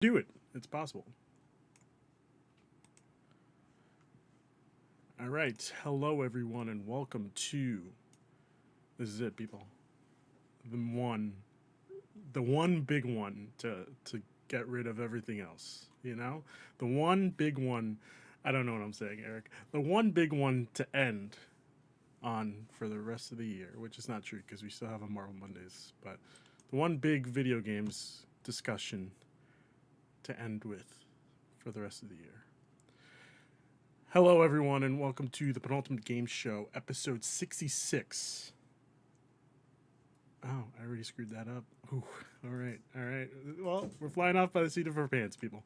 Do it. It's possible. All right. Hello, everyone, and welcome to. This is it, people. The one big one to get rid of everything else. You know, the one big one. I don't know what I'm saying, Eric. The one big one to end on for the rest of the year, which is not true because we still have a Marvel Mondays, but the one big video games discussion to end with for the rest of the year. Hello, everyone, and welcome to the Penultimate Game Show, episode 66. Oh, I already screwed that up. Ooh, all right. Well, we're flying off by the seat of our pants, people.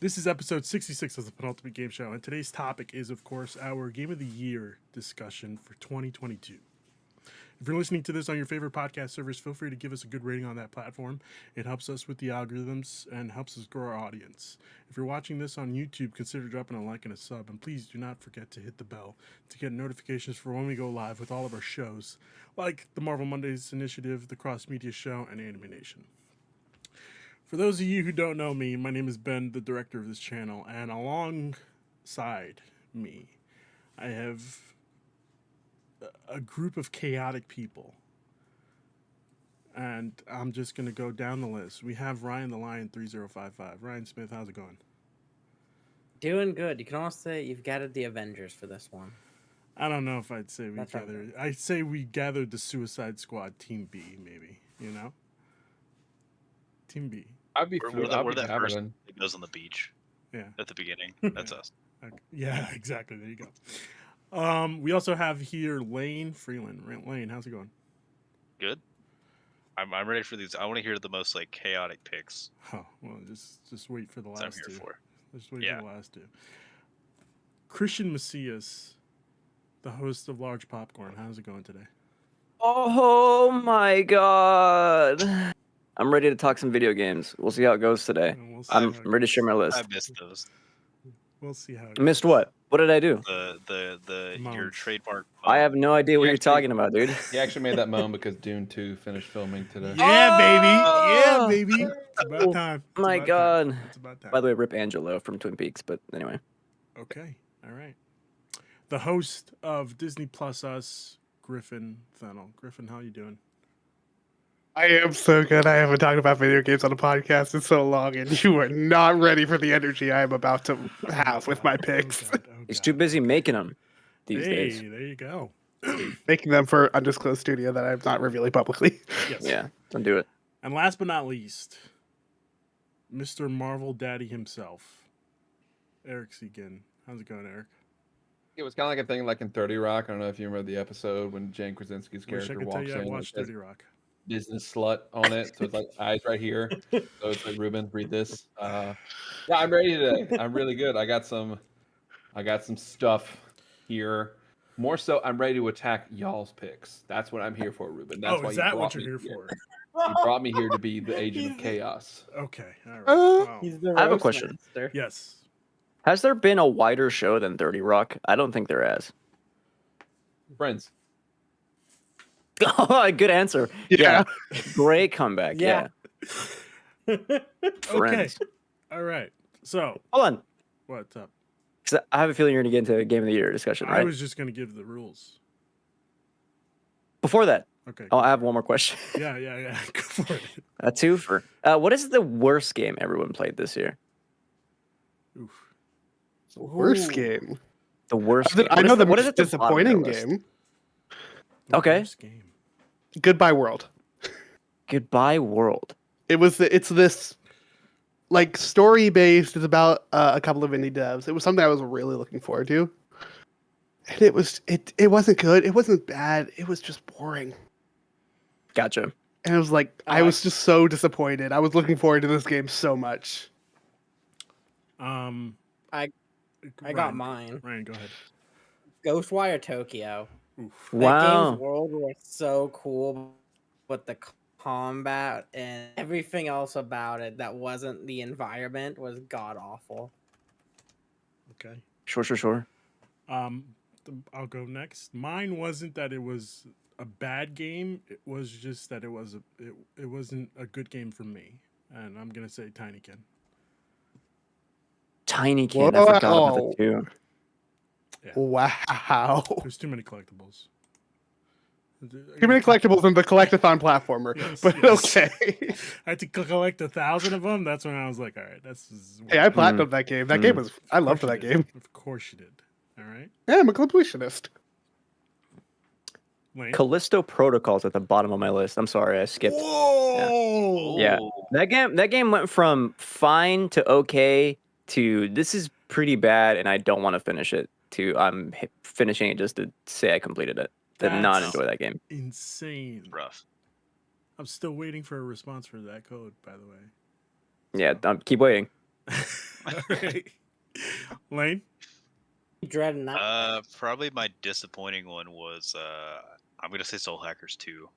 This is episode 66 of the Penultimate Game Show, and today's topic is, of course, our Game of the Year discussion for 2022. If you're listening to this on your favorite podcast service, feel free to give us a good rating on that platform. It helps us with the algorithms and helps us grow our audience. If you're watching this on YouTube, consider dropping a like and a sub. And please do not forget to hit the bell to get notifications for when we go live with all of our shows, like the Marvel Mondays Initiative, the Cross Media Show, and Animation. For those of you who don't know me, my name is Ben, the director of this channel, and alongside me, I have a group of chaotic people. And I'm just going to go down the list. We have Ryan the Lion 3055. Ryan Smith, how's it going? Doing good. You can almost say you've gathered the Avengers for this one. I don't know if I'd say we That's gathered. I'd say we gathered the Suicide Squad Team B, maybe. You know? Team B. I'd be We're that having person that goes on the beach Yeah. at the beginning. That's us. Okay. Yeah, exactly. There you go. We also have here Lane Freeland. Lane, how's it going? Good. I'm ready for these. I want to hear the most like chaotic picks. Oh, well, just wait for the That's what I'm last here two. for. Just wait Yeah. for the last two. Christian Macias, the host of Large Popcorn. How's it going today? Oh my god. I'm ready to talk some video games. We'll see how it goes today. And we'll see I'm how it ready to share my goes. list. I missed those. We'll see how it Missed goes. what? What did I do? The your Moans. trademark. I have no idea what Yeah, you're actually- talking about, dude. He actually made that moan because Dune 2 finished filming today. Yeah, baby. Yeah, Oh! baby. It's about time. It's My about god. time. It's about time. By the way, rip Angelo from Twin Peaks, but anyway. Okay. All right. The host of Disney Plus Us, Griffin Fennel. Griffin, how you doing? I am so good. I haven't talked about video games on a podcast in so long, and you are not ready for the energy I am about to have with my picks. Oh, He's too busy making them these Hey, days. there you go. Making them for undisclosed studio that I'm not revealing publicly. Yes. Yeah, don't do it. And last but not least, Mr. Marvel Daddy himself, Eric Segan. How's it going, Eric? It was kind of like a thing like in 30 Rock. I don't know if you remember the episode when Jane Krasinski's Wish I character could tell walks you I in and watched says 30 Rock. business slut on it. So it's like eyes right here. So it's like, Ruben, read this. Yeah, I'm ready today. I'm really good. I got some stuff here. More so, I'm ready to attack y'all's picks. That's what I'm here for, Ruben. That's Oh, why is you that brought what you're me here for? You brought me here to be the agent of chaos. Okay. All right. Uh, Wow. He's the I have a roast question. master. Yes. Has there been a wider show than 30 Rock? I don't think there has. Friends. Oh, good answer. Yeah. Great comeback. Yeah. Yeah. Friends. All right. So, Hold on. what's up? 'Cause I have a feeling you're going to get into a Game of the Year discussion, I right? was just going to give the rules. Before that, Okay. I have one more question. Yeah. Go for it. A twofer. What is the worst game everyone played this year? Oof. It's the worst Ooh. game. The worst. I game. What know is the what is most at the bottom of your disappointing list? game. The Okay. worst game. Goodbye World. Goodbye World. It's this like story based. It's about a couple of indie devs. It was something I was really looking forward to, and it wasn't good. It wasn't bad. It was just boring. Gotcha. And it was like I was just so disappointed. I was looking forward to this game so much. I got Ryan, mine. Ryan, go ahead. Ghostwire Tokyo. Oof. That Wow. game's world was so cool, but the combat and everything else about it that wasn't the environment was god awful. Okay. Sure. I'll go next. Mine wasn't that it was a bad game. It was just that it wasn't a good game for me. and I'm gonna say Tinykin. Tinykin. I forgot about Whoa. it too. Wow. There's too many collectibles. Too many collectibles in the collectathon platformer, Yes, but yes. okay. I had to collect 1,000 of them. That's when I was like, all right, that's. Hey, I platinumed that game. That game was. I loved that game. Of course you did. All right. Yeah, I'm a completionist. Lane. Callisto Protocol's at the bottom of my list. I'm sorry, I skipped. Whoa! Yeah. That game went from fine to okay to this is pretty bad and I don't want to finish it to I'm finishing it just to say I completed it. Did not That's enjoy that game. Insane. Rough. I'm still waiting for a response for that code, by the way. Yeah, keep waiting. All right. Lane. Dreading that. Probably my disappointing one was I'm gonna say Soul Hackers 2.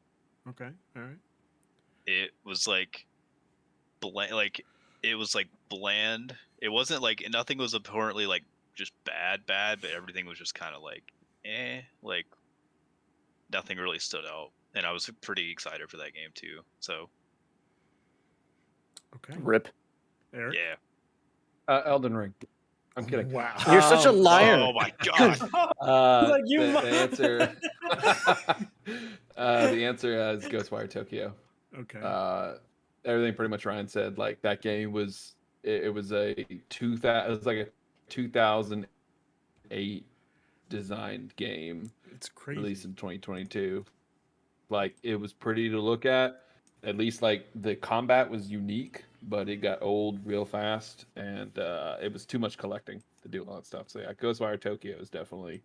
Okay. All right. It was like bland. It wasn't like nothing was apparently like just bad, but everything was just kind of like like nothing really stood out, and I was pretty excited for that game too. So Okay. Rip. Eric. yeah. Elden Ring. I'm kidding. Wow. You're such a liar. Oh my god. Like, you the mother- answer. The answer is Ghostwire Tokyo. Okay. Everything pretty much Ryan said. Like that game was, it was a 2000. It was like a 2008 designed game It's crazy. released in 2022. Like it was pretty to look at. At least like the combat was unique, but it got old real fast, and it was too much collecting to do all that stuff. So yeah, Ghostwire Tokyo is definitely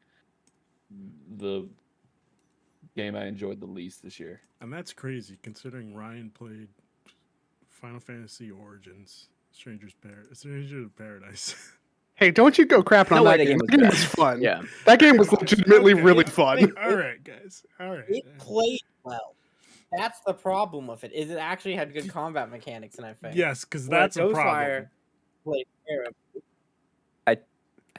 the game I enjoyed the least this year. And that's crazy considering Ryan played Final Fantasy Origins, Stranger of Paradise. Hey, don't you go crapping on No way that that game. game That game was was bad. fun. Yeah. That game was legitimately Okay. really fun. All right, guys. All right. It played well. That's the problem with it. Is it actually had good combat mechanics, and I think. Yes, because Where that's a problem. Ghostwire played terrible. I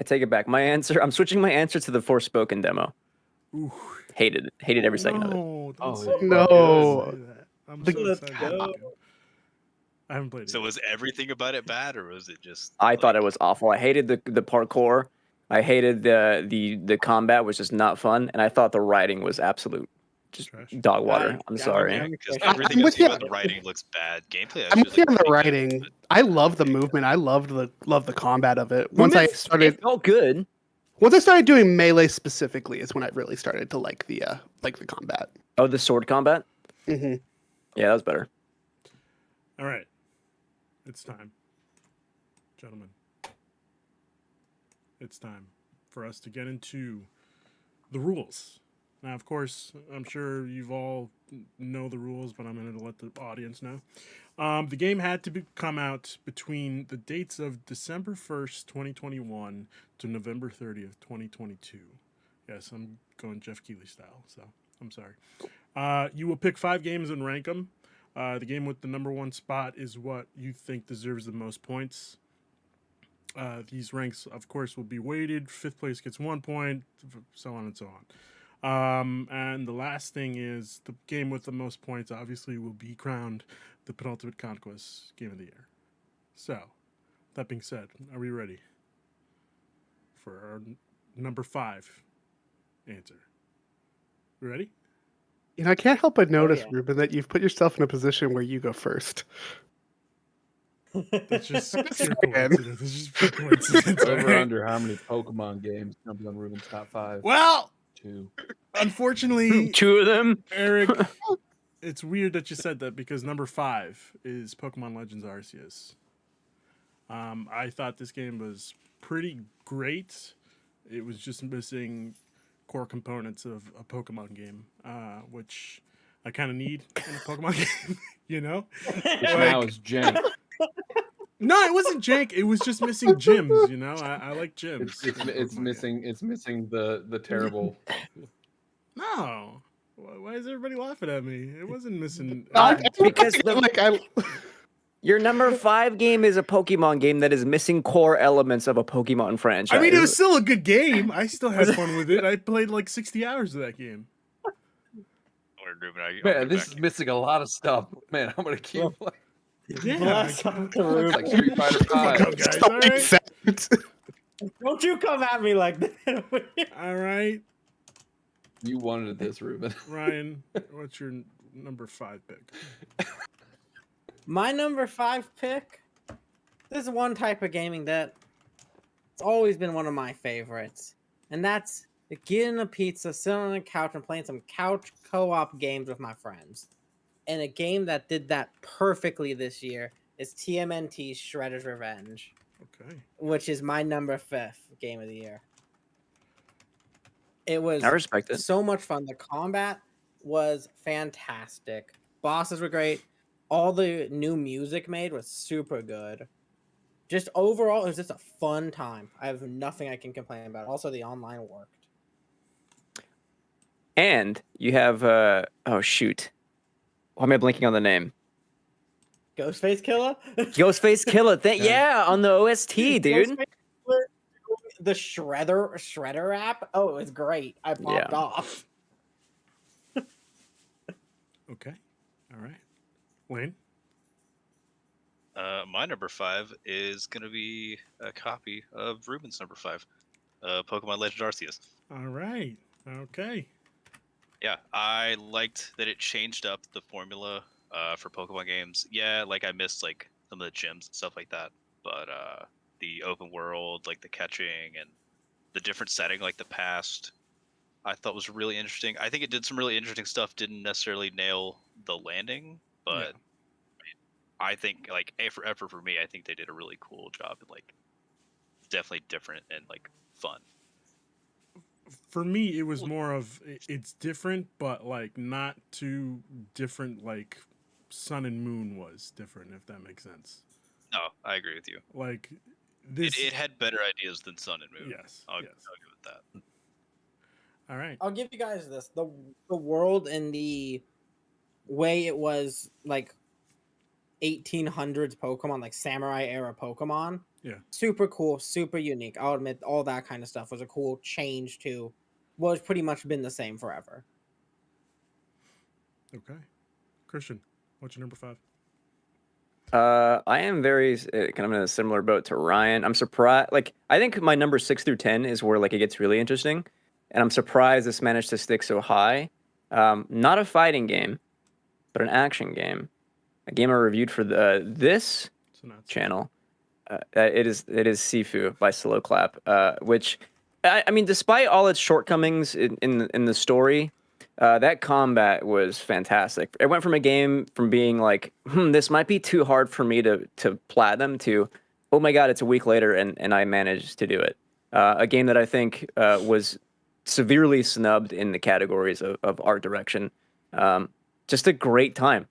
take it back. My answer. I'm switching my answer to the Forspoken demo. Ooh. Hated it. Hated every second of it. No, don't Oh, say that. no. Don't say that. I'm The- so Let's excited. go. about it. I haven't played it. So yet. was everything about it bad, or was it just? I thought like- it was awful. I hated the parkour. I hated the combat was just not fun, and I thought the writing was absolute just Trash. dog water. I'm Yeah, sorry. okay. Because I'm everything with I see you. about the writing looks bad. Gameplay. I'm with you on the pretty good, writing. but- I love the movement. I loved the combat of it. Once I started It felt good. doing melee specifically is when I really started to like the combat. Oh, the sword combat. Hmm Yeah, that was better. All right. It's time. Gentlemen. It's time for us to get into the rules. Now, of course, I'm sure you've all know the rules, but I'm going to let the audience know. The game had to come out between the dates of December 1st, 2021 to November 30th, 2022. Yes, I'm going Jeff Keighley style, so I'm sorry. You will pick 5 games and rank them. The game with the number 1 spot is what you think deserves the most points. These ranks, of course, will be weighted. 5th place gets 1 point, so on and so on. And the last thing is the game with the most points obviously will be crowned the Penultimate Conquest Game of the Year. So, that being said, are we ready for our number 5 answer? We ready? You know, I can't help but notice, yeah. Ruben, that you've put yourself in a position where you go first. That's just pure saying. coincidence. That's just pure coincidence. Over alright? under how many Pokemon games jumped on Ruben's top 5? Well, 2. unfortunately, 2 of them. Eric, it's weird that you said that because number 5 is Pokemon Legends Arceus. I thought this game was pretty great. It was just missing core components of a Pokemon game, which I kind of need in a Pokemon game, you know? Which now is jank. No, it wasn't jank. It was just missing gyms, you know? I like gyms. It's in a Pokemon game. missing the terrible. No. Why is everybody laughing at me? It wasn't missing. Because I your number 5 game is a Pokemon game that is missing core elements of a Pokemon franchise. I mean, it was still a good game. I still had fun with it. I played like 60 hours of that game. Or Ruben, I'll Man, get this back is missing a lot of stuff. Man, I'm gonna keep. Yeah, Bless I- up to It's Ruben. like Street Fighter Fuck 5. up, guys. So All right. makes sense. Don't you come at me like that. All right, You wanted this, Ruben. Ryan, what's your number 5 pick? My number 5 pick. This is one type of gaming that it's always been one of my favorites, and that's getting a pizza, sitting on the couch, and playing some couch co-op games with my friends. And a game that did that perfectly this year is TMNT's Shredder's Revenge, Okay. which is my number 5th game of the year. It was I respect it. so much fun. The combat was fantastic. Bosses were great. All the new music made was super good. Just overall, it was just a fun time. I have nothing I can complain about. Also, the online worked. And you have oh shoot, why am I blanking on the name? Ghostface Killer? Ghostface Killer. Yeah. Yeah, on the OST, dude. Ghostface Killer, the Shredder app. Oh, it was great. I popped Yeah. off. Okay. All right. Wayne. My number 5 is gonna be a copy of Ruben's number 5, Pokemon Legend Arceus. All right. Okay. Yeah, I liked that it changed up the formula for Pokemon games. Yeah, like I missed like some of the gyms and stuff like that, but the open world, like the catching and the different setting, like the past, I thought was really interesting. I think it did some really interesting stuff. Didn't necessarily nail the landing, but I think like effort for me, I think they did a really cool job and like definitely different and like fun. For me, it was more of it's different, but like not too different. Like Sun and Moon was different, if that makes sense. No, I agree with you. Like this. It had better ideas than Sun and Moon. Yes. I'll Yes. give it that. All right. I'll give you guys this. The world and the way it was like 1800s Pokemon, like samurai era Pokemon. Yeah. Super cool, super unique. I'll admit all that kind of stuff was a cool change to what has pretty much been the same forever. Okay. Christian, what's your number 5? I am very kind of in a similar boat to Ryan. I'm surprised. Like, I think my number 6 through 10 is where like it gets really interesting, and I'm surprised this managed to stick so high. Not a fighting game, but an action game. A game I reviewed for this channel. It is Sifu by Slow Clap, which I mean, despite all its shortcomings in the story, that combat was fantastic. It went from a game from being like, this might be too hard for me to platinum to, oh my god, it's a week later and I managed to do it. A game that I think was severely snubbed in the categories of art direction. Just a great time.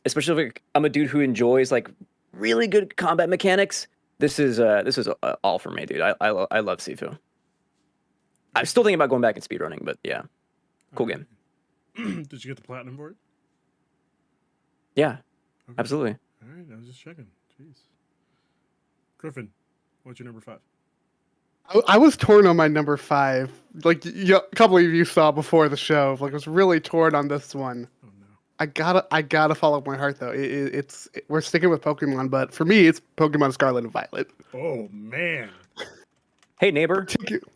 Especially if I'm a dude who enjoys like really good combat mechanics. This is all for me, dude. I love Sifu. I'm still thinking about going back and speedrunning, but yeah, cool game. Did you get the platinum for it? Yeah, Okay. absolutely. All right. I was just checking. Jeez. Griffin, what's your number 5? I was torn on my number 5. Like a couple of you saw before the show. Like I was really torn on this one. Oh no. I gotta follow my heart though. We're sticking with Pokemon, but for me, it's Pokemon Scarlet and Violet. Oh man. Hey, neighbor.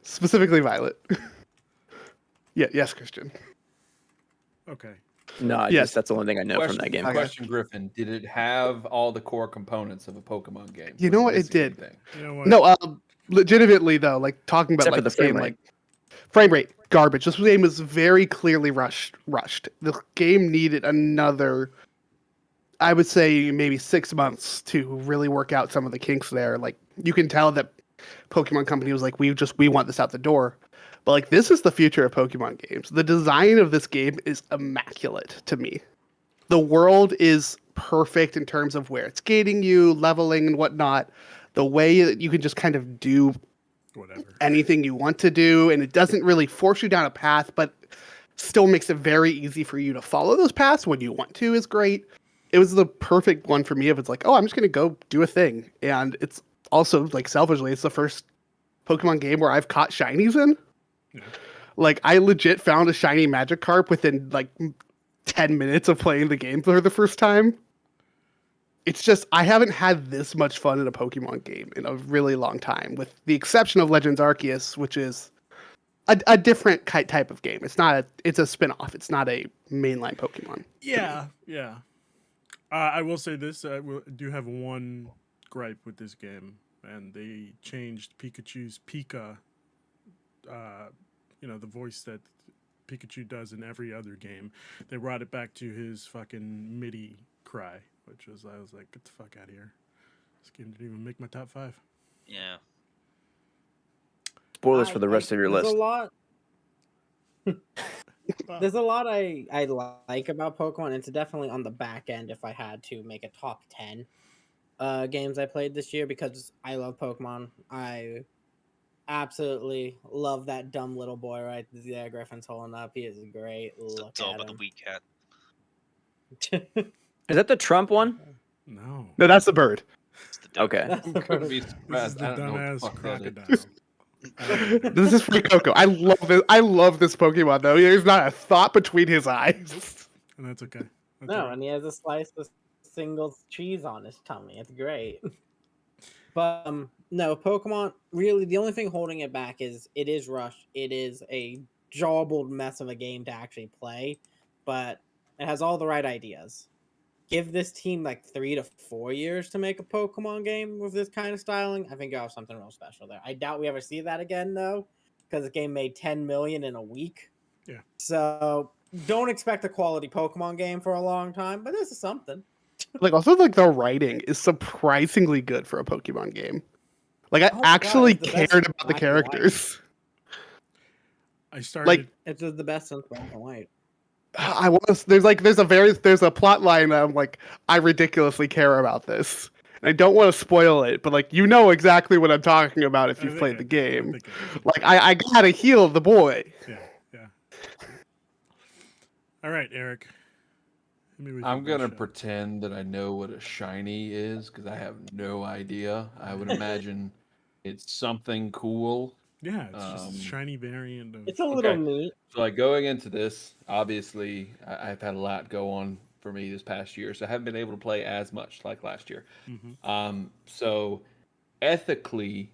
Specifically Violet. Yes, Christian. Okay. No, Yes. that's the only thing I know from that game. Question, Griffin. Did it have all the core components of a Pokemon game? You know Was what? It missing did. anything? You know what? No, legitimately though, like talking about Except for like the this frame game, rate. like frame rate garbage. This game was very clearly rushed. The game needed another, I would say, maybe 6 months to really work out some of the kinks there. Like you can tell that Pokemon Company was like, we want this out the door. But like this is the future of Pokemon games. The design of this game is immaculate to me. The world is perfect in terms of where it's gating you, leveling and whatnot. The way that you can just kind of do Whatever. anything you want to do, and it doesn't really force you down a path, but still makes it very easy for you to follow those paths when you want to is great. It was the perfect one for me if it's like, oh, I'm just gonna go do a thing. And it's also like selfishly, it's the first Pokemon game where I've caught shinies in. Yeah. Like I legit found a shiny Magikarp within like 10 minutes of playing the game for the first time. it's just I haven't had this much fun in a Pokemon game in a really long time, with the exception of Legends Arceus, which is a different type of game. It's a spin-off. It's not a mainline Pokemon. Yeah, yeah. I will say this: do have one gripe with this game, and they changed Pikachu's Pika. The voice that Pikachu does in every other game. They brought it back to his fucking MIDI cry, I was like, get the fuck out of here. This game didn't even make my top 5. Yeah. Spoilers for the rest of your there's list. A lot, Wow. there's a lot I like about Pokemon. It's definitely on the back end if I had to make a top 10 games I played this year, because I love Pokemon. I absolutely love that dumb little boy right there. Griffin's holding up. He is great. Look It's all at about the him. weak cat. Is that the Trump one? No. No, that's the bird. It's the duck. Okay. That's the Couldn't first- be This is surprised. the I don't know what the dumbass fuck that is. crocodile. This is for Coco. I love this. I love this Pokemon though. There's not a thought between his eyes. And that's okay. That's No, all right. and he has a slice of single cheese on his tummy. It's great. But no, Pokemon, really the only thing holding it back is it is rushed. It is a jawbled mess of a game to actually play, but it has all the right ideas. Give this team like 3 to 4 years to make a Pokemon game with this kind of styling. I think you have something real special there. I doubt we ever see that again though, because the game made 10 million in a week. Yeah. So don't expect a quality Pokemon game for a long time, but this is something. Like also like the writing is surprisingly good for a Pokemon game. Like I Oh my God, actually it's the best cared about the Black and White. characters. I started. It's the best since Black and White. I want to. There's a plot line that I'm like I ridiculously care about this. And I don't want to spoil it, but like exactly what I'm talking about if I you've think played the I game. think Like I gotta heal the boy. yeah, yeah. All right, Eric. Hit me with I'm your gonna best shot. pretend that I know what a shiny is because I have no idea. I would imagine it's something cool. Yeah, it's just Um, a shiny variant of. It's a little Okay. neat. So like going into this, obviously I've had a lot go on for me this past year, so I haven't been able to play as much like last year. Mhm. So ethically,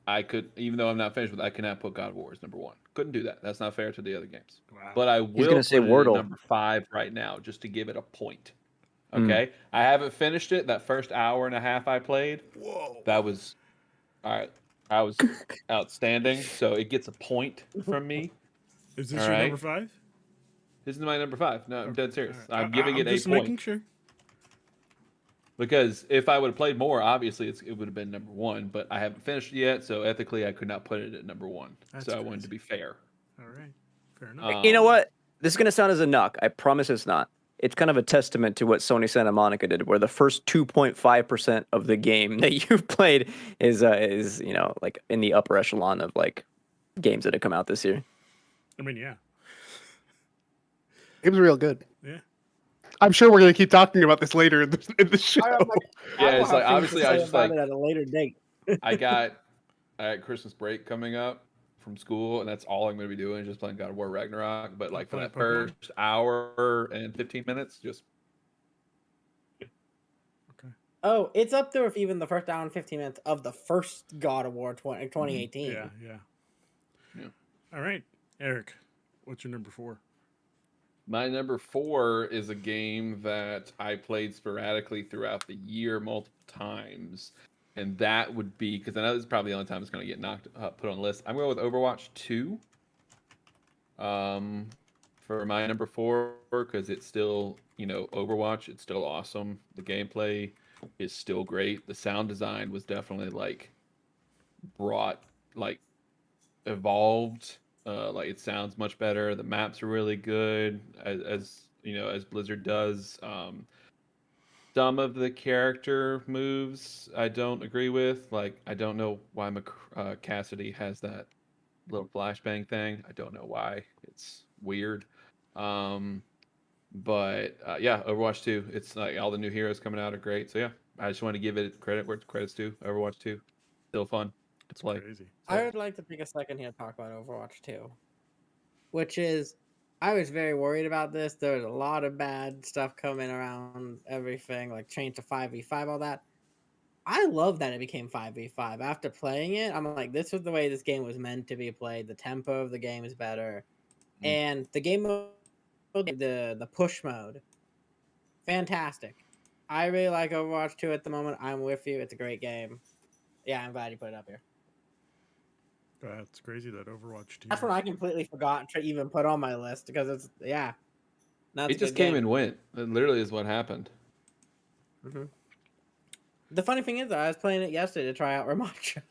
I could, even though I'm not finished with, I cannot put God of War as number 1. Couldn't do that. That's not fair to the other games. Wow. But I will gonna say put it at Wordle. number 5 right now, just to give it a point. Mm. Okay, I haven't finished it. That first hour and a half I played, Whoa. that was all right. I was outstanding, so it gets a point from me. Is this all your right. number 5? This is my number 5. No, I'm dead serious. All right. I'm giving it a just point making sure. because if I would have played more, obviously it would have been number 1. But I haven't finished it yet, so ethically I could not put it at number 1. That's so I wanted to crazy. be fair. All right. Fair enough. You know what? This is gonna sound as a knock. I promise it's not. It's kind of a testament to what Sony Santa Monica did, where the first 2.5% of the game that you've played is like in the upper echelon of like games that have come out this year. I mean, yeah. It was real good. Yeah. I'm sure we're gonna keep talking about this later in the show. I Yeah, will it's have like things obviously to I say just about like it at a later date. I got Christmas break coming up from school, and that's all I'm going to be doing, is just playing God of War Ragnarok. But like for Playing that Pokemon? first hour and 15 minutes, just Okay. Oh, it's up there with even the first hour and 15 minutes of the first God of War 2018. Yeah, yeah. Yeah. All right, Eric. What's your number 4? my number 4 is a game that I played sporadically throughout the year multiple times. And that would be, because I know this is probably the only time it's going to get put on the list. I'm going with Overwatch 2 for my number 4, because it's still, Overwatch. It's still awesome. The gameplay is still great. The sound design was definitely evolved. Like it sounds much better. The maps are really good, as Blizzard does. Some of the character moves I don't agree with. Like I don't know why Cassidy has that little flashbang thing. I don't know why. It's weird. But yeah, Overwatch 2. It's like all the new heroes coming out are great. So yeah, I just want to give it credit where credit's due. Overwatch 2, still fun to play. Crazy. I would like to take a second here to talk about Overwatch 2, which is I was very worried about this. There was a lot of bad stuff coming around everything, like change to 5v5, all that. I love that it became 5v5. After playing it, I'm like, this was the way this game was meant to be played. The tempo of the game is better. Mm. And the game mode, the push mode, fantastic. I really like Overwatch 2 at the moment. I'm with you. It's a great game. Yeah, I'm glad you put it up here. It's crazy that Overwatch 2. That's one I completely forgot to even put on my list because it's That's It just came and went. It literally is what happened. Okay. The funny thing is, I was playing it yesterday to try out Ramacha,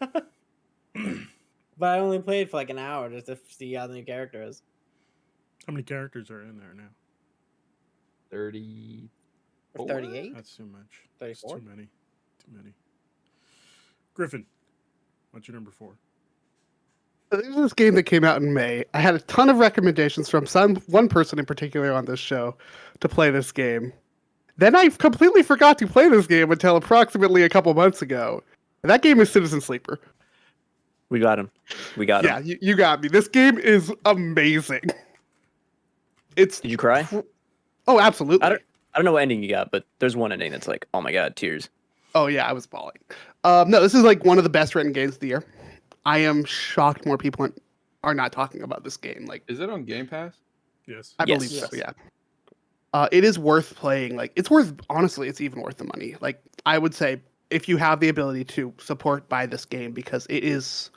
but I only played for like an hour just to see how the new character is. How many characters are in there now? 30. 38, That's too much. 34. That's too many. Too many. Griffin, what's your number 4? There's this game that came out in May. I had a ton of recommendations from one person in particular on this show to play this game. Then I completely forgot to play this game until approximately a couple months ago. And that game is Citizen Sleeper. We got him. Yeah, you got me. This game is amazing. Did you cry? Oh, absolutely. I don't know what ending you got, but there's one ending that's like, oh my god, tears. Oh yeah, I was bawling. No, this is like one of the best written games of the year. I am shocked more people are not talking about this game. Like, Is it on Game Pass? Yes. I Yes. believe so. Yes. Yeah. It is worth playing. Like, it's worth. Honestly, it's even worth the money. Like, I would say if you have the ability to buy this game because it is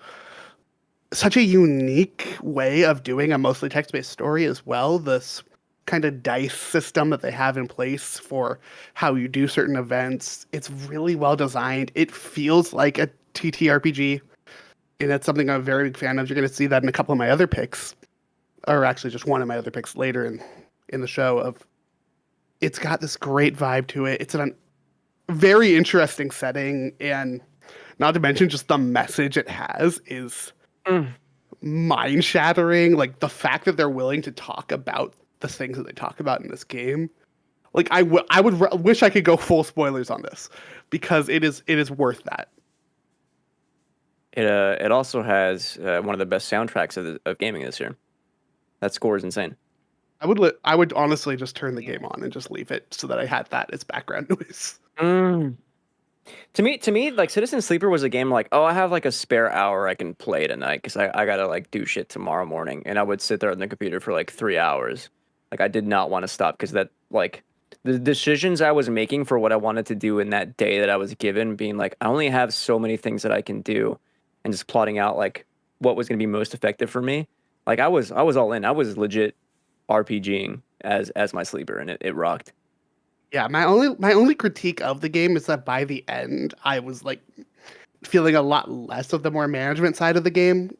such a unique way of doing a mostly text-based story as well. This kind of dice system that they have in place for how you do certain events. It's really well designed. It feels like a TTRPG. And that's something I'm a very big fan of. You're going to see that in a couple of my other picks, or actually just one of my other picks later in the show. Of it's got this great vibe to it. It's a very interesting setting, and not to mention just the message it has is mind shattering. Like the fact that they're willing to talk about the things that they talk about in this game. Like I would wish I could go full spoilers on this because it is worth that. It also has one of the best soundtracks of gaming this year. That score is insane. I would honestly just turn the game on and just leave it so that I had that as background noise. To me, like Citizen Sleeper was a game like, oh, I have like a spare hour I can play tonight because I gotta like do shit tomorrow morning, and I would sit there on the computer for like 3 hours. Like I did not want to stop because that like the decisions I was making for what I wanted to do in that day that I was given, being like, I only have so many things that I can do, and just plotting out like what was gonna be most effective for me. Like I was all in. I was legit RPGing as my sleeper, and it rocked. Yeah, my only critique of the game is that by the end, I was like feeling a lot less of the more management side of the game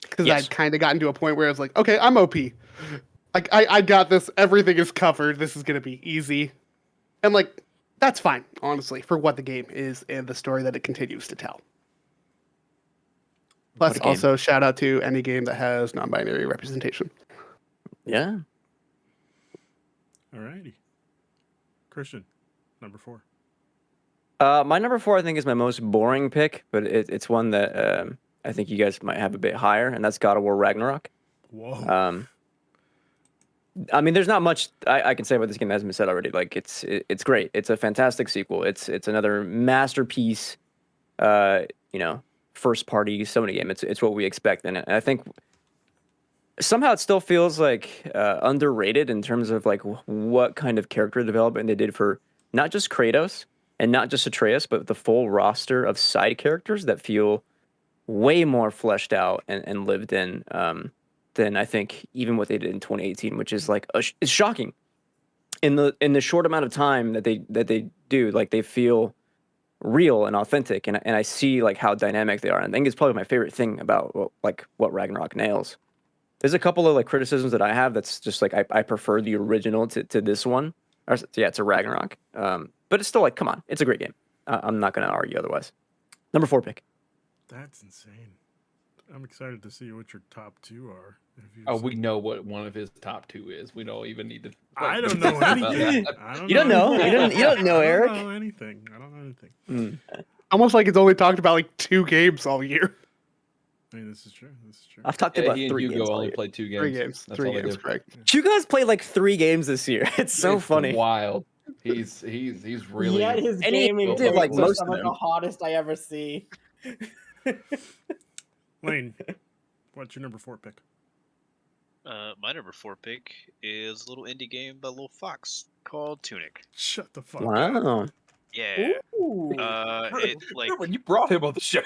because Yes. I'd kind of gotten to a point where I was like, okay, I'm OP. Like I got this. Everything is covered. This is gonna be easy, and like that's fine, honestly, for what the game is and the story that it continues to tell. Plus, What a game. also shout out to any game that has non-binary representation. Yeah. Alrighty. Christian, number 4. My number 4, I think, is my most boring pick, but it's one that I think you guys might have a bit higher, and that's God of War Ragnarok. Whoa. I mean, there's not much I can say about this game that hasn't been said already. Like, it's great. It's a fantastic sequel. It's another masterpiece. First party Sony game. It's what we expect, and I think somehow it still feels like underrated in terms of like what kind of character development they did for not just Kratos and not just Atreus, but the full roster of side characters that feel way more fleshed out and lived in than I think even what they did in 2018, which is like it's shocking. In the short amount of time that they do, like they feel real and authentic, and I see like how dynamic they are. And I think it's probably my favorite thing about what Ragnarok nails. There's a couple of like criticisms that I have that's just like I prefer the original to this one. To Ragnarok. But it's still like, come on, it's a great game. I'm not gonna argue otherwise. Number 4 pick. That's insane. I'm excited to see what your top 2 are. Oh, we know what one of his top 2 is. We don't even need to. I don't know anything. You don't know. You don't know, Eric. I don't know anything. Almost like it's only talked about like 2 games all year. I mean, this is true. This is true. I've talked Yeah, about he and 3 Hugo games. all only year. played 2 games. 3 games. That's 3 all they games, do. correct. You guys played like 3 games this year. It's so It's funny. wild. He's really. Yet his And he gaming did, like, tweets are most some of of the them. hottest I ever see. Lane, what's your number 4 pick? My number 4 pick is a little indie game by Little Fox called Tunic. Shut the fuck up. Wow. Yeah. Ooh. It like Ruben, you brought him on the show.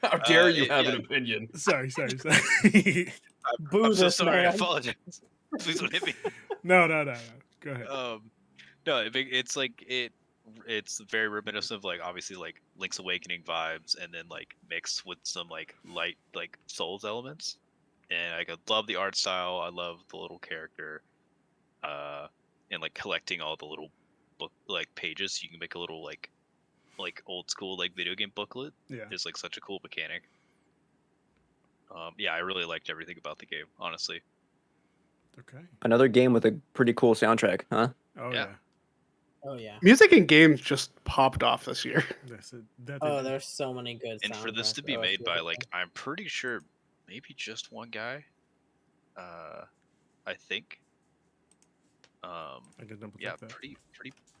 How dare you have an opinion? sorry. Boo I'm so this sorry. I man. apologize. Please don't hit me. No. Go ahead. No, it's like it's very reminiscent of like obviously like Link's Awakening vibes, and then like mixed with some like light like Souls elements. And I love the art style. I love the little character, and like collecting all the little book like pages, so you can make a little like old school like video game booklet. Yeah. Is like such a cool mechanic. Yeah, I really liked everything about the game, honestly. Okay. Another game with a pretty cool soundtrack, huh? Oh Yeah. yeah. Oh yeah. Music and games just popped off this year. That's it. That Oh, they did. there's so many good. And for this to soundtracks. be Oh, it's made by beautiful. like I'm pretty sure maybe just one guy. I think. I can double Yeah, check that. pretty.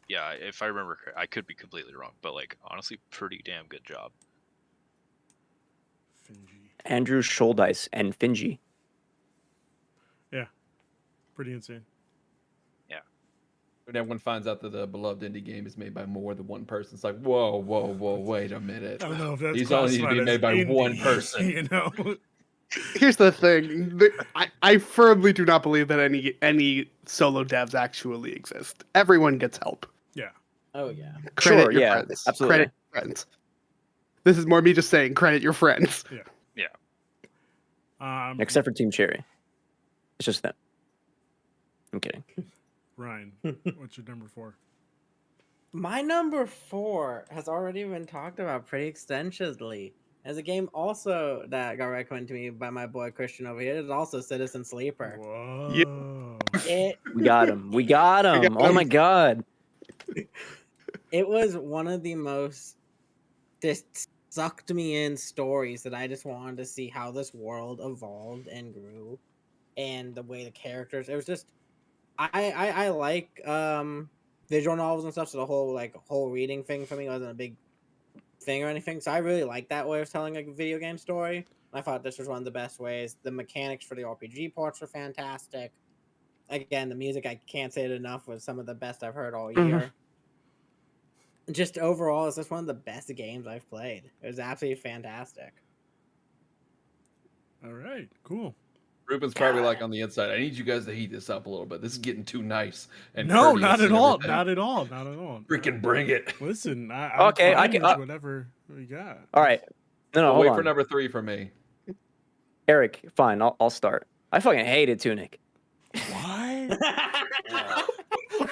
Yeah, if I remember, I could be completely wrong, but like honestly, pretty damn good job. Finji. Andrew Scholdice and Finji. Pretty insane. When everyone finds out that the beloved indie game is made by more than one person, it's like, whoa, wait a minute. I don't know if that's These only need to be classified made as by indie, one person. You know. Here's the thing. I firmly do not believe that any solo devs actually exist. Everyone gets help. Oh yeah. Credit Sure, your yeah, friends. absolutely. Credit your friends. This is more me just saying credit your friends. Except for Team Cherry. It's just them. I'm kidding. Ryan, what's your number 4? My number 4 has already been talked about pretty extensively. As a game also that got recommended to me by my boy Christian over here, is also Citizen Sleeper. Whoa. It We got him. We got him. Oh my god. it was one of the most just sucked me in stories that I just wanted to see how this world evolved and grew, and the way the characters. It was just I like visual novels and stuff, so the whole reading thing for me wasn't a big thing or anything. So I really like that way of telling a video game story. I thought this was one of the best ways. The mechanics for the RPG parts were fantastic. Again, the music, I can't say it enough, was some of the best I've heard all year. Just overall, it's just one of the best games I've played. It was absolutely fantastic. All right. Cool. Ruben's probably like on the inside. I need you guys to heat this up a little bit. This is getting too nice. And No, courteous not at and all. everything. Not at all. Not at all. Freaking bring it. Listen, I'm Okay, I fine can- with whatever we got. All right. No, hold Wait on. for number 3 for me. Eric, fine. I'll start. I fucking hated Tunic. What?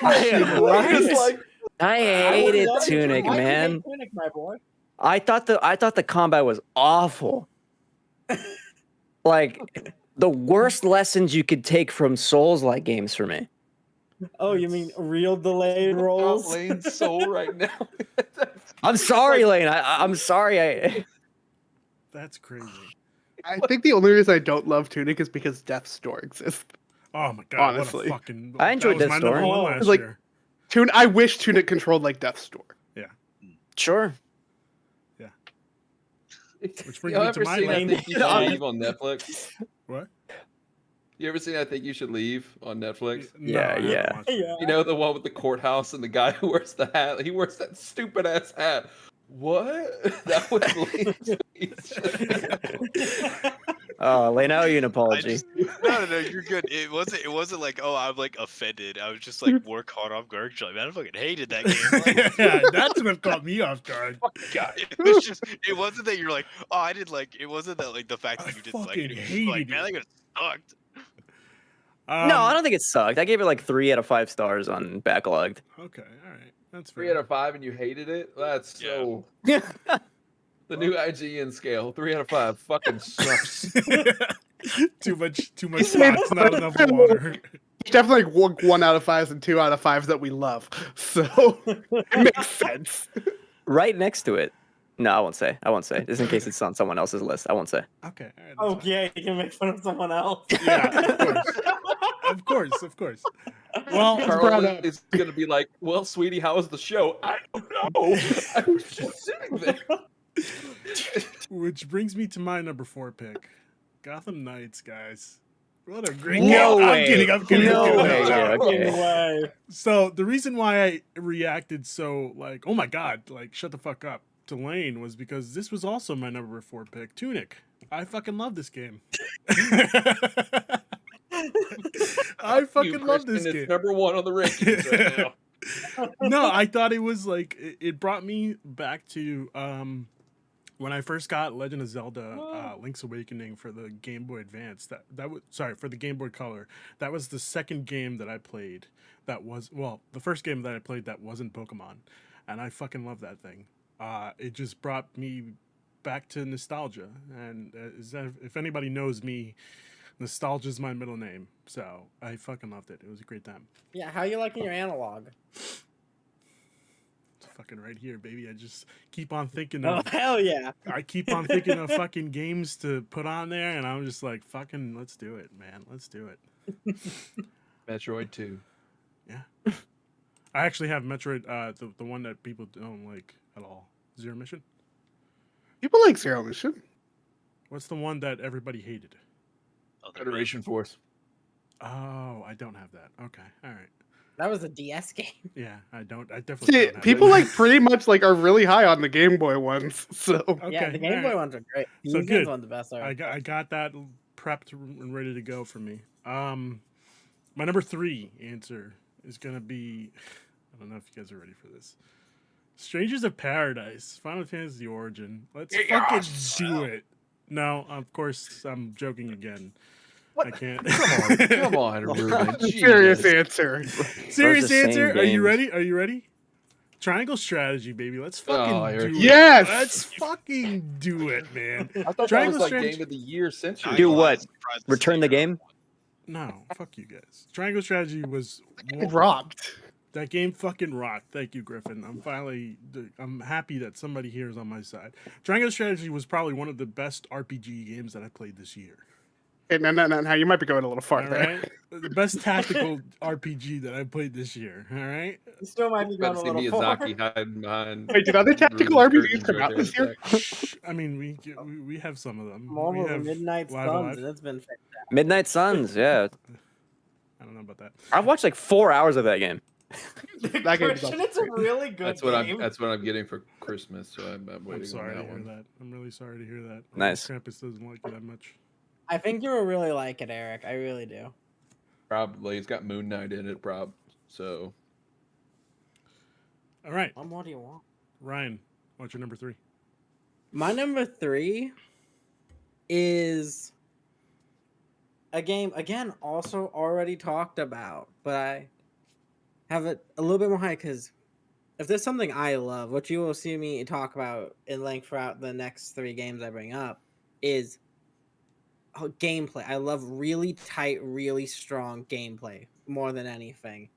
Right? I hated love it. Tunic, Why do you hate man. Tunic, my boy? I thought the combat was awful. Like the worst lessons you could take from Souls-like games for me. Oh, you mean real delayed rolls? Lane's soul right now. I'm sorry, Lane. I'm sorry. That's crazy. I think the only reason I don't love Tunic is because Death's Door exists. Oh my god! Honestly. What a fucking. I enjoyed that was that my number story. 1 last It's like- year. I wish Tunic controlled like Death's Door. Sure. Which brings You me to ever my seen I lane. Think You Should Leave on Netflix? What? You ever seen I Think You Should Leave on Netflix? No, Yeah, I haven't yeah. watched it. Yeah. You know the one with the courthouse and the guy who wears the hat? He wears that stupid ass hat. What? That was Lane's. Lane, I owe you an I apology. just no, you're good. It wasn't like I'm like offended. I was just like more caught off guard. Like, man, I fucking hated that game. Like, Yeah, that's what caught me off guard. it was just it wasn't that you're like, oh, I didn't like it wasn't that like the fact I that you didn't like fucking it. It was just hated like, man, it. that game sucked. No, I don't think it sucked. I gave it like 3 out of 5 stars on Backlogged. Okay, all right, that's 3 fair. out of 5 and you hated it? That's Yeah. so. The new IGN scale, 3 out of 5, fucking sucks. too much spots, not enough water. It's definitely like 1 out of 5s and 2 out of 5s that we love. So it makes sense. right next to it. No, I won't say. I won't say. Just in case it's on someone else's list. I won't say. Okay. All right, that's Oh fine. yeah, you can make fun of someone else. Yeah, of course. Of course, of course. Well, brought Carl up. is going to be like, "Well, sweetie, how was the show?" I don't know. I was just sitting there. which brings me to my number 4 pick, Gotham Knights, guys. What a great No game! way. I'm kidding. I'm kidding. No I'm way. kidding. Yeah, okay. Fucking way. So the reason why I reacted so like, oh my god, like shut the fuck up to Lane was because this was also my number 4 pick, Tunic. I fucking love this game. I fucking love this It's game. number 1 on the rankings right now. No, I thought it was like it brought me back to when I first got Legend of Zelda Link's Awakening for the Game Boy Advance. That was for the Game Boy Color. That was the second game that I played. That was the first game that I played that wasn't Pokemon, and I fucking love that thing. It just brought me back to nostalgia, and if anybody knows me, nostalgia is my middle name. So I fucking loved it. It was a great time. Yeah, how you liking your analog? It's fucking right here, baby. I just keep on thinking Oh of hell yeah! I keep on thinking of fucking games to put on there, and I'm just like, fucking, let's do it, man. Let's do it. Metroid 2. I actually have Metroid, the one that people don't like at all. Zero Mission. People like Zero Mission. What's the one that everybody hated? Federation Force. Oh, I don't have that. Okay, all right. That was a DS game. Yeah, I definitely See, don't have people that. like pretty much like are really high on the Game Boy ones. So Okay, Yeah, the Game all Boy right. ones are great. The So Game good. one's the best. I got that prepped and ready to go for me. My number 3 answer is gonna be, I don't know if you guys are ready for this. Strangers of Paradise, Final Fantasy Origin. Let's fucking do it. No, of course I'm joking again. I can't. Come on, Ruben. serious Jesus. answer. Serious the same answer. Are you games. ready? Are you ready? Triangle strategy, baby. Let's fucking Oh, here do we it. go. Yes! Let's fucking do it, man. I thought that Triangle was like strategy- game of the year century. Do what? Return the game? No, fuck you guys. Triangle strategy was It rocked. that game fucking rocked. Thank you, Griffin. I'm happy that somebody here is on my side. Triangle strategy was probably one of the best RPG games that I played this year. Okay, no, you might be going a little far All there. right, the best tactical RPG that I played this year. All right, You still might be going About a to see little far. Miyazaki hiding behind. Wait, did other tactical Ruben's RPGs curtains come right out there. this year? Shh, I mean we have some of them. We Marvel have Midnight Live Suns, Alive. and it's been fantastic. Midnight Suns. Yeah, I don't know about that. I've watched like 4 hours of that game. That game's Christian, also it's a really good game. That's what I'm getting for Christmas. So I'm waiting I'm sorry on to that hear one. that. I'm really sorry to hear that. Nice. Krampus doesn't like you that much. I think you will really like it, Eric. I really do. Probably it's got Moon Knight in it. So All right, What do you want? Ryan, what's your number 3? My number 3 is a game, again, also already talked about, but I have it a little bit more high because if there's something I love, what you will see me talk about in length throughout the next 3 games I bring up is gameplay. I love really tight, really strong gameplay more than anything.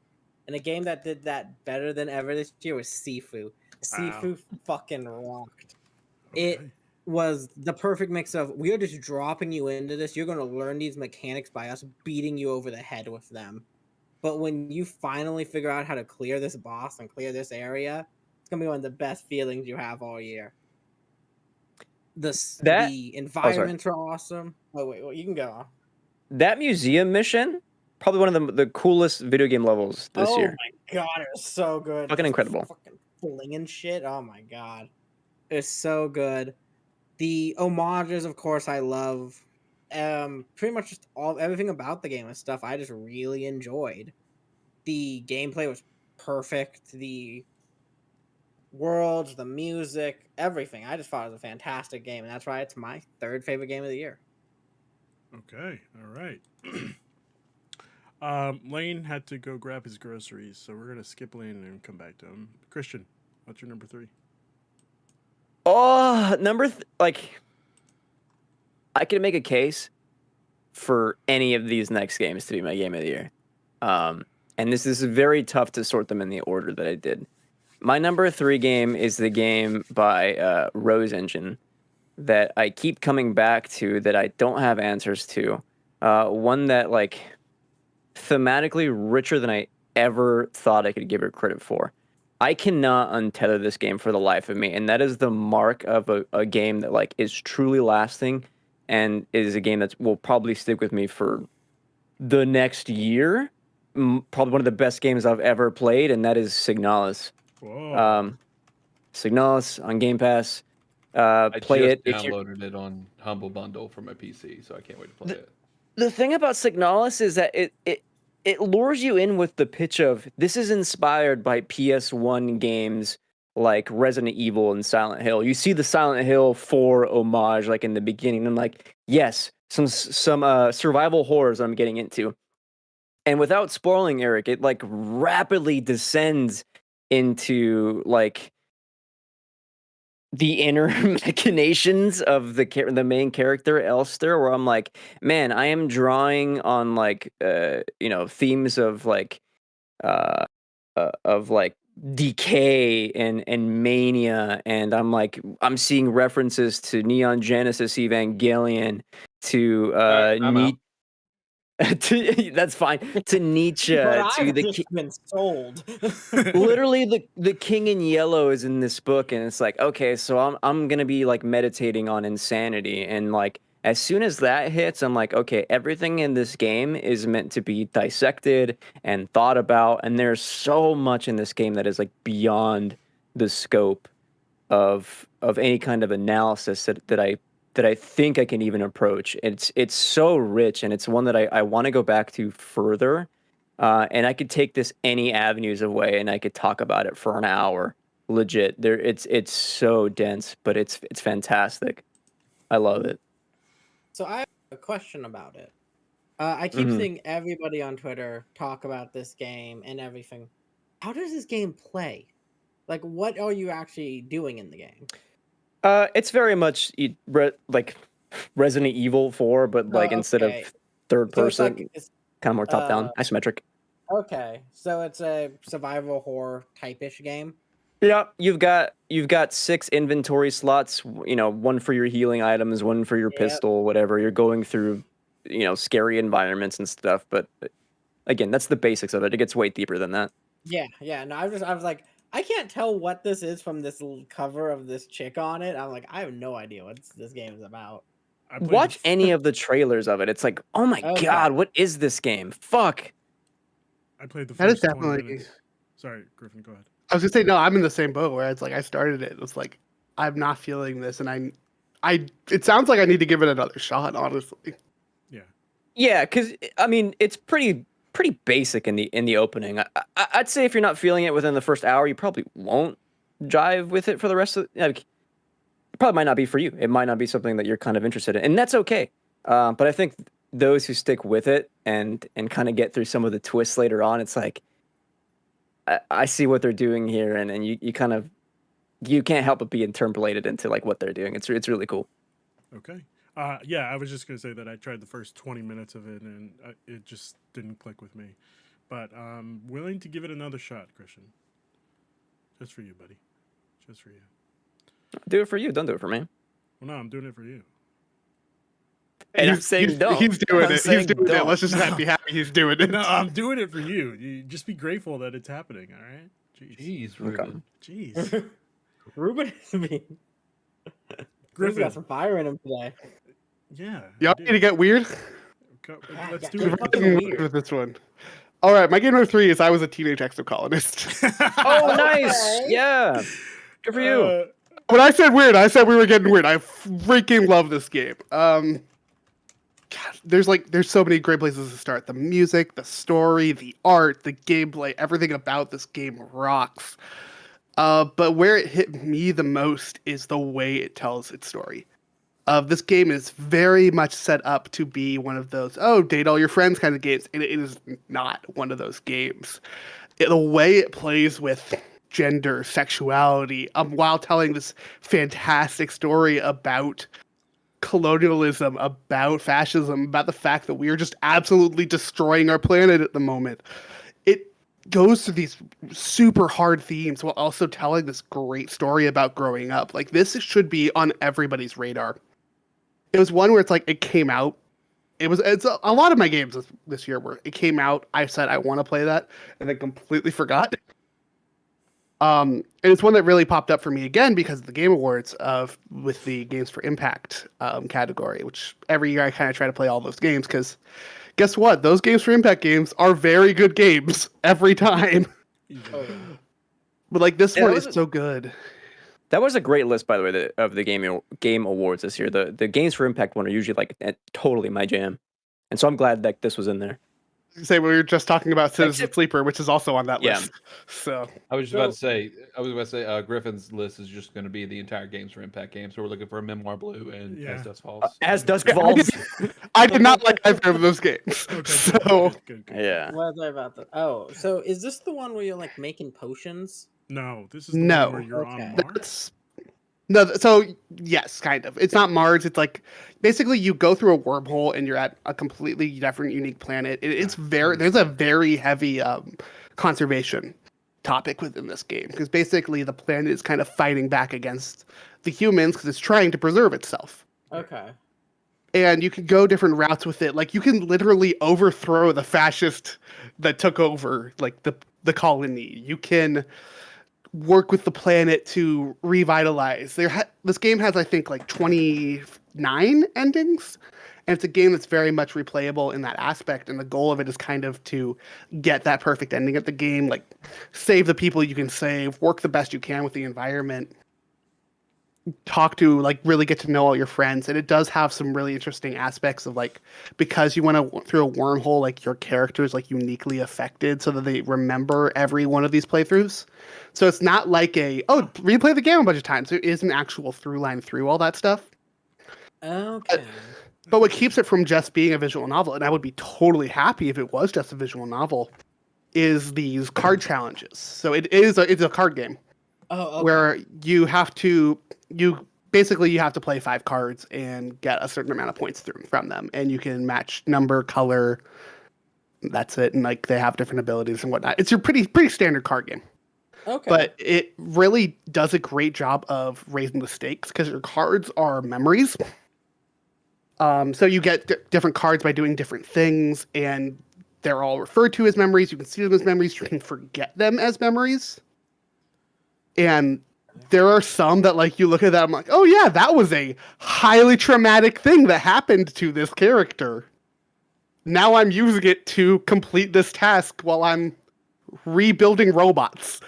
And a game that did that better than ever this year was Sifu. Sifu fucking rocked. It was the perfect mix of we are just dropping you into this. You're going to learn these mechanics by us beating you over the head with them. But when you finally figure out how to clear this boss and clear this area, it's going to be one of the best feelings you have all year. The environments are awesome. Oh, wait, you can go. That museum mission, probably one of the coolest video game levels this Oh year. my god, it was so good. Fucking incredible. Fucking flinging shit. Oh my god. It's so good. The homages, of course, I love. Pretty much just everything about the game and stuff I just really enjoyed. The gameplay was perfect. The worlds, the music, everything. I just thought it was a fantastic game, and that's why it's my 3rd favorite game of the year. Okay, all right. Lane had to go grab his groceries, so we're gonna skip Lane and come back to him. Christian, what's your number 3? Oh, I could make a case for any of these next games to be my game of the year. And this is very tough to sort them in the order that I did. My number 3 game is the game by Rose Engine that I keep coming back to that I don't have answers to. One that like thematically richer than I ever thought I could give it credit for. I cannot untether this game for the life of me, and that is the mark of a game that like is truly lasting and is a game that will probably stick with me for the next year. Probably one of the best games I've ever played, and that is Signalis. Whoa. Signalis on Game Pass. I Play just it if you're. downloaded it on Humble Bundle for my PC, so I can't wait to play it. The thing about Signalis is that it lures you in with the pitch of this is inspired by PS1 games like Resident Evil and Silent Hill. You see the Silent Hill 4 homage like in the beginning, and like, yes, some survival horrors I'm getting into. And without spoiling, Eric, it like rapidly descends into like the inner machinations of the main character Elster, where I'm like, man, I am drawing on like themes of like decay and mania, and I'm seeing references to Neon Genesis Evangelion, to Alright, I'm out. that's fine, to Nietzsche, But to I've the just been sold. literally the king in yellow is in this book, and it's like, okay, so I'm gonna be like meditating on insanity, and like as soon as that hits, I'm like, okay, everything in this game is meant to be dissected and thought about, and there's so much in this game that is like beyond the scope of any kind of analysis that I think I can even approach. It's so rich, and it's one that I want to go back to further. And I could take this any avenues of way, and I could talk about it for an hour. Legit, it's so dense, but it's fantastic. I love it. So I have a question about it. I keep Mhm. seeing everybody on Twitter talk about this game and everything. How does this game play? Like, what are you actually doing in the game? It's very much like Resident Evil 4, but like instead of Okay. third So it's person, like it's kind of more top down, uh isometric. okay. So it's a survival horror type-ish game. Yeah, you've got 6 inventory slots, one for your healing items, one for your Yep. pistol, whatever. You're going through, scary environments and stuff, but again, that's the basics of it. It gets way deeper than that. Yeah. No, I was like, I can't tell what this is from this cover of this chick on it. I'm like, I have no idea what this game is about. I played Watch the, any of the trailers of it. It's like, oh my Okay. god, what is this game? Fuck. I played the That is first 20 definitely. minutes. Sorry, Griffin, go ahead. I was gonna say no. I'm in the same boat where it's like I started it. It's like I'm not feeling this, and I. It sounds like I need to give it another shot. Honestly. Yeah. Yeah, because I mean, it's pretty basic in the opening. I'd say if you're not feeling it within the first hour, you probably won't jive with it for the rest of. Like, it probably might not be for you. It might not be something that you're kind of interested in, and that's okay. But I think those who stick with it and kind of get through some of the twists later on, it's like I see what they're doing here, and you kind of you can't help but be interpolated into like what they're doing. It's really cool. Okay. Yeah, I was just gonna say that I tried the first 20 minutes of it, and it just didn't click with me. But I'm willing to give it another shot, Christian. Just for you, buddy. Just for you. Do it for you. Don't do it for me. Well, no, I'm doing it for you. And I'm saying don't. He's doing I'm it. saying He's doing it. don't. Let's just be happy he's doing it. No, I'm doing it for you. You just be grateful that it's happening. All right. Jeez. Jeez, Ruben. Jeez. Ruben is mean. Ruben's Griffin. got some fire in him today. Yeah. Y'all I need to do. get weird. Let's Yeah, do get it. fucking Getting weird. with this one. All right, my game number 3 is I was a teenage exocolonist. Oh, nice. Okay. Yeah. Good for you. When I said weird, I said we were getting weird. I freaking love this game. God, there's so many great places to start. The music, the story, the art, the gameplay, everything about this game rocks. But where it hit me the most is the way it tells its story. This game is very much set up to be one of those, date all your friends kind of games. And it is not one of those games. The way it plays with gender, sexuality, while telling this fantastic story about colonialism, about fascism, about the fact that we are just absolutely destroying our planet at the moment. goes through these super hard themes while also telling this great story about growing up. Like this should be on everybody's radar. It was one where it's like it came out. It's a lot of my games this year where it came out. I said I want to play that, and then completely forgot. And it's one that really popped up for me again because of the Game Awards with the Games for Impact category, which every year I kind of try to play all those games because guess what? Those Games for Impact games are very good games every time. Oh yeah. But like this Yeah, one that is was- so good. That was a great list, by the way, of the game awards this year. The Games for Impact one are usually like totally my jam, and so I'm glad that this was in there. Say we were just talking about Citizen Except- Sleeper, which is also on that Yeah. list. So I was just about to say. Griffin's list is just going to be the entire Games for Impact game. So we're looking for Memoir Blue and Yeah. As Dusk Falls. As Dusk I Falls. I did not like either of those games. Okay, So good. Yeah. What was I about to? Oh, so is this the one where you're like making potions? No, this is the No. one where you're on Okay. Mars. that's no. So yes, kind of. It's not Mars. It's like basically you go through a wormhole and you're at a completely different, unique planet. It's there's a very heavy conservation topic within this game because basically the planet is kind of fighting back against the humans because it's trying to preserve itself. Okay. And you can go different routes with it. Like you can literally overthrow the fascist that took over like the colony. You can work with the planet to revitalize. This game has I think like 29 endings, and it's a game that's very much replayable in that aspect. And the goal of it is kind of to get that perfect ending at the game, like save the people you can save, work the best you can with the environment, talk to like really get to know all your friends. And it does have some really interesting aspects of like because you went through a wormhole, like your character is like uniquely affected so that they remember every one of these playthroughs. So it's not like replay the game a bunch of times. There is an actual through line through all that stuff. Okay. But what keeps it from just being a visual novel, and I would be totally happy if it was just a visual novel, is these card challenges. So it's a card game. Oh, okay. Where you have to play 5 cards and get a certain amount of points from them, and you can match number, color. That's it, and like they have different abilities and whatnot. It's your pretty standard card game, Okay. but it really does a great job of raising the stakes because your cards are memories. So you get different cards by doing different things, and they're all referred to as memories. You can see them as memories. You can forget them as memories. And there are some that like you look at that, I'm like, oh yeah, that was a highly traumatic thing that happened to this character. Now I'm using it to complete this task while I'm rebuilding robots.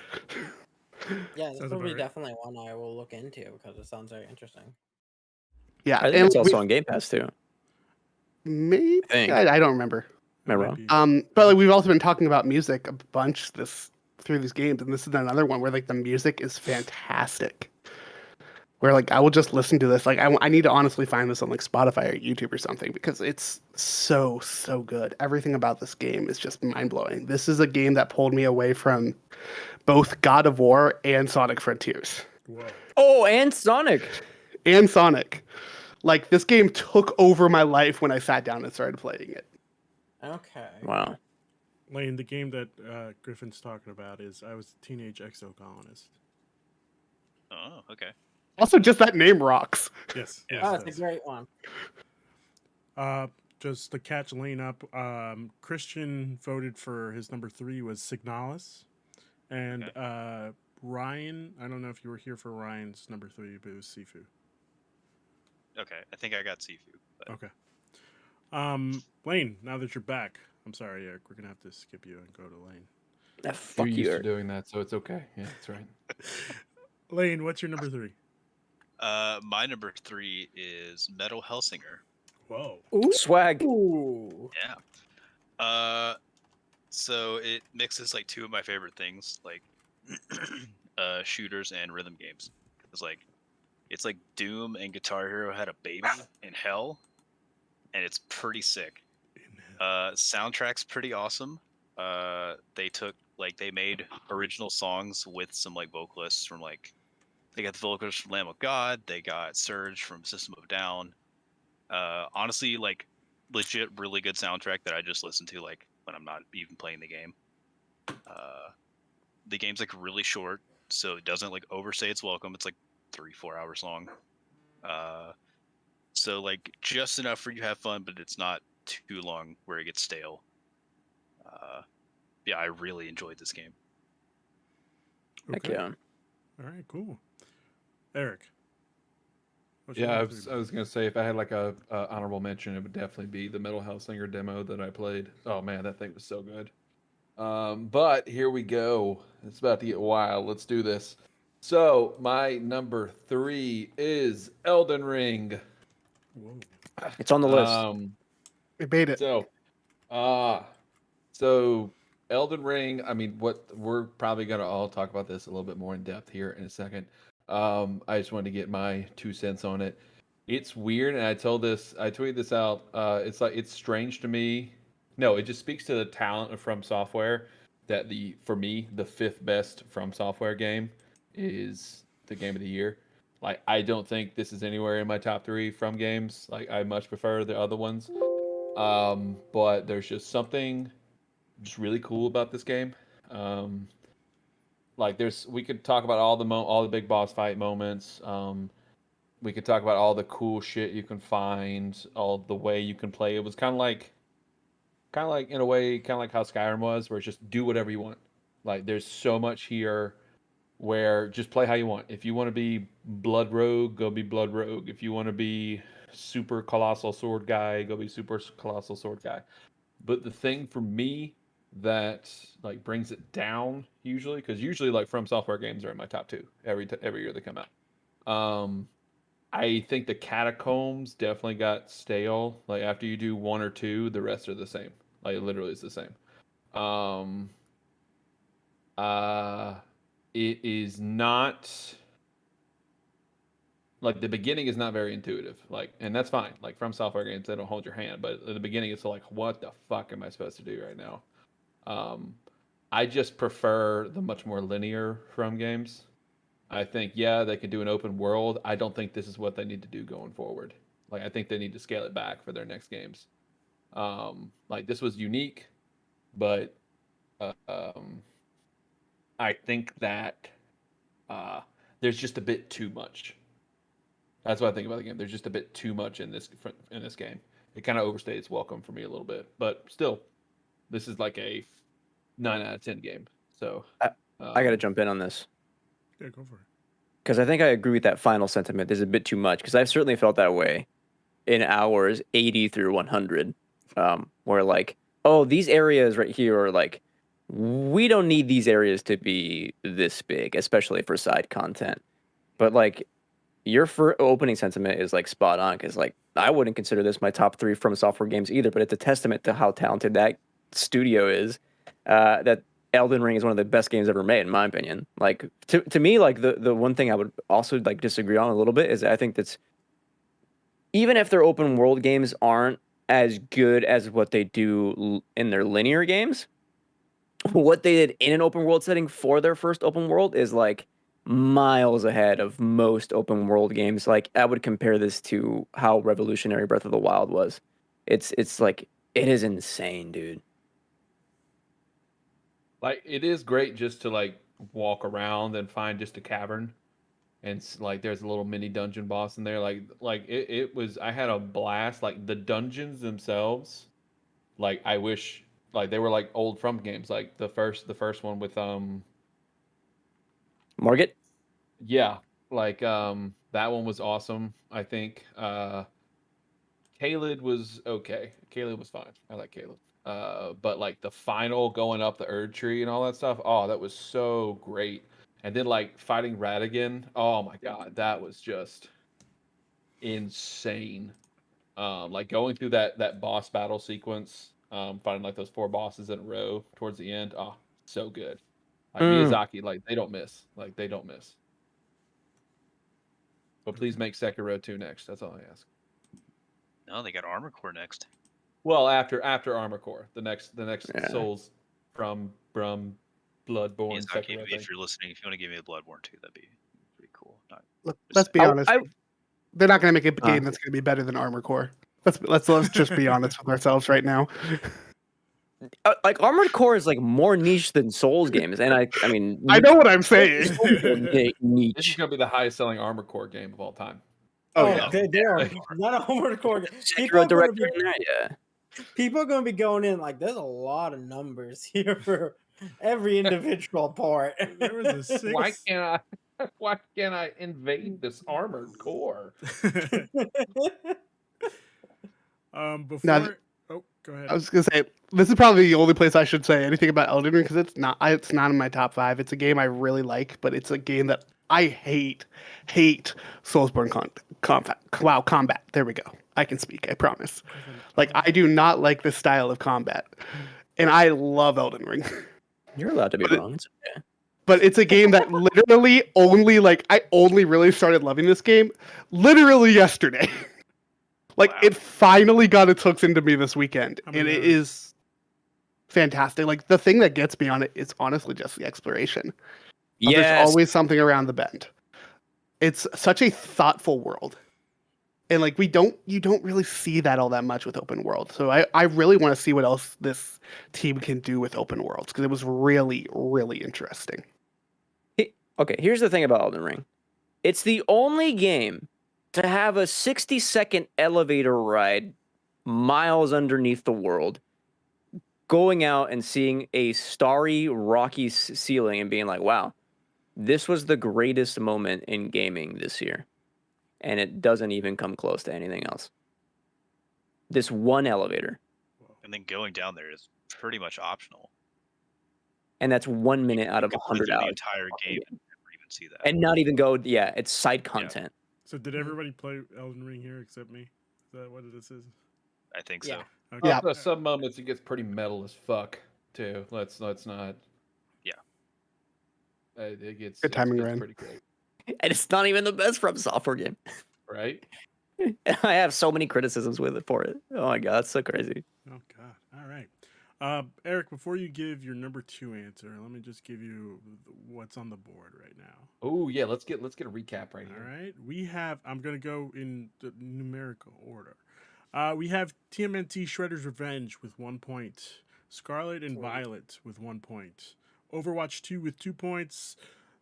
Yeah, this Sounds will be about right. definitely one I will look into because it sounds very interesting. Yeah, I think it's also on Game Pass too. maybe I think. I don't remember. That Am I might wrong? be- But like, we've also been talking about music a bunch through these games, and this is another one where like the music is fantastic. Where like I will just listen to this. Like I need to honestly find this on like Spotify or YouTube or something because it's so good. Everything about this game is just mind blowing. This is a game that pulled me away from both God of War and Sonic Frontiers. Whoa. Oh, and Sonic. And Sonic. Like this game took over my life when I sat down and started playing it. Okay. Wow. Lane, the game that Griffin's talking about is I Was a Teenage Exocolonist. Oh, okay. Also, just that name rocks. Yes. Oh, yes, it's a great one. just to catch Lane up, Christian voted for his number 3 was Signalis. And Okay. Ryan, I don't know if you were here for Ryan's number 3, but it was Sifu. Okay. I think I got seafood. But... Okay. Lane, now that you're back, I'm sorry, Eric, we're gonna have to skip you and go to Lane. Ah, fuck You're you, used to Eric. doing that, so it's okay. Yeah, that's right. Lane, what's your number 3? My number 3 is Metal Hellsinger. Whoa. Swag. Ooh. Yeah. So it mixes like 2 of my favorite things, like shooters and rhythm games. It's like Doom and Guitar Hero had a baby in hell, and it's pretty sick. Soundtrack's pretty awesome. They made original songs with some like vocalists from like, they got the vocalists from Lamb of God, they got Surge from System of a Down. Honestly, like legit really good soundtrack that I just listen to like when I'm not even playing the game. The game's like really short, so it doesn't like overstay its welcome. It's like 3-4 hours long. So like just enough for you to have fun, but it's not too long where it gets stale. Yeah, I really enjoyed this game. Heck Okay. yeah. All right, cool. Eric. what's your Yeah, I number was, three? I was gonna say if I had like a honorable mention, it would definitely be the Metal Hellsinger demo that I played. Oh man, that thing was so good. But here we go. It's about to get wild. Let's do this. So my number 3 is Elden Ring. Whoa. It's on the list. It made it. So, uh, so Elden Ring. I mean, what we're probably gonna all talk about this a little bit more in depth here in a second. I just wanted to get my 2 cents on it. It's weird, and I tweeted this out. It's like it's strange to me. No, it just speaks to the talent of From Software that for me the 5th best From Software game is the game of the year. Like I don't think this is anywhere in my top 3 From games. Like I much prefer the other ones. But there's just something just really cool about this game. Um, like we could talk about all the big boss fight moments. We could talk about all the cool shit you can find, all the way you can play. It was kind of like in a way, kind of like how Skyrim was, where it's just do whatever you want. Like there's so much here where just play how you want. If you want to be Blood Rogue, go be Blood Rogue. If you want to be super colossal sword guy, go be super colossal sword guy. But the thing for me that like brings it down usually, because usually like From Software games are in my top 2 every year they come out. I think the Catacombs definitely got stale. Like after you do 1 or 2, the rest are the same. Like literally it's the same. Um, uh, it is not like the beginning is not very intuitive. Like, and that's fine. Like From Software games, they don't hold your hand, but at the beginning, it's like, what the fuck am I supposed to do right now? Um, I just prefer the much more linear From games. I think, yeah, they could do an open world. I don't think this is what they need to do going forward. Like, I think they need to scale it back for their next games. Like this was unique, but I think that uh, there's just a bit too much. That's what I think about the game. There's just a bit too much in this game. It kind of overstayed its welcome for me a little bit, but still, this is like a 9 out of 10 game. So I got to jump in on this Yeah, go for it. because I think I agree with that final sentiment. There's a bit too much because I've certainly felt that way in hours 80 through 100, where like, oh, these areas right here are like, we don't need these areas to be this big, especially for side content. But like, your opening sentiment is like spot on because like I wouldn't consider this my top 3 From Software games either, but it's a testament to how talented that studio is. That Elden Ring is one of the best games ever made, in my opinion. Like to me, like the one thing I would also like disagree on a little bit is I think that's even if their open world games aren't as good as what they do in their linear games, what they did in an open world setting for their first open world is like miles ahead of most open world games. Like I would compare this to how revolutionary Breath of the Wild was. It's like it is insane, dude. like it is great just to like walk around and find just a cavern, and like there's a little mini dungeon boss in there. Like it was. I had a blast. Like the dungeons themselves. Like I wish like they were like old From games. Like the first one with Margit? yeah, like that one was awesome. I think Caleb was okay. Caleb was fine. I like Caleb. But like the final going up the Erd tree and all that stuff, oh, that was so great. And then like fighting Radigan, oh my god, that was just insane. Like going through that boss battle sequence, fighting like those 4 bosses in a row towards the end, oh, so good. Like Mm. Miyazaki, like they don't miss. Like they don't miss. But please make Sekiro 2 next. That's all I ask. No, they got Armor Core next. Well, after Armor Core, the next Yeah. Souls from Bloodborne Miyazaki, Sekiro thing. if you're listening, if you want to give me a Bloodborne 2, that'd be pretty cool. Look, let's be honest. I They're not going to make a game that's going to be better than Armor Core. Let's just be honest with ourselves right now. like Armored Core is like more niche than Souls games, and I mean, I know what I'm saying. Souls are This is niche. gonna be the highest selling Armored Core game of all time. Oh, Oh, yeah. they are They not a Armored Core. Sekiro director in there, yeah. People are going to be going in like there's a lot of numbers here for every individual part. There was a 6. Why can't I invade this Armored Core? Before. Oh, go ahead. I was gonna say this is probably the only place I should say anything about Elden Ring because it's not in my top 5. It's a game I really like, but it's a game that I hate Soulsborne combat. There we go. I can speak. I promise. Like I do not like this style of combat, and I love Elden Ring. You're allowed to be wrong. It's okay. But it's a game that literally I only really started loving this game literally yesterday. Like Wow. it finally got its hooks into me this weekend, How and many it hours? is fantastic. Like the thing that gets me on it is honestly just the exploration. But Yes. there's always something around the bend. It's such a thoughtful world. And like you don't really see that all that much with open world. So I really want to see what else this team can do with open worlds because it was really, really interesting. Okay, here's the thing about Elden Ring. It's the only game to have a 60-second elevator ride miles underneath the world, going out and seeing a starry, rocky ceiling and being like, wow, this was the greatest moment in gaming this year. And it doesn't even come close to anything else. This one elevator. And then going down there is pretty much optional. And that's 1 minute out You of could play 100 through the hours. entire game and never even see that. And not even go, yeah, it's side content. So did everybody play Elden Ring here except me? Is that what this is? I think Yeah. so. Okay. Yeah. Some moments it gets pretty metal as fuck too. Let's not. Yeah. It gets Good timing, it's Ryan. pretty great, And it's not even the best From Software game. right? I have so many criticisms with it for it. Oh my god, it's so crazy. Oh God! All right, Eric. Before you give your number 2 answer, let me just give you what's on the board right now. Oh yeah, let's get a recap right All here. right, we have. I'm gonna go in the numerical order. We have TMNT Shredder's Revenge with 1 point, Scarlet and Violet with 1 point, Overwatch 2 with 2 points,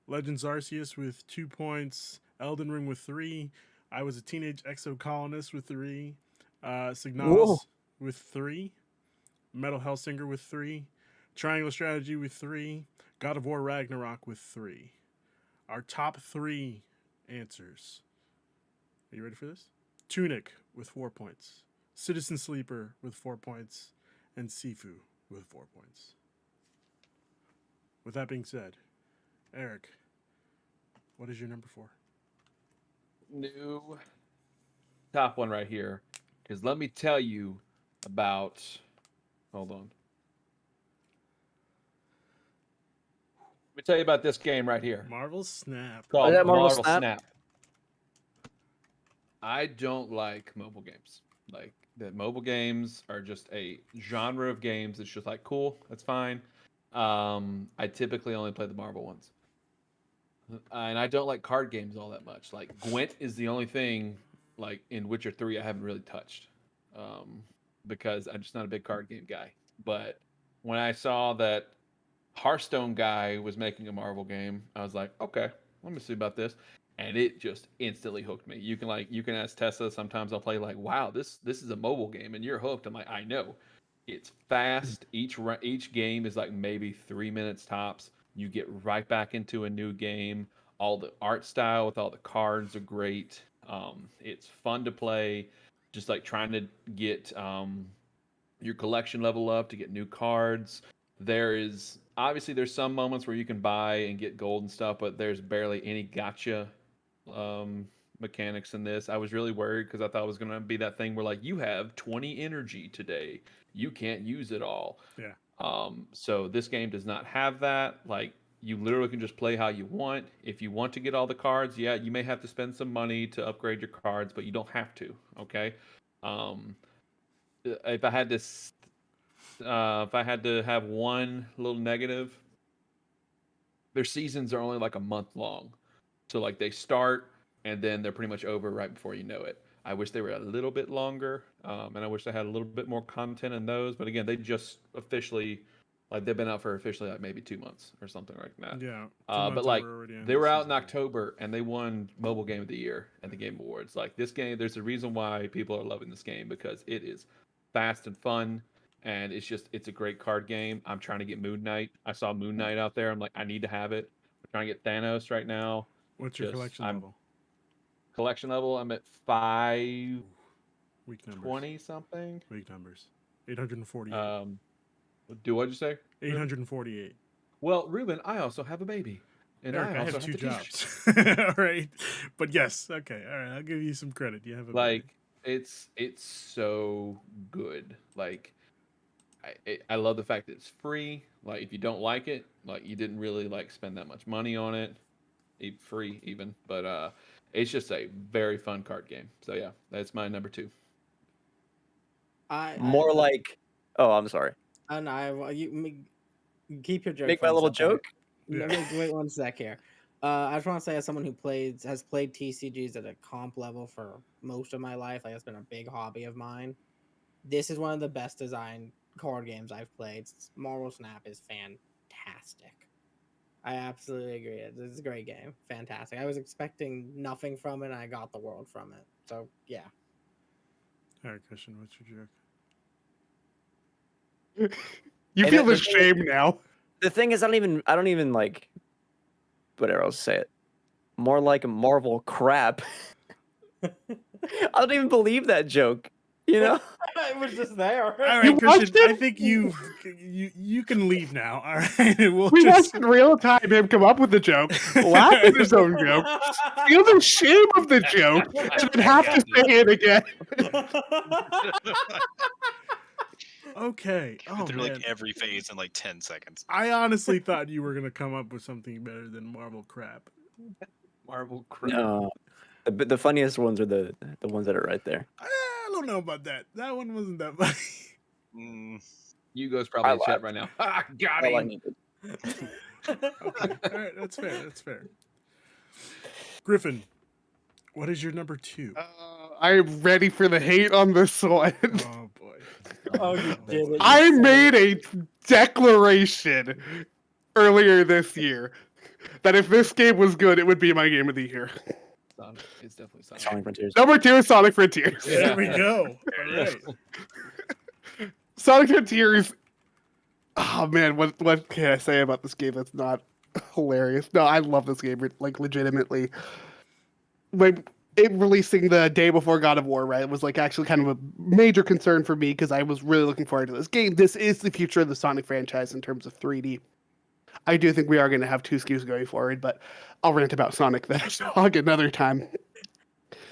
Legends Arceus with 2 points, Elden Ring with 3. I Was a Teenage Exocolonist with 3, Signalis with 3, Metal Hellsinger with 3, Triangle Strategy with 3, God of War Ragnarok with 3. Our top 3 answers. Are you ready for this? Tunic with 4 points, Citizen Sleeper with 4 points, and Sifu with 4 points. With that being said, Eric, what is your number 4? New top one right here. Because let me tell you about. Hold on. Let me tell you about this game right here. Marvel Snap. Called Oh, that Marvel Marvel Snap? Snap. I don't like mobile games. Like the mobile games are just a genre of games that's just like cool. That's fine. I typically only play the Marvel ones, and I don't like card games all that much. Like Gwent is the only thing like in Witcher 3 I haven't really touched, because I'm just not a big card game guy. But when I saw that Hearthstone guy was making a Marvel game, I was like, okay, let me see about this, and it just instantly hooked me. You can ask Tessa. Sometimes I'll play like, wow, this is a mobile game, and you're hooked. I'm like, I know, it's fast. Each game is like maybe 3 minutes tops. You get right back into a new game. All the art style with all the cards are great. It's fun to play. Just like trying to get your collection level up to get new cards. There's some moments where you can buy and get gold and stuff, but there's barely any gotcha mechanics in this. I was really worried because I thought it was going to be that thing where like you have 20 energy today, you can't use it all. Yeah. So this game does not have that. Like you literally can just play how you want. If you want to get all the cards, yeah, you may have to spend some money to upgrade your cards, but you don't have to. Okay. If I had to have one little negative, their seasons are only like a month long. So like they start and then they're pretty much over right before you know it. I wish they were a little bit longer, and I wish they had a little bit more content in those. But again, they just officially, like, they've been out for officially like maybe 2 months or something like that. Yeah. But like they were out in October and they won Mobile Game of the Year at the Game Awards. Like this game, there's a reason why people are loving this game because it is fast and fun, and it's a great card game. I'm trying to get Moon Knight. I saw Moon Knight out there. I'm like, I need to have it. We're trying to get Thanos right now. What's your collection level? Collection level, I'm at 520 Weak numbers. something. Weak numbers. 848. What'd you say? 848. Well, Ruben, I also have a baby. And Eric, I also have 2 to teach. jobs. All right. But yes, okay. All right. I'll give you some credit. You have a like baby. it's so good. Like I love the fact that it's free. Like if you don't like it, like you didn't really like spend that much money on it. Free even. But it's just a very fun card game. So yeah, that's my number 2. More like, oh, I'm sorry. And you keep your joke. Make my little joke. Yeah. Wait 1 sec here. I just want to say, as someone who has played TCGs at a comp level for most of my life, like it's been a big hobby of mine. This is one of the best designed card games I've played. Marvel Snap is fantastic. I absolutely agree. It's a great game. Fantastic. I was expecting nothing from it, and I got the world from it. So yeah. All right, Christian, what's your joke? You And feel the the thing shame now. The thing is, I don't even like, whatever else to say it. More like a Marvel crap. I don't even believe that joke. You know? It was just there. All right, You Christian, watched it? I think you can leave now. All right. We'll We just watched in real time him come up with the joke, laugh at his own joke, feel the shame of the joke, and then have to say it again. Okay. Oh, through man. like every phase in like 10 seconds. I honestly thought you were gonna come up with something better than Marvel crap. Marvel crap. No. The funniest ones are the ones that are right there. I don't know about that. That one wasn't that funny. Mm, Hugo's probably in chat laughed. right now. Ha, got All I him. needed. Okay. All right. That's fair. That's fair. Griffin, what is your number 2? I'm ready for the hate on this one. Oh boy. Oh, you did it. I made a declaration earlier this year that if this game was good, it would be my game of the year. Sonic. It's definitely Sonic. Sonic Frontiers. Number 2 is Sonic Frontiers. Yeah. There we go. All right. Sonic Frontiers. Oh man, what can I say about this game that's not hilarious? No, I love this game, like legitimately. Like it releasing the day before God of War, right? It was like actually kind of a major concern for me because I was really looking forward to this game. This is the future of the Sonic franchise in terms of 3D. I do think we are going to have 2 SKUs going forward, but I'll rant about Sonic the Hedgehog another time.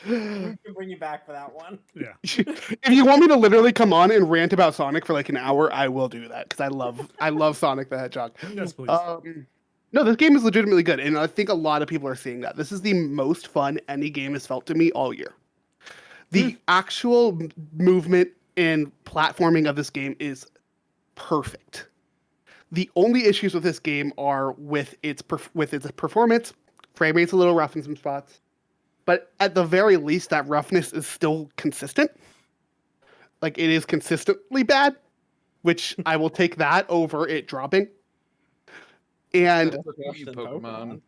We can bring you back for that one. Yeah. If you want me to literally come on and rant about Sonic for like an hour, I will do that because I love Sonic the Hedgehog. Yes, please. No, this game is legitimately good, and I think a lot of people are seeing that. This is the most fun any game has felt to me all year. The actual movement and platforming of this game is perfect. The only issues with this game are with its performance. Frame rate's a little rough in some spots. But at the very least, that roughness is still consistent. Like, it is consistently bad, which I will take that over it dropping. And You Pokemon.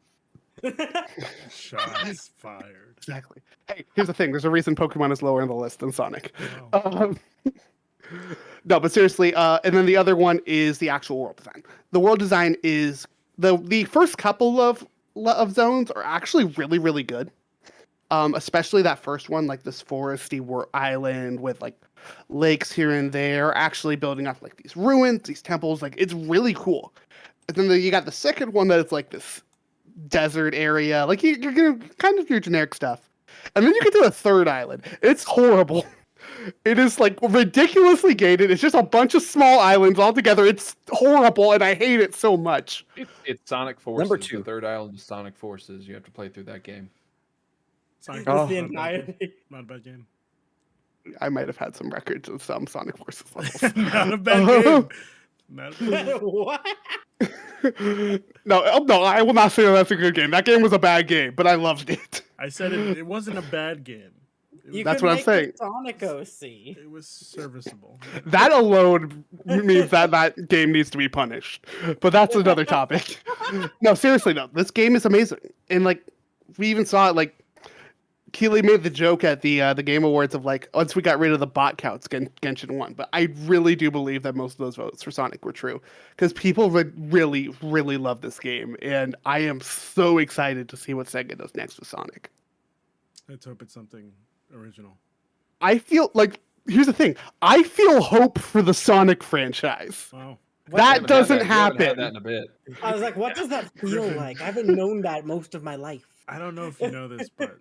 Shots fired. exactly. Hey, here's the thing. There's a reason Pokemon is lower on the list than Sonic. Wow. No, but seriously, and then the other one is the actual world design. The world design is the first couple of zones are actually really, really good. Especially that first one, like this foresty island with like lakes here and there, actually building up like these ruins, these temples. Like it's really cool. And then you got the second one that is like this desert area, like you're gonna kind of your generic stuff. And then you get to the third island. It's horrible. It is like ridiculously gated. It's just a bunch of small islands all together. It's horrible, and I hate it so much. It's Sonic Forces. Number 2. The third island is Sonic Forces. You have to play through that game. Sonic Oh. not the a bad game. entirety. Not a bad game. I might have had some records of some Sonic Forces levels. Not a bad game. Not a bad game. What? No, I will not say that's a good game. That game was a bad game, but I loved it. I said it wasn't a bad game. You That's could what I'm make saying. it Sonic OC. It was serviceable. That alone means that game needs to be punished. But that's another topic. No, seriously, no. This game is amazing, and like we even saw it. Like Keeley made the joke at the Game Awards of like once we got rid of the bot counts, Genshin won. But I really do believe that most of those votes for Sonic were true because people would really, really love this game, and I am so excited to see what Sega does next with Sonic. Let's hope it's something original. I feel like here's the thing. I feel hope for the Sonic franchise. Wow. What- That We haven't had doesn't we haven't had happen. that in a bit. I was like, what does that feel Griffin. like? I haven't known that most of my life. I don't know if you know this, but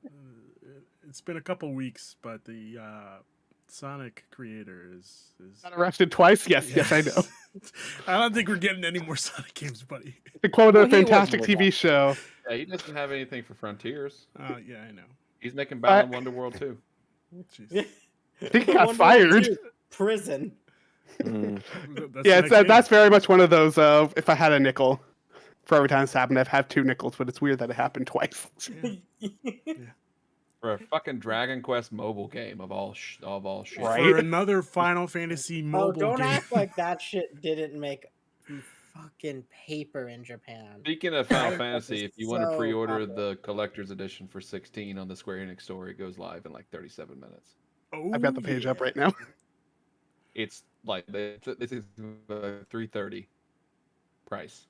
it's been a couple weeks, but the Sonic creator is Got arrested twice? Yes, yes, I know. I don't think we're getting any more Sonic games, buddy. The quote Well, of he a wasn't fantastic with TV us. show. Yeah, he doesn't have anything for Frontiers. Yeah, I know. He's making Battle in Wonderworld too. Jeez. I think he got Wonder fired. Woman 2, Prison. Mm. That's Yeah, the it's, next game. that's very much one of those. If I had a nickel for every time it's happened, I've had 2 nickels, but it's weird that it happened twice. For a fucking Dragon Quest mobile game of all shit. Right. For another Final Fantasy Oh, mobile don't game. act like that shit didn't make fucking paper in Japan. Speaking of Final Dragon Quest Fantasy, is if you want to so pre-order popular. the collector's edition for 16 on the Square Enix store, it goes live in like 37 minutes. Oh, I've got the page up yeah. right now. It's like this is 330 price.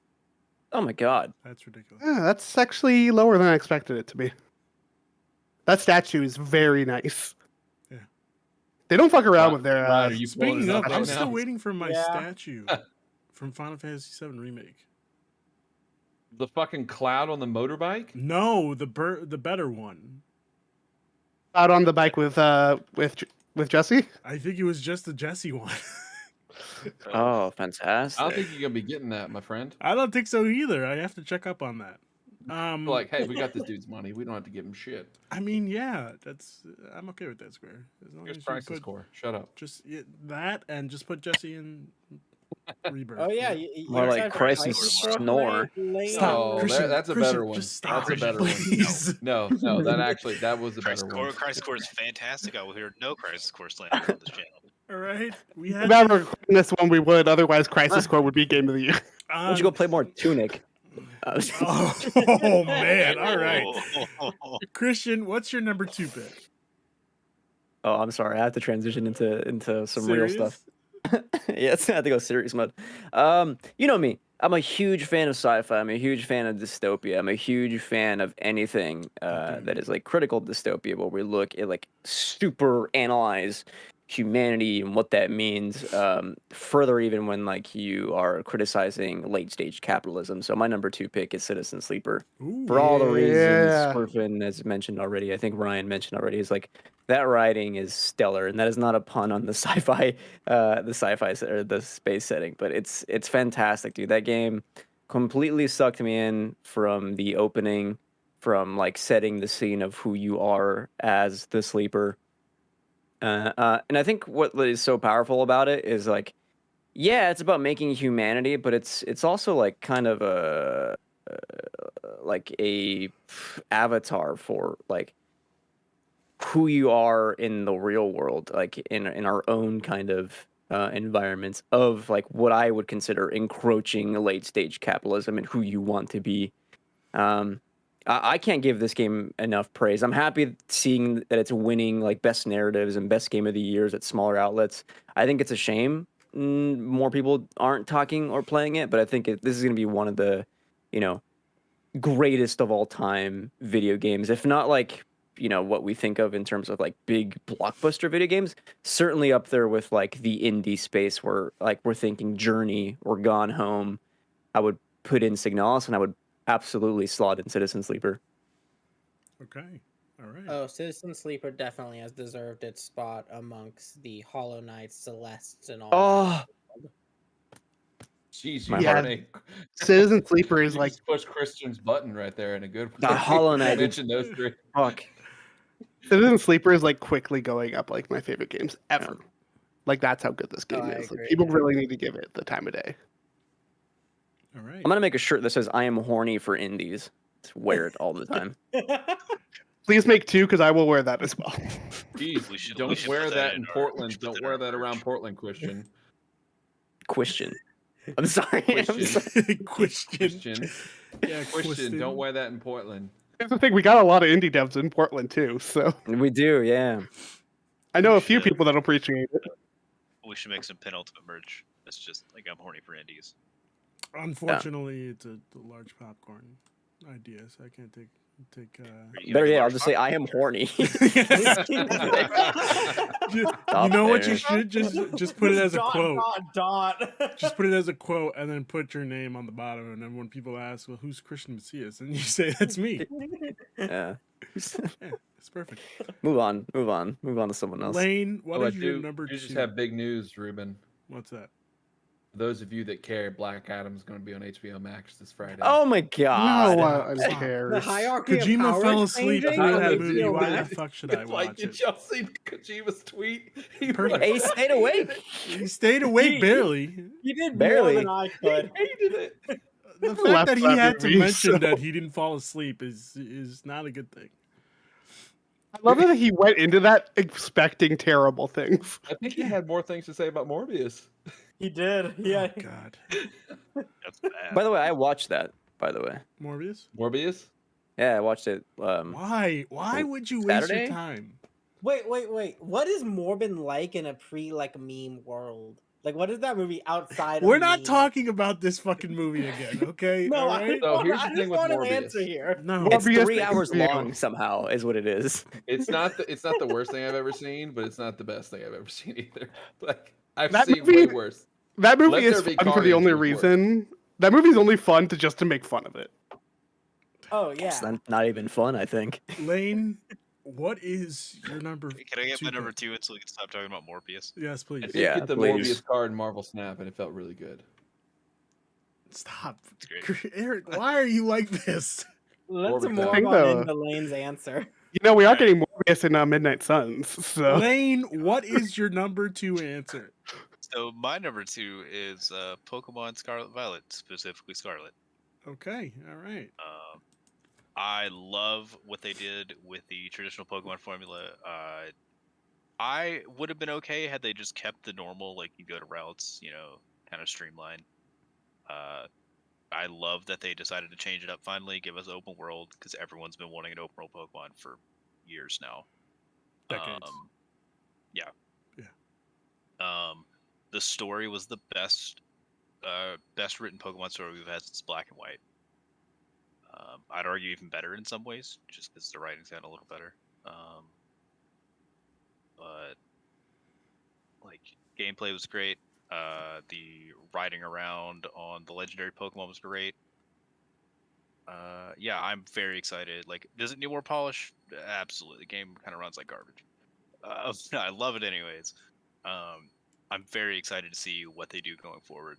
Oh my god. That's ridiculous. Yeah, that's actually lower than I expected it to be. That statue is very nice. Yeah. They don't fuck around Ryan- with their. Ryan, are you pulling Speaking it of, up I'm right still now? waiting for my Yeah. statue from Final Fantasy VII Remake. The fucking cloud on the motorbike? No, the better one. Out on the bike with Jesse. I think it was just the Jesse one. Oh, I fantastic. don't think you're gonna be getting that, my friend. I don't think so either. I have to check up on that. Like, hey, we got this dude's money. We don't have to give him shit. I mean, yeah, I'm okay with that, Square. As long Here's as you Crisis put Core. Shut up. just that and just put Jesse in Rebirth. Oh yeah, More like excited for Crisis Core Snore. late- Stop, Oh, Christian, that's a Christian, better one. just stop, That's a better please. one. No, that was a better one. Crisis Core is fantastic. I will hear no Crisis Core slander on this channel. All right, we If had. we were recording this one, we would. Otherwise, Crisis Core would be game of the year. Why don't you go play more Tunic? Oh man! All right, Oh. Christian, what's your number 2 pick? Oh, I'm sorry. I have to transition into some real stuff. Yes, I have to go serious mode. You know me. I'm a huge fan of sci-fi. I'm a huge fan of dystopia. I'm a huge fan of anything that is like critical dystopia, where we look at like super analyze humanity and what that means. Further, even when like you are criticizing late stage capitalism. So my number 2 pick is Citizen Sleeper. Ooh, For all the reasons Yeah. Griffin has mentioned already, I think Ryan mentioned already, is like that writing is stellar, and that is not a pun on the sci-fi, or the space setting, but it's fantastic, dude. That game completely sucked me in from the opening, from like setting the scene of who you are as the sleeper, and I think what is so powerful about it is like, yeah, it's about making humanity, but it's also like kind of a like a avatar for like who you are in the real world, like in our own kind of environments of like what I would consider encroaching late stage capitalism and who you want to be. I can't give this game enough praise. I'm happy seeing that it's winning like best narratives and best game of the years at smaller outlets. I think it's a shame more people aren't talking or playing it, but I think this is going to be one of the, greatest of all time video games, if not like, what we think of in terms of like big blockbuster video games, certainly up there with like the indie space where like we're thinking Journey or Gone Home. I would put in Signalis, and I would absolutely slot in Citizen Sleeper. Okay. All right. Oh, Citizen Sleeper definitely has deserved its spot amongst the Hollow Knights, Celestes, and all. Oh, Jeez, My you heart. already- Citizen Sleeper you is like just push Christian's button right there in a good way. The Hollow Knight, You mentioned those 3. fuck. Citizen Sleeper is like quickly going up like my favorite games ever. Like that's how good this game I is. Like, agree, people yeah. really need to give it the time of day. All right. I'm gonna make a shirt that says "I am horny for indies." To wear it all the time. Please make 2 because I will wear that as well. Jeez, We should- don't we should wear put that that in in our- Portland. we should put Don't that in wear our that around merch. Portland, Christian. Question. I'm sorry. I'm Question. sorry. Christian. Yeah, Christian, don't wear that in Portland. Here's the thing: we got a lot of indie devs in Portland too, so We do, yeah. I know a We few should. people that appreciate it. We should make some Penultimate merch. It's just like I'm horny for indies. Unfortunately, it's a large popcorn idea, so I can't take. Are you Better gonna yet, get I'll large just say I popcorn? am horny. You Stop know what there. you should just put it as a quote. Dot. Just put it as a quote and then put your name on the bottom. And then when people ask, well, who's Christian Macias? And you say, that's me. Yeah. Yeah, it's perfect. Move on to someone else. Lane, what Oh, is I your do number just 2? have big news, Ruben. What's that? For those of you that care, Black Adam's going to be on HBO Max this Friday. Oh my god. No one Stop. cares. The hierarchy of Kojima power fell is asleep changing through on that HBO movie. Why Max. the fuck should I It's like, watch did it? y'all see Kojima's tweet? He, Perfect. He stayed awake. He stayed awake barely. You did Barely. more than I could. hated it. The I fact left that he that had to movie, mention so- that he didn't fall asleep is not a good thing. I love that he went into that expecting terrible things. I think he had more things to say about Morbius. He did. Yeah. Oh, God. That's bad. By the way, I watched that, by the way. Morbius? Morbius? Yeah, I watched it. Why? Why would you waste Saturday? your time? Wait. What is Morbin like in a meme world? Like, what is that movie outside of We're not meme? talking about this fucking movie again, okay? No, All I, right? So here's the I thing just with want an Morbius. answer here. No. It's Morbius 3 is hours real. long somehow, is what it is. It's not the worst thing I've ever seen, but it's not the best thing I've ever seen either. Like I've That seen movie- way worse. That movie Let is There Be fun for the Carnage only was worse. reason. That movie's only fun just to make fun of it. Oh It's yeah. not even fun, I think. Lane, what is your number? Can I get my 2 number pick? 2 so we can stop talking about Morbius? Yes, I please. did Yeah, get the please. Morbius card in Marvel Snap, and it felt really good. Stop. It's great. Eric, why are you like this? Let's Morbid move thing, on though. into Lane's answer. You know, we are Right. getting Morbius in Midnight Suns, so Lane, what is your number 2 answer? So my number 2 is Pokemon Scarlet Violet, specifically Scarlet. Okay, all right. I love what they did with the traditional Pokemon formula. I would have been okay had they just kept the normal, like you go to routes, kind of streamlined. I love that they decided to change it up finally, give us open world, because everyone's been wanting an open world Pokemon for years now. Decades. Yeah. Yeah. The story was the best written Pokemon story we've had since Black and White. I'd argue even better in some ways, just because the writing's gotten a little better. But like gameplay was great. The riding around on the legendary Pokemon was great. Yeah, I'm very excited. Like, does it need more polish? Absolutely. The game kind of runs like garbage. I love it anyways. I'm very excited to see what they do going forward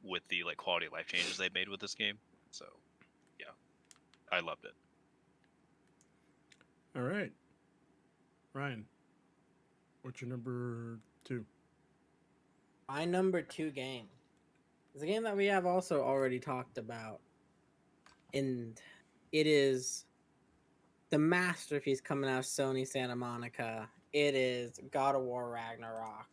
with the quality of life changes they've made with this game. So, yeah, I loved it. All right. Ryan, what's your number 2? My number 2 game is a game that we have also already talked about. And it is the masterpiece coming out of Sony Santa Monica. It is God of War Ragnarok.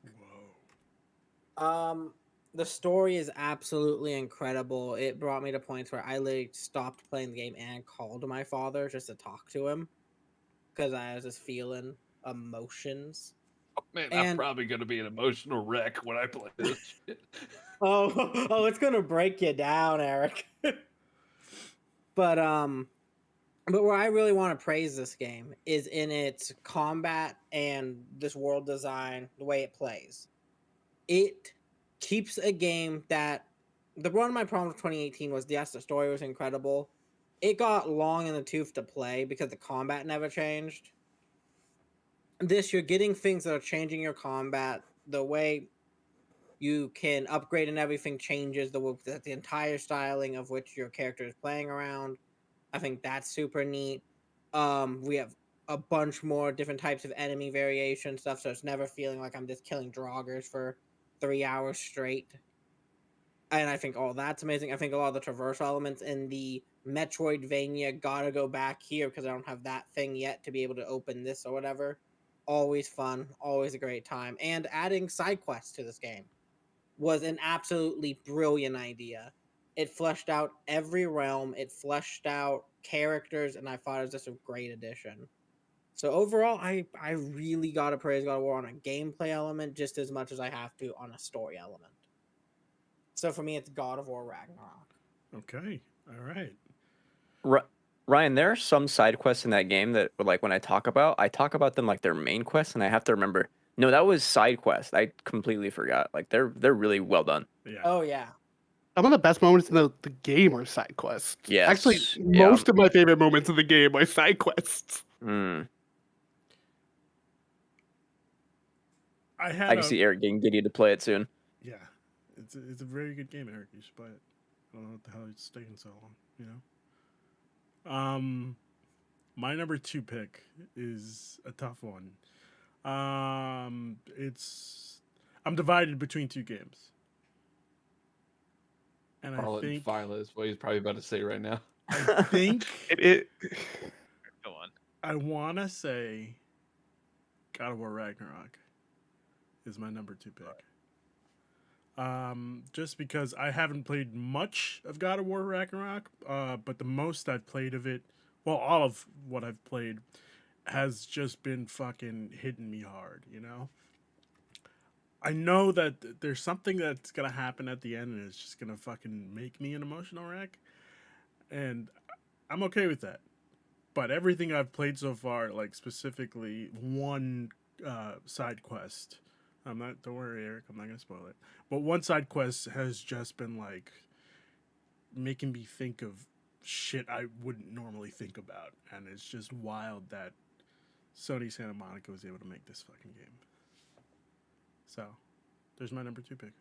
Whoa. The story is absolutely incredible. It brought me to points where I literally stopped playing the game and called my father just to talk to him because I was just feeling emotions. Man, And- I'm probably going to be an emotional wreck when I play this shit. Oh, it's gonna break you down, Eric. But where I really want to praise this game is in its combat and this world design, the way it plays. It keeps a game that one of my problems with 2018 was yes, the story was incredible. It got long in the tooth to play because the combat never changed. This, you're getting things that are changing your combat. The way you can upgrade and everything changes. The entire styling of which your character is playing around. I think that's super neat. We have a bunch more different types of enemy variation stuff, so it's never feeling like I'm just killing Draugrs for 3 hours straight. and I think all that's amazing. I think a lot of the traversal elements in the Metroidvania gotta go back here because I don't have that thing yet to be able to open this or whatever. Always fun, always a great time. And adding side quests to this game was an absolutely brilliant idea. It fleshed out every realm, it fleshed out characters, and I thought it was just a great addition. So overall, I really gotta praise God of War on a gameplay element just as much as I have to on a story element. So for me, it's God of War Ragnarok. Okay. All right. Ryan, there are some side quests in that game that, like, when I talk about them like they're main quests, and I have to remember, no, that was side quest. I completely forgot. Like, they're really well done. Yeah. Oh yeah. Some of the best moments in the game are side quests. Yes, Actually, yeah. most of my favorite moments in the game are side quests. Mm. I had I can see Eric getting giddy to play it soon. Yeah, it's a very good game, Eric. You should play it. I don't know what the hell it's taking so long. You know. My number 2 pick is a tough one. I'm divided between 2 games, and I Scarlet and think Violet is what he's probably about to say right now. I think It Go on. I wanna say God of War Ragnarok is my number 2 pick. Just because I haven't played much of God of War Ragnarok, but the most I've played of it, well, all of what I've played has just been fucking hitting me hard, you know? I know that there's something that's gonna happen at the end and it's just gonna fucking make me an emotional wreck, and I'm okay with that. But everything I've played so far, like specifically one side quest, don't worry, Eric, I'm not gonna spoil it. But one side quest has just been like making me think of shit I wouldn't normally think about, and it's just wild that Sony Santa Monica was able to make this fucking game. So, there's my number 2 pick.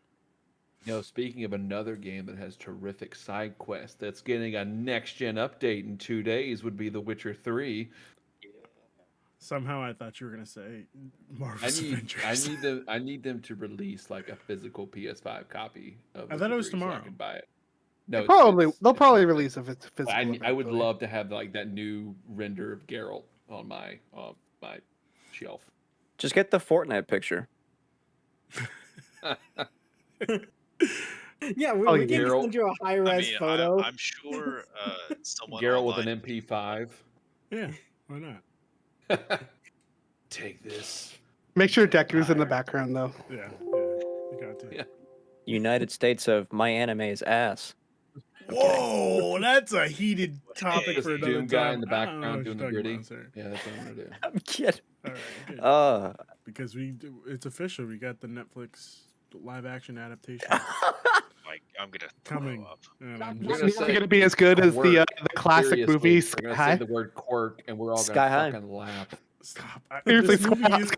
You know, speaking of another game that has terrific side quests that's getting a next gen update in 2 days would be The Witcher 3. Somehow I thought you were gonna say Marvel's Avengers. I need them to release like a physical PS5 copy of I thought it was 3 so tomorrow. I can buy it. No, they'll probably it's- release if it's physical. I would eventually. love to have like that new render of Geralt on my shelf. Just get the Fortnite picture. Yeah, Oh, we can Geralt. send you a high I res mean, photo. I'm sure someone Geralt with online. an MP5. Yeah, why not? Take this. Make sure Deku's in the background though. Yeah, you got to. Yeah. United States of my anime is ass. Whoa, that's a heated topic Just for another Doom time. guy in the I don't know background what doing the you're talking gritty. about, sir. Yeah, that's what I'm gonna do. I'm kidding. All right, good. Because it's official. We got the Netflix live action adaptation Like, I'm gonna coming. throw up. And I'm We're just, gonna It's not say going to be as good as the classic Seriously, movie We're Sky gonna High. say the word quirk, and we're all Sky High. gonna fucking laugh. stop. Seriously, This movie is,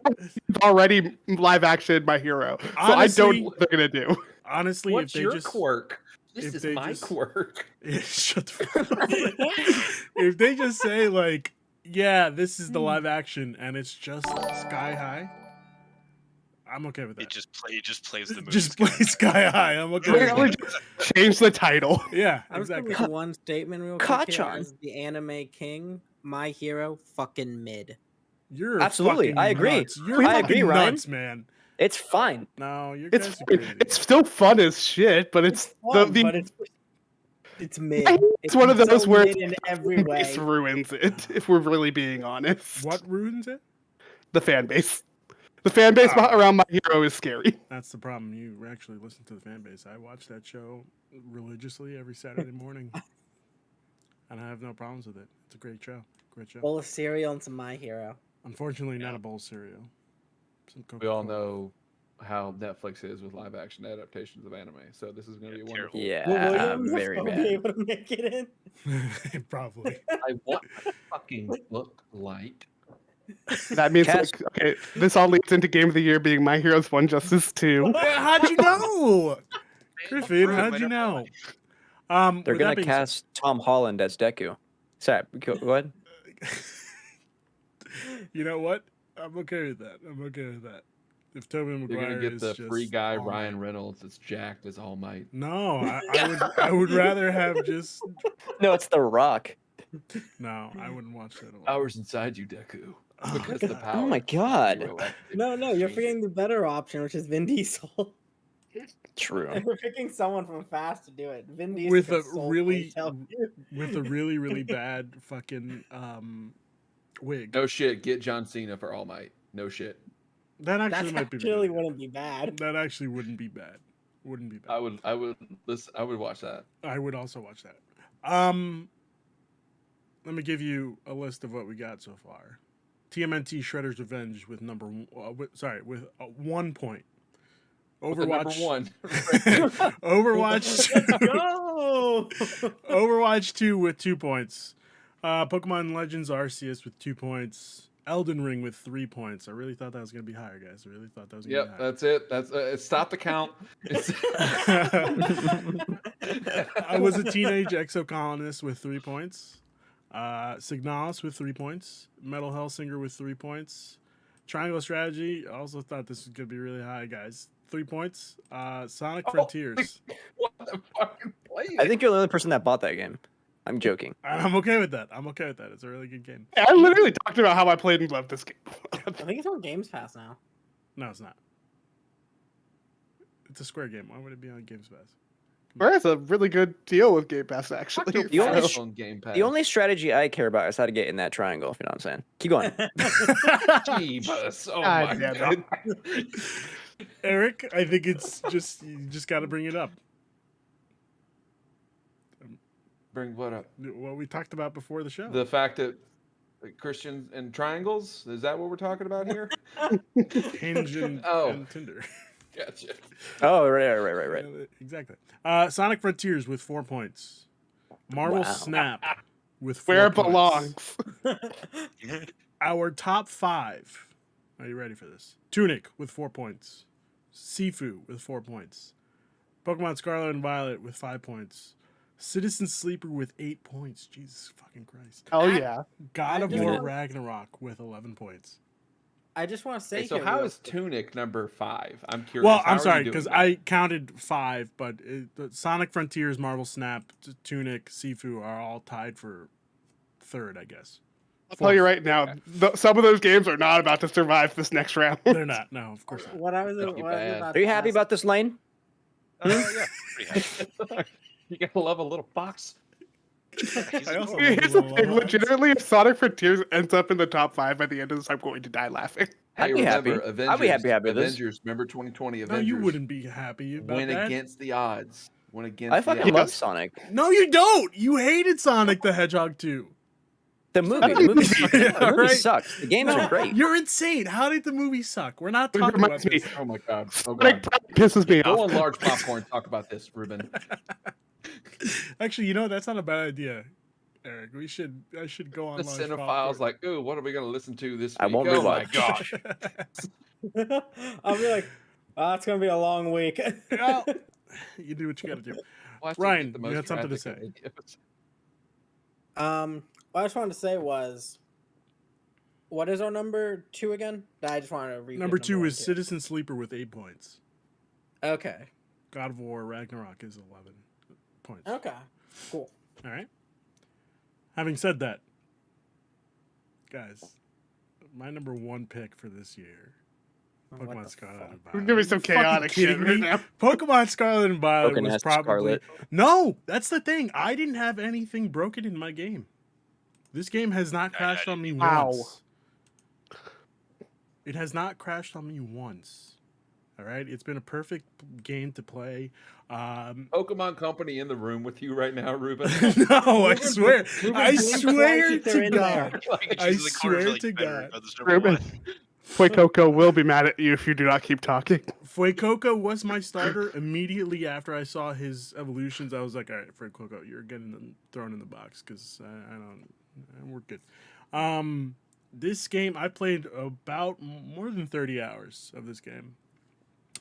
It's already live action My Hero, so I Honestly- don't know what they're going to do. honestly, What's if they your just quirk? This if is they my just- quirk. shut the fuck up. If they just say like, yeah, this is the live action, and it's just Sky High, I'm okay with that. It just plays the movie. Just play Sky High. I'm okay with Literally that. just change the title. Yeah, I'm just exactly. gonna make one statement real quick here Kachan. as the anime king. My Hero, fucking mid. You're Absolutely, fucking I agree. Nuts. You're I fucking agree, Ryan. nuts, man. It's fine. No, you It's guys are crazy. it's still fun as shit, but it's Fun, the but it's mid. it's one of those so where mid in every way. base ruins it. If we're really being honest, What ruins it? the fan base? The fan base Ah. around My Hero is scary. That's the problem. You actually listen to the fan base. I watch that show religiously every Saturday morning, and I have no problems with it. It's a great show. Great show. Bowl of cereal and some My Hero. Unfortunately, not Yeah. a bowl of cereal. Some We all Coca-Cola. know how Netflix is with live action adaptations of anime, so this is gonna be Yeah, wonderful. Yeah, Will William very Dafoe be bad. able to make it in? Probably. I want to fucking look like. That means Cast- like, okay, this all leads into Game of the Year being My Hero's One Justice 2. How'd you know, Griffin? How'd you know? They're with that gonna being cast Tom Holland as Deku. Sorry, go ahead. You know what? I'm okay with that. I'm okay with that. If Tobey You're Maguire gonna get is the just free guy All Ryan Might. Reynolds that's jacked as All Might. No, I would rather have just No, it's The Rock. no. I wouldn't watch that at all. Powers inside you, Deku. Oh, Because God. the power. my God. No, you're forgetting the better option, which is Vin Diesel. True. And we're picking someone from Fast to do it. Vin Diesel With can a soulfully tell you. with a really bad fucking wig. No shit. Get John Cena for All Might. No shit. That That actually might be actually bad. wouldn't be bad. That actually wouldn't be bad. Wouldn't be bad. I would listen. I would watch that. I would also watch that. Let me give you a list of what we got so far. TMNT Shredder's Revenge with with 1 point. What's the number Overwatch one. Overwatch Go! Overwatch 2 with 2 points. Pokemon Legends Arceus with 2 points. Elden Ring with 3 points. I really thought that was going to be higher, guys. I really thought that was going to Yep, be higher. that's it. That's stop the count. I was a teenage exocolonist with 3 points. Signalis with 3 points. Metal Hellsinger with 3 points. Triangle Strategy. I also thought this was going to be really high, guys. 3 points. Sonic Frontiers. What the fuck are you playing? I think you're the only person that bought that game. I'm joking. I'm okay with that. It's a really good game. I literally talked about how I played and loved this game. I think it's on Games Pass now. No, it's not. It's a Square game. Why would it be on Games Pass? Where is a really good deal with Game Pass, actually. Fuck your The only phone Game Pass. The only strategy I care about is how to get in that triangle, if you know what I'm saying. Keep going. Jeebus. Oh God my damn god. Eric, I think it's just you just got to bring it up. Bring what up? What we talked about before the show. The fact that Christians and triangles, is that what we're talking about here? Hinge and, Oh. and Tinder. Gotcha. Oh, right. Yeah, exactly. Sonic Frontiers with 4 points. Marvel Wow. Snap with 4 Where it points. belongs. Our top 5. Are you ready for this? Tunic with 4 points. Sifu with 4 points. Pokemon Scarlet and Violet with 5 points. Citizen Sleeper with 8 points. Jesus fucking Christ. Oh, yeah. God of just War want- Ragnarok with 11 points. I just want to say So here, how real is quick. Tunic number 5? I'm curious. Well, How I'm are sorry you doing because that? I counted 5, but the Sonic Frontiers, Marvel Snap, Tunic, Sifu are all tied for 3rd, I guess. I'll tell you right now, some of those games are not about to survive this next round. They're not. No, of course not. What I was, That'd be what I was bad. about Are you to happy ask- about this lane? Yeah, pretty happy. You gotta love a little fox. He's I also adorable. love Here's the Little thing, Lights. legitimately, if Sonic Frontiers ends up in the top 5 by the end of this, I'm going to die laughing. I'd be happy. remember, Avengers, I'd be happy with this. Avengers, remember 2020 No, Avengers? you wouldn't be happy about went that. against the odds. Went against I the fucking odds. love Sonic. No, you don't. You hated Sonic the Hedgehog 2. The movie. The movie, Yeah, the movie right. sucks. The games No, are great. You're insane. How did the movie suck? We're not It talking about reminds me- this. Oh my god. Oh Sonic god. pisses me Go off. on large popcorn. Talk about this, Ruben. Actually, you know that's not a bad idea, Eric. I should go on. The Launch cinephiles Popcorn. like, ooh, what are we gonna listen to this week? I won't oh my rewatch. gosh. I'll be like, oh, it's gonna be a long week. Well, you do what you got to do. Watch them Ryan, get the you most had something to traffic say. they give. What I just wanted to say was, what is our number 2 again? I just wanted to read. Number 2 is City. Citizen Sleeper with 8 points. Okay. God of War Ragnarok is 11 points. Okay. Cool. All right. Having said that, guys, my number 1 pick for this year, What Pokemon the Scarlet fuck? and You're Violet. giving me some Are you fucking chaotic shit kidding right me? now. Pokemon Scarlet and Violet Broken was ass probably Scarlet. no. That's the thing. I didn't have anything broken in my game. This game has not crashed on me Wow. once. It has not crashed on me once. All right, it's been a perfect game to play. Pokemon Company in the room with you right now, Ruben. No, I swear, Ruben, I blink swear twice if they're to in God, there. Like, I she's in the corner, swear like, to better God. about this number Ruben. 1. Fuecoco will be mad at you if you do not keep talking. Fuecoco was my starter immediately after I saw his evolutions. I was like, all right, Fuecoco, you're getting thrown in the box because I don't. We're good. This game I played about more than 30 hours of this game.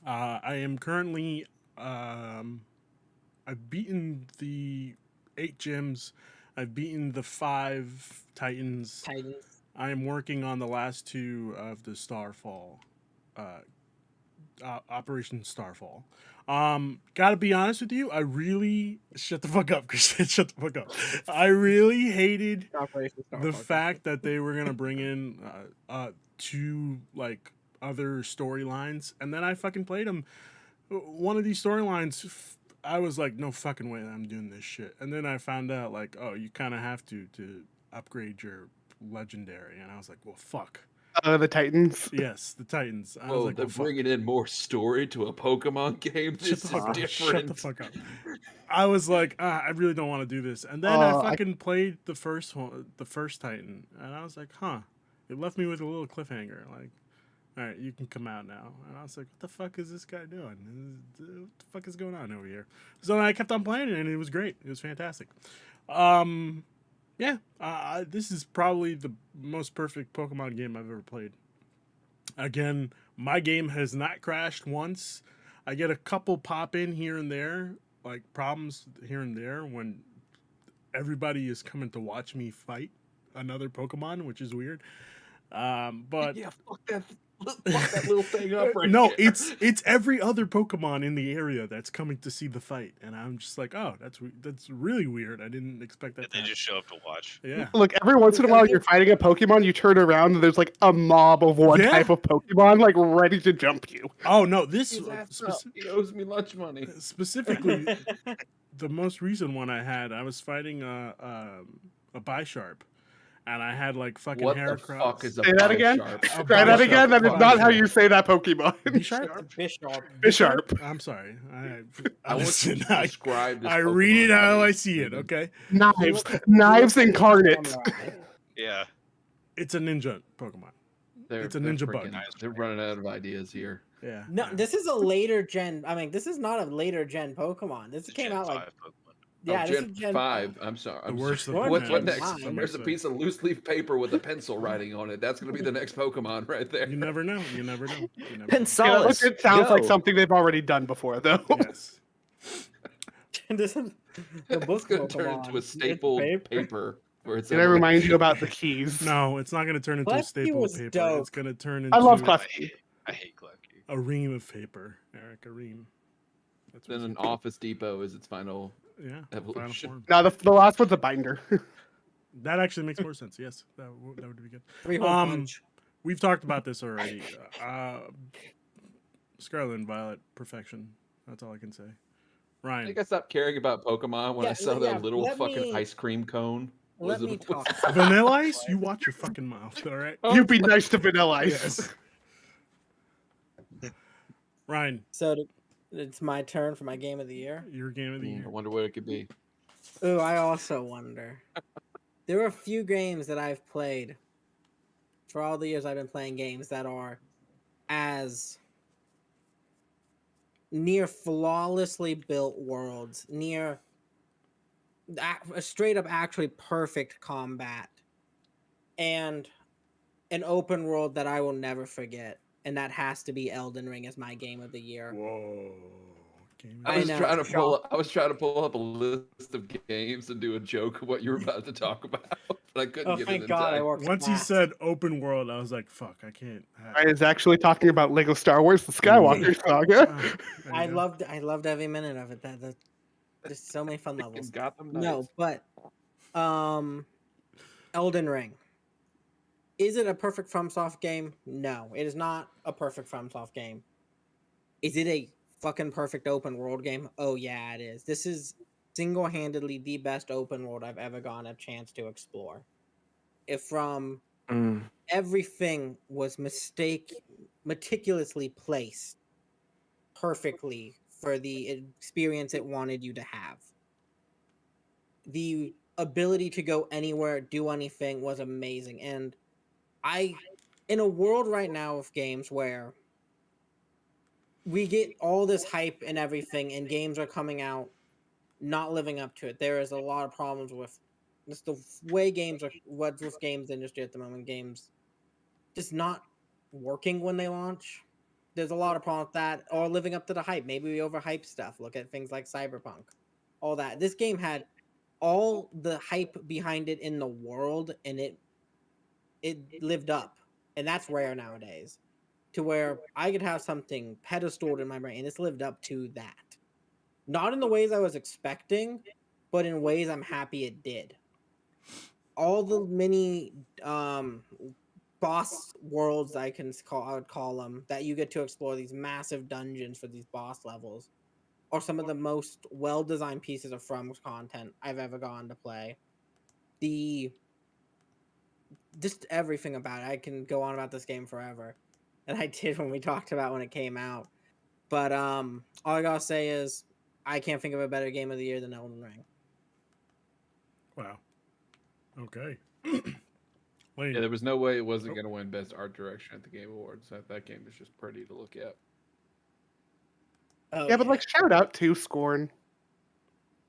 I am currently I've beaten the 8 gyms. I've beaten the 5 Titans. Titans. I am working on the last 2 of the Starfall Operation Starfall. Gotta be honest with you, I really shut the fuck up, Christian. Shut the fuck up. I really hated Operation the Starfall. fact that they were gonna bring in two like other storylines, and then I fucking played them. One of these storylines, I was like, no fucking way, I'm doing this shit. And then I found out like, oh, you kind of have to upgrade your legendary, and I was like, well, fuck. The Titans. Yes, the Titans. I was Oh, like, they're well, fuck. bringing in more story to a Pokemon game. Shut This the is fuck up. different. Shut the fuck up. I was like, I really don't want to do this. And then I fucking played the first one, the first Titan, and I was like, huh. It left me with a little cliffhanger. Like, all right, you can come out now. And I was like, what the fuck is this guy doing? What the fuck is going on over here? So I kept on playing it, and it was great. It was fantastic. Yeah, this is probably the most perfect Pokemon game I've ever played. Again, my game has not crashed once. I get a couple pop in here and there, like problems here and there when everybody is coming to watch me fight another Pokemon, which is weird. But Yeah, fuck that little thing up right no, there. it's every other Pokemon in the area that's coming to see the fight, and I'm just like, oh, that's really weird. I didn't expect that. And they just show up to watch. Yeah. Look, every once in a while you're fighting a Pokemon, you turn around and there's like a mob of one Yeah. type of Pokemon like ready to jump you. Oh no, this His ass up. He owes me lunch money. specifically the most recent one I had. I was fighting a Bisharp, and I had like fucking What hair the cross. fuck is a Say that again? Bisharp? A Try that Bisharp. again. That is not how you say that Pokemon. Bisharp? Bishop. Bisharp. I'm sorry. I I want listen. you to I describe this read it Pokemon how to I me, see it. Ruben. Okay, Knives incarnate. Yeah. it's a ninja Pokemon. It's a ninja bug. They're running out of ideas here. Yeah. No, yeah. this is a later gen. I mean, this is not a later gen Pokemon. This It's a came Gen out like 5 Pokemon. yeah, oh, this Gen is Gen 5. I'm sorry. The I'm worst sorry. of the What Gen next? five. There's a piece of loose leaf paper with a pencil writing on it. That's going to be the next Pokemon right there. You never know. You never know. You never know. Yeah, Pensalis. look, it sounds like go. something they've already done before, though. Yes. this is the It's book going to turn Pokemon. into a It's stapled paper. paper. Where it's Did I remind you about the keys? No, it's not going to turn into a Klefki staple of was paper. dope. It's going to turn into I love I Klefki. hate, I hate Klefki. a ream of paper, Eric. A ream. That's Then what an it's- Office Depot is its final. Yeah. evolution. Final form. No, the last one's a binder. That actually makes more sense. Yes, that would be good. Three-hole punch. We've talked about this already. Scarlet and Violet, perfection. That's all I can say. I Ryan, think I stopped caring about Pokemon when Yeah, I saw yeah, that little let fucking me- ice cream cone. Let Was me it- talk. Vanilla Ice? You watch your fucking mouth, all right? You be nice to Vanilla Ice. Yes. Ryan, So it's my turn for my game of the year. your game of the I year. wonder what it could be. Ooh, I also wonder. There are a few games that I've played for all the years I've been playing games that are as near flawlessly built worlds, near a straight up actually perfect combat, and an open world that I will never forget. And that has to be Elden Ring as my game of the year. Whoa. Game I I was know, trying to pull. shock. I was trying to pull up a list of games and do a joke of what you were about to talk about, but I couldn't Oh, get it thank in God I time. worked Once he fast. said open world, I was like, fuck, I can't. I is actually talking about Lego Star Wars: The Skywalker Saga. There you I go. loved every minute of it. That there's so many fun levels. Gotham No, Knights. but Elden Ring. Is it a perfect FromSoft game? No, it is not a perfect FromSoft game. Is it a fucking perfect open world game? Oh yeah, it is. This is single-handedly the best open world I've ever gotten a chance to explore. If from everything was meticulously placed perfectly for the experience it wanted you to have. The ability to go anywhere, do anything was amazing. And in a world right now of games where we get all this hype and everything, and games are coming out not living up to it, there is a lot of problems with just the way games are, what's with games industry at the moment, games just not working when they launch. There's a lot of problems with that, or living up to the hype. Maybe we overhype stuff. Look at things like Cyberpunk, all that. This game had all the hype behind it in the world, and it lived up, and that's rare nowadays. to where I could have something pedestaled in my brain, and it's lived up to that. Not in the ways I was expecting, but in ways I'm happy it did. All the mini boss worlds I would call them, that you get to explore, these massive dungeons for these boss levels, are some of the most well-designed pieces of From content I've ever gone to play. Just everything about it. I can go on about this game forever, and I did when we talked about when it came out. But all I gotta say is I can't think of a better game of the year than Elden Ring. Wow. Okay. Yeah, Lane. there was no way it wasn't going to win Best Art Direction at the Game Awards. That game is just pretty to look at. Oh, Yeah, but like shout out to Scorn.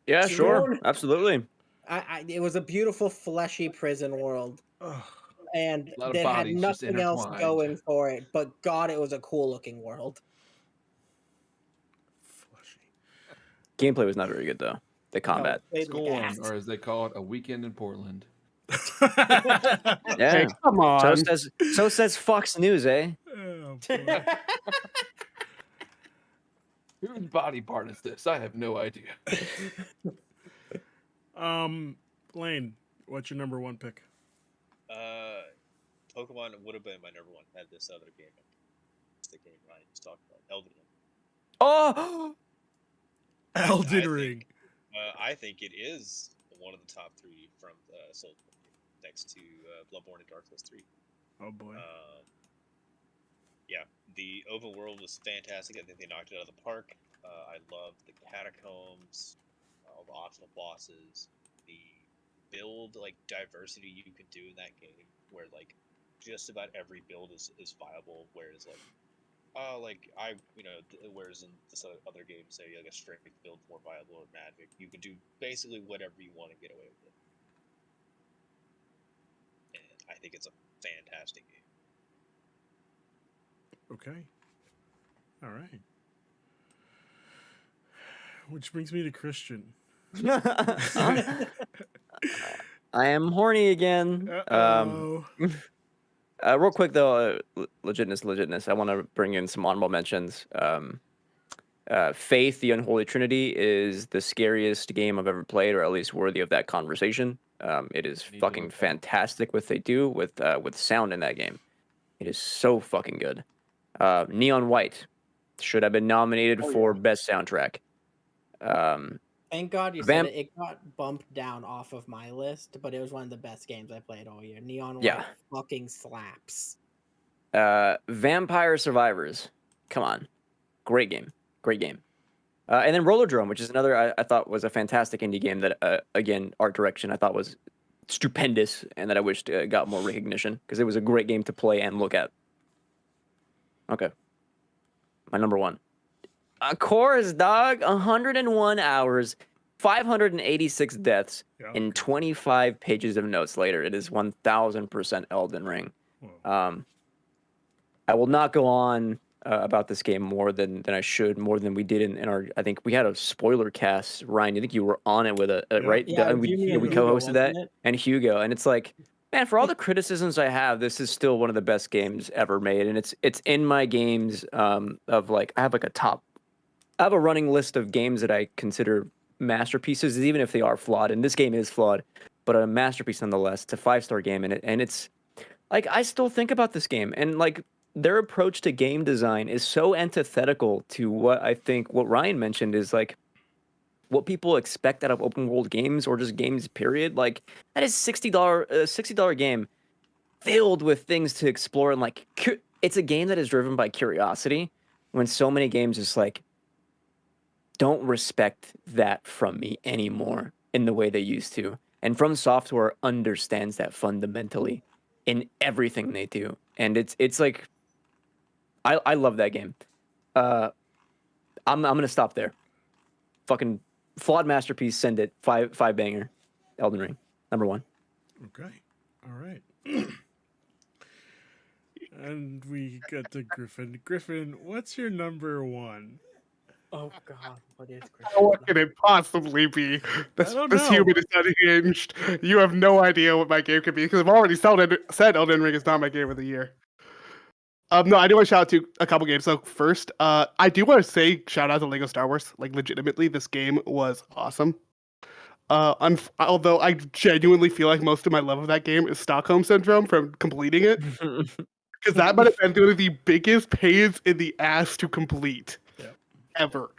Yeah, sure, Scorn. absolutely. It was a beautiful fleshy prison world, Ugh. and A lot of it had bodies just nothing else intertwined. going for it. But God, it was a cool looking world. Fleshy. Gameplay was not very good though. The combat. No, Scorn, or as they call it, A Weekend in Portland. Yeah. Hey, come So on. says Fox News, eh? Oh, boy. Whose body part is this? I have no idea. Lane, what's your number 1 pick? Pokemon would have been my number 1 had this other game. It's the game Ryan just talked about, Elden Ring. Oh, Elden Ring. I think it is one of the top 3 from Soul, next to Bloodborne and Dark Souls 3. Oh boy. Yeah, the open world was fantastic. I think they knocked it out of the park. I loved the catacombs, all the optional bosses, the build diversity you could do in that game, where just about every build is viable. Whereas whereas in this other games, say a strength build more viable or magic, you could do basically whatever you want to get away with it. And I think it's a fantastic game. Okay. All right. Which brings me to Christian. I am horny again. Uh-oh. Real quick though, legitness. I want to bring in some honorable mentions. Faith, the Unholy Trinity, is the scariest game I've ever played, or at least worthy of that conversation. It is fucking fantastic what they do with sound in that game. It is so fucking good. Neon White should have been nominated for best soundtrack. Thank God you said it. It got bumped down off of my list, but it was one of the best games I played all year. Neon White fucking slaps. Vampire Survivors. Come on. Great game. And then Roller Drome, which is another I thought was a fantastic indie game that, again, art direction I thought was stupendous and that I wished got more recognition because it was a great game to play and look at. Okay. My number 1. Chorus, dog. 101 hours, 586 deaths, and 25 pages of notes later. It is 1000% Elden Ring. I will not go on about this game more than I should, more than we did in our. I think we had a spoiler cast. Ryan, I think you were on it with it, right? Yeah, we co-hosted that, and Hugo, and it's like, man, for all the criticisms I have, this is still one of the best games ever made, and it's in my games of I have a running list of games that I consider masterpieces, even if they are flawed, and this game is flawed, but a masterpiece nonetheless. It's a 5-star game, and it's I still think about this game, and their approach to game design is so antithetical to what Ryan mentioned is what people expect out of open world games or just games period. That is $60 game filled with things to explore, and it's a game that is driven by curiosity when so many games just don't respect that from me anymore in the way they used to. And From Software understands that fundamentally in everything they do. And it's I love that game. I'm gonna stop there. Fucking flawed masterpiece. Send it. 5 banger. Elden Ring, number 1. Okay. All right. And we get to Griffin. Griffin, what's your number 1? Oh God, what is What can it possibly be? This don't know. human is unhinged. You have no idea what my game could be because I've already said Elden Ring is not my game of the year. No, I do want to shout out to a couple games. So first, I do want to say shout out to Lego Star Wars. Like legitimately, this game was awesome. Although I genuinely feel like most of my love of that game is Stockholm Syndrome from completing it, because that might have been one of the biggest pains in the ass to complete ever.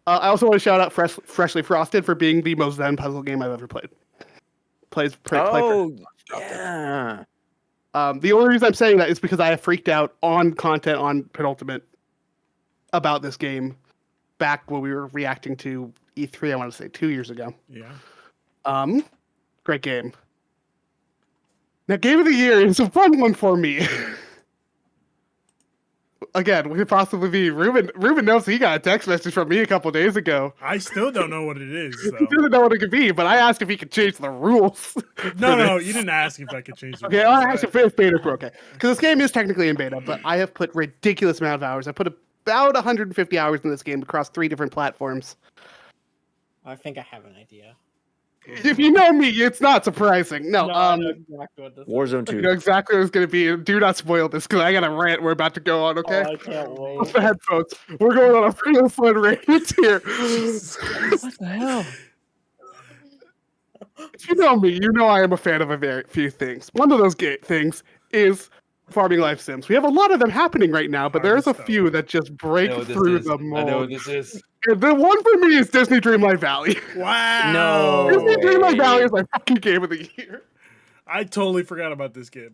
I also want to shout out Freshly Frosted for being the most Zen puzzle game I've ever played. Yeah. The only reason I'm saying that is because I have freaked out on content on Penultimate about this game back when we were reacting to E3, I want to say 2 years ago. Yeah. Great game. Now, Game of the Year is a fun one for me. Again, we could possibly be Ruben. Ruben knows he got a text message from me a couple days ago. I still don't know what it is. He So. doesn't know what it could be, but I asked if he could change the rules. No, you didn't ask if I could change the Okay, rules. I asked if beta were okay. Because this game is technically in beta, but I have put ridiculous amount of hours. I put about 150 hours in this game across 3 different platforms. I think I have an idea. If you know me, it's not surprising. No, I know exactly what this is. Warzone 2. you know exactly what it's going to be. Do not spoil this, because I got a rant we're about to go on, okay? Oh, I can't wait. Off the headphones. We're going on a real fun rant here. What the hell? If you know me, you know I am a fan of a very few things. One of those things is farming life sims. We have a lot of them happening right now, but there's a few that just break through the mold. I know what this is. And the one for me is Disney Dreamlight Valley. Wow. No. Disney Dreamlight Valley is my fucking game of the year. I totally forgot about this game.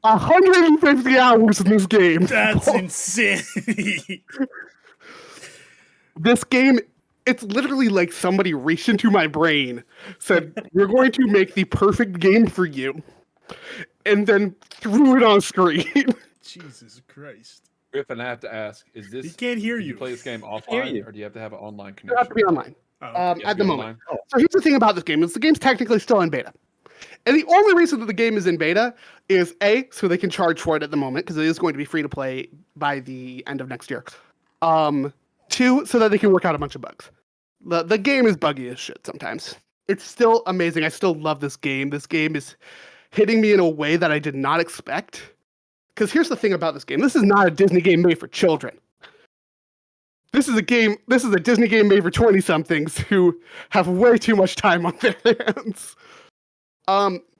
150 hours in this game. That's insanity. This game, it's literally like somebody reached into my brain, said, "We're going to make the perfect game for you," and then threw it on screen. Jesus Christ. Griffin, I have to ask: Is this? He can't hear do you you. play this game hear offline, you. or do you have to have an online You have to connection? be online Oh, You have to at be the moment. online? So here's the thing about this game: is the game's technically still in beta. And the only reason that the game is in beta is A, so they can charge for it at the moment, because it is going to be free to play by the end of next year. 2, so that they can work out a bunch of bugs. The game is buggy as shit sometimes. It's still amazing. I still love this game. This game is hitting me in a way that I did not expect. Because here's the thing about this game. This is not a Disney game made for children. This is a Disney game made for 20-somethings who have way too much time on their hands.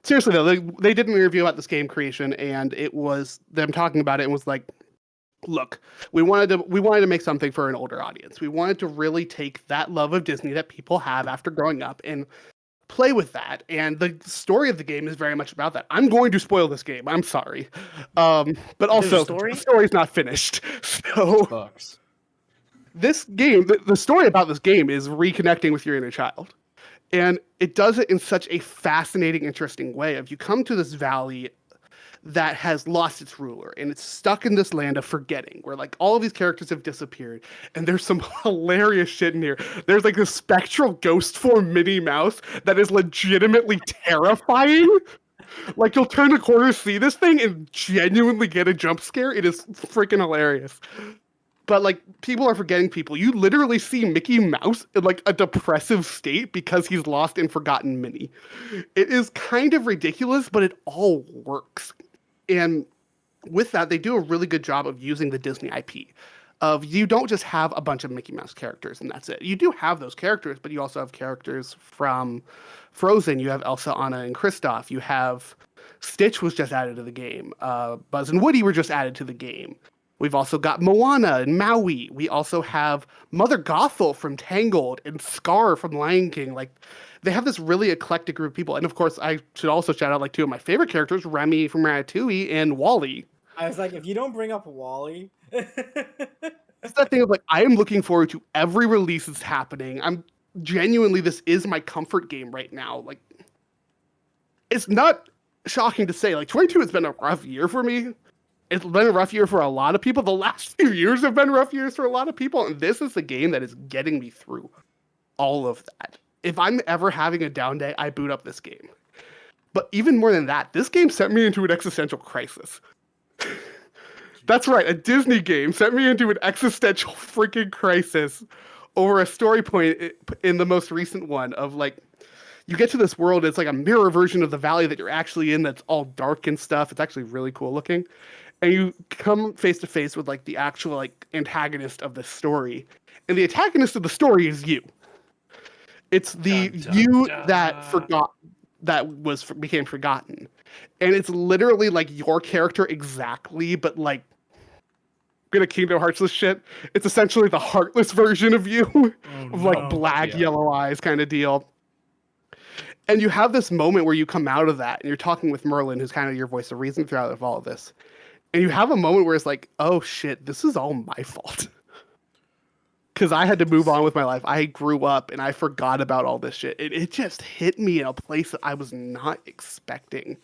Seriously though, they did an interview about this game creation, and it was them talking about it and was like, look, we wanted to make something for an older audience. We wanted to really take that love of Disney that people have after growing up and play with that. And the story of the game is very much about that. I'm going to spoil this game. I'm sorry. But also story? the story's not finished. So Bucks. this game, the story about this game is reconnecting with your inner child. And it does it in such a fascinating, interesting way. Of you come to this valley that has lost its ruler, and it's stuck in this land of forgetting, where like all of these characters have disappeared, and there's some hilarious shit in here. There's like this spectral ghost form Minnie Mouse that is legitimately terrifying. Like you'll turn the corner, see this thing, and genuinely get a jump scare. It is freaking hilarious. But like people are forgetting people. You literally see Mickey Mouse in like a depressive state because he's lost and forgotten Minnie. It is kind of ridiculous, but it all works. And with that, they do a really good job of using the Disney IP. Of you don't just have a bunch of Mickey Mouse characters and that's it. You do have those characters, but you also have characters from Frozen. You have Elsa, Anna, and Kristoff. You have Stitch was just added to the game. Buzz and Woody were just added to the game. We've also got Moana and Maui. We also have Mother Gothel from Tangled and Scar from Lion King. Like, they have this really eclectic group of people. And of course, I should also shout out like 2 of my favorite characters, Remy from Ratatouille and Wally. I was like, if you don't bring up Wally, It's that thing of like, I am looking forward to every release that's happening. I'm genuinely, this is my comfort game right now. Like, it's not shocking to say, like, 22 has been a rough year for me. It's been a rough year for a lot of people. The last few years have been rough years for a lot of people. And this is the game that is getting me through all of that. If I'm ever having a down day, I boot up this game. But even more than that, this game sent me into an existential crisis. That's right, a Disney game sent me into an existential freaking crisis over a story point in the most recent one of like, you get to this world, it's like a mirror version of the valley that you're actually in that's all dark and stuff. It's actually really cool looking. And you come face to face with like the actual like antagonist of the story. And the antagonist of the story is you. It's the Dun, dun, you dun. that became forgotten. And it's literally like your character exactly, but like gonna Kingdom Hearts this shit. It's essentially the heartless version of you, Oh, of like no. black, Yeah. yellow eyes kind of deal. And you have this moment where you come out of that and you're talking with Merlin, who's kind of your voice of reason throughout all of this. And you have a moment where it's like, oh shit, this is all my fault. Because I had to move on with my life. I grew up and I forgot about all this shit. It just hit me in a place that I was not expecting.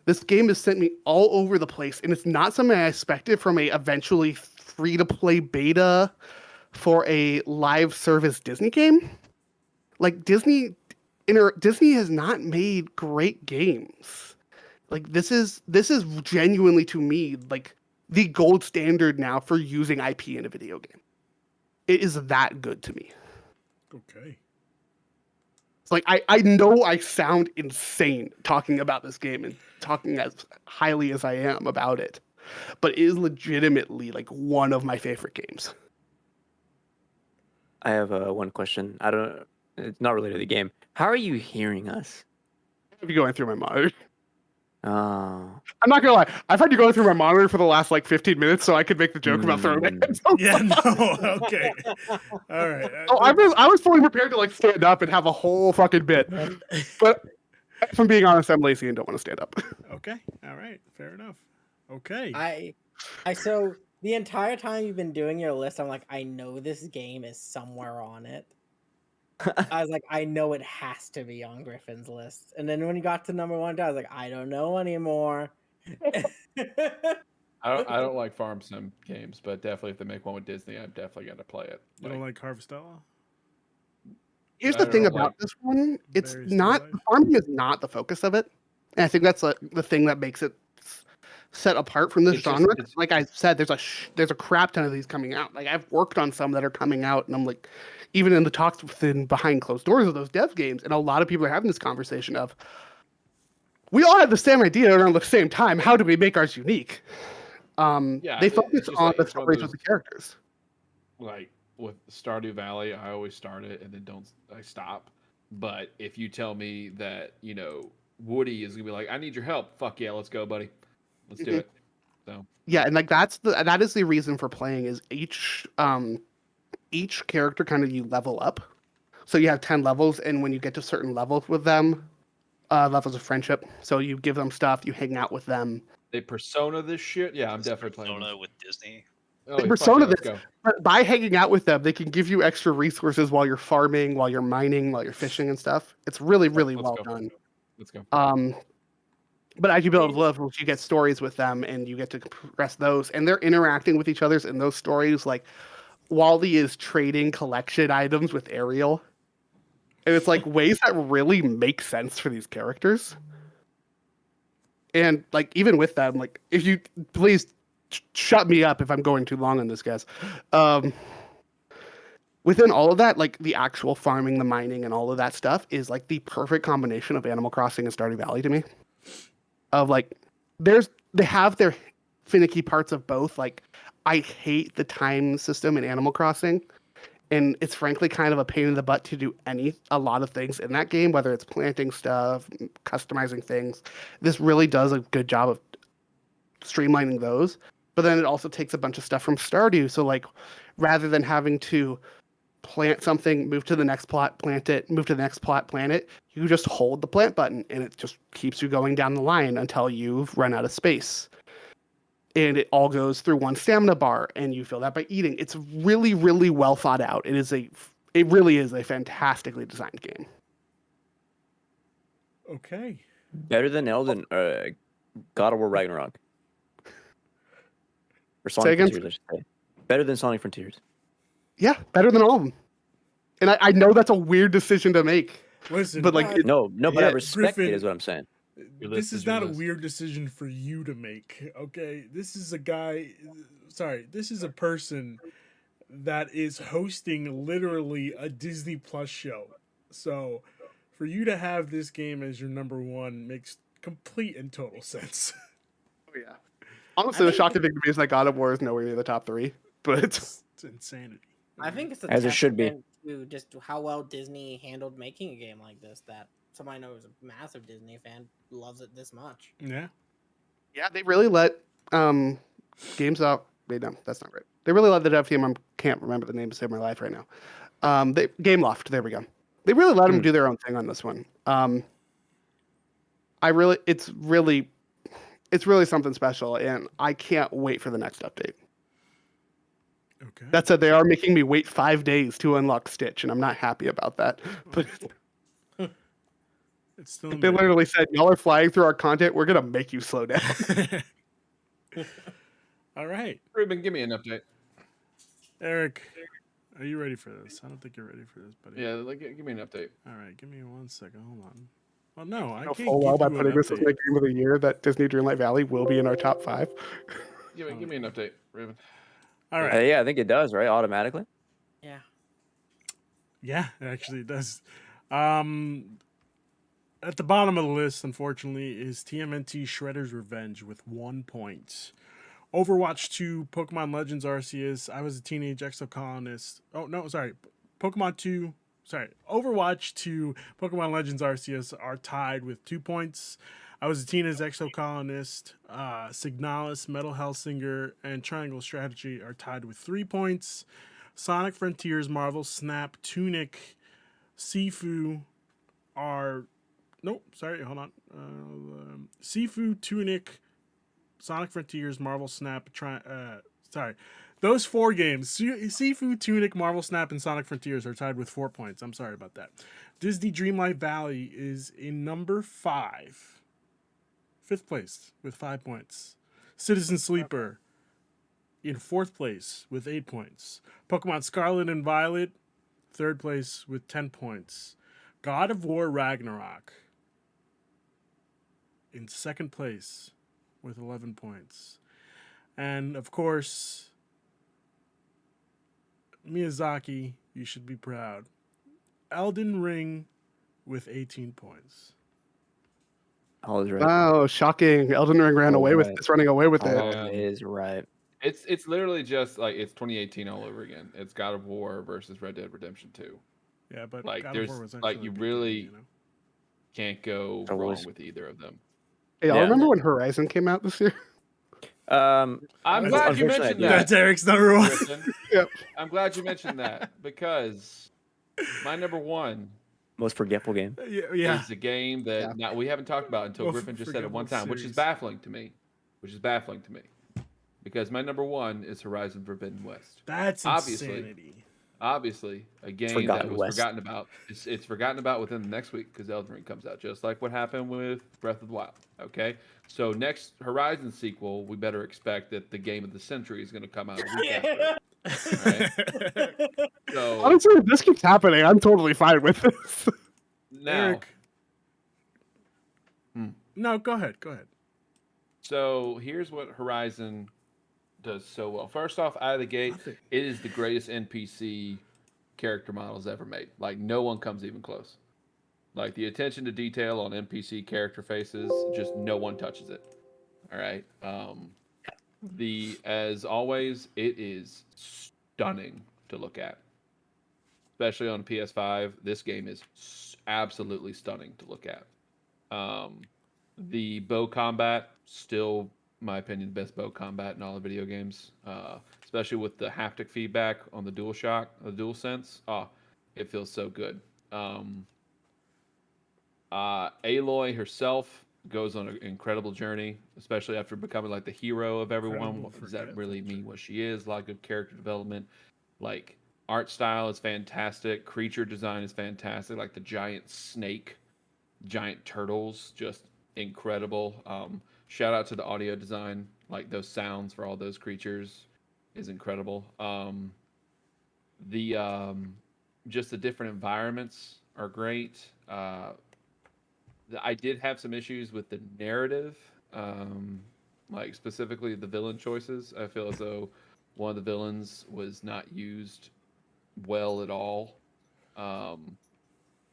This game has sent me all over the place, and it's not something I expected from a eventually free-to-play beta for a live service Disney game. Like Disney has not made great games. Like this is genuinely to me like the gold standard now for using IP in a video game. It is that good to me. Okay. It's like I know I sound insane talking about this game and talking as highly as I am about it, but it is legitimately like one of my favorite games. I have one question. I don't. It's not related to the game. How are you hearing us? If you're going through my monitor, Oh. I'm not gonna lie. I've had you going through my monitor for the last like 15 minutes, so I could make the joke about throwing my headphones. Yeah, no, okay. All right. Oh, I was fully prepared to like stand up and have a whole fucking bit, but if I'm being honest, I'm lazy and don't want to stand up. Okay. All right. Fair enough. Okay. I so the entire time you've been doing your list, I'm like, I know this game is somewhere on it. I was like, I know it has to be on Griffin's list. And then when you got to number 1, I was like, I don't know anymore. I don't like farm sim games, but definitely if they make one with Disney, I'm definitely gonna play it. You don't like Harvestella? Here's I the don't thing know, about like- this one. It's Very not still life. farming is not the focus of it. And I think that's the thing that makes it set apart from this It's just- genre. it's- Like I said, there's a crap ton of these coming out. Like I've worked on some that are coming out, and I'm like, even in the talks within behind closed doors of those dev games, and a lot of people are having this conversation of, we all have the same idea around the same time. How do we make ours unique? Yeah, They it's focus just on like- the it's one of stories those- of the characters. Like with Stardew Valley, I always start it and then I stop. But if you tell me that Woody is gonna be like, I need your help, fuck yeah, let's go, buddy, let's do Mhm. it. So Yeah, and like that is the reason for playing is each character kind of you level up. So you have 10 levels, and when you get to certain levels with them, levels of friendship. So you give them stuff, you hang out with them. they Persona this shit. Yeah, I'm This definitely playing. Persona This. with Disney. Oh, They fuck Persona yeah, let's this, go. but by hanging out with them, they can give you extra resources while you're farming, while you're mining, while you're fishing and stuff. It's really, really Let's well go. done. Let's go. But as you build levels, you get stories with them, and you get to progress those, and they're interacting with each other in those stories. Like Wally is trading collection items with Ariel, and it's like ways that really make sense for these characters. And like even with them, like if you please shut me up if I'm going too long on this, guys. Within all of that, like the actual farming, the mining, and all of that stuff is like the perfect combination of Animal Crossing and Stardew Valley to me. Of like, they have their finicky parts of both. Like, I hate the time system in Animal Crossing, and it's frankly kind of a pain in the butt to do a lot of things in that game, whether it's planting stuff, customizing things. This really does a good job of streamlining those. But then it also takes a bunch of stuff from Stardew. So like, rather than having to plant something, move to the next plot, plant it, move to the next plot, plant it, you just hold the plant button and it just keeps you going down the line until you've run out of space. And it all goes through one stamina bar, and you fill that by eating. It's really, really well thought out. It really is a fantastically designed game. Okay. Better than Elden God of War Ragnarok. Or Say Sonic again? Frontiers, I should say. Better than Sonic Frontiers. Yeah, better than all of them. And I know that's a weird decision to make, Listen, but like, No, but I Yeah, respect Griffin, it, is what I'm saying. Your this list is is your not a list. weird decision for you to make. Okay, this is a guy. Sorry, this is a person that is hosting literally a Disney Plus show. So, for you to have this game as your number one makes complete and total sense. Oh yeah. Honestly, the think shocking thing to me is that God of War is nowhere near the top 3. But It's insanity. I think it's a As it should be. testament to just how well Disney handled making a game like this. That somebody I know who's a massive Disney fan loves it this much. Yeah. yeah, they really let games out. Wait, no, that's not right. They really let the dev team. I can't remember the name to save my life right now. They Game Loft. There we go. They really let them do their own thing on this one. It's really something special, and I can't wait for the next update. Okay. That said, they are making me wait 5 days to unlock Stitch, and I'm not happy about that. But It's still they literally said, "Y'all are flying through our content. We're gonna make you slow down." All right. Ruben, give me an update. Eric, are you ready for this? I don't think you're ready for this, buddy. Yeah, like, give me an update. All right, give me 1 second. Hold on. Well, no, I know can't full well give by you an putting this as update. my game of the year that Disney Dreamlight Valley will be in our top 5. Give me an update, Ruben. All right. Yeah, I think it does, right? Automatically. Yeah. Yeah, actually it does. At the bottom of the list, unfortunately, is TMNT Shredder's Revenge with 1 point. Overwatch 2, Pokemon Legends Arceus, I Was a Teenage Exocolonist. Oh, no, sorry. Overwatch 2, Pokemon Legends Arceus are tied with 2 points. I Was a Teenage Exocolonist, Signalis, Metal Hellsinger, and Triangle Strategy are tied with 3 points. Sonic Frontiers, Marvel Snap, Tunic, Sifu are... Nope, sorry, hold on. Sifu, Tunic, Sonic Frontiers, Marvel Snap, those 4 games, Sifu, Tunic, Marvel Snap, and Sonic Frontiers are tied with 4 points. I'm sorry about that. Disney Dreamlight Valley is in number 5. 5th place with 5 points. Citizen Sleeper in 4th place with 8 points. Pokemon Scarlet and Violet, 3rd place with 10 points. God of War Ragnarok in 2nd place with 11 points. And of course, Miyazaki, you should be proud. Elden Ring with 18 points. All is right. Wow, shocking! Elden Ring ran Oh, away with right. it's running away with it. All Yeah. is right. It's literally just like it's 2018 all over again. It's God of War versus Red Dead Redemption 2. Yeah, but Like, God there's- of War was like, actually you a good really- game, you know? Can't go So wrong was- with either of them. Hey, y'all Yeah. remember when Horizon came out this year? I'm That's- glad you unfortunately, mentioned yeah. that. That's Eric's number 1. Griffin. Yep. I'm glad you mentioned that because my number 1 Most forgetful game. yeah. is a game that Yeah. now we haven't talked about until Well, Griffin just said it one forgettable time, which is series. baffling to me. Because my number 1 is Horizon Forbidden West. That's Obviously. insanity. Obviously, a game that Forgotten was West. forgotten about. It's forgotten about within the next week because Elden Ring comes out, just like what happened with Breath of the Wild. Okay, so next Horizon sequel, we better expect that the game of the century is going to come out a week after. Right? So Honestly, if this keeps happening, I'm totally fine with this. now, Eric. Hmm. No, go ahead. Go ahead. so here's what Horizon does so well. First off, out of the gate, Nothing. it is the greatest NPC character models ever made. Like, no one comes even close. Like, the attention to detail on NPC character faces, just no one touches it. All right. As always, it is stunning to look at, especially on PS5. This game is absolutely stunning to look at. The bow combat, still, my opinion, the best bow combat in all the video games. Especially with the haptic feedback on the DualSense. Oh, it feels so good. Aloy herself goes on an incredible journey, especially after becoming like the hero of everyone. Incredible Does that forgetful really mean journey. what she is? A lot of good character development. Like, art style is fantastic. Creature design is fantastic. Like the giant snake, giant turtles, just incredible. Shout out to the audio design. Like, those sounds for all those creatures is incredible. Just the different environments are great. I did have some issues with the narrative, like specifically the villain choices. I feel as though one of the villains was not used well at all.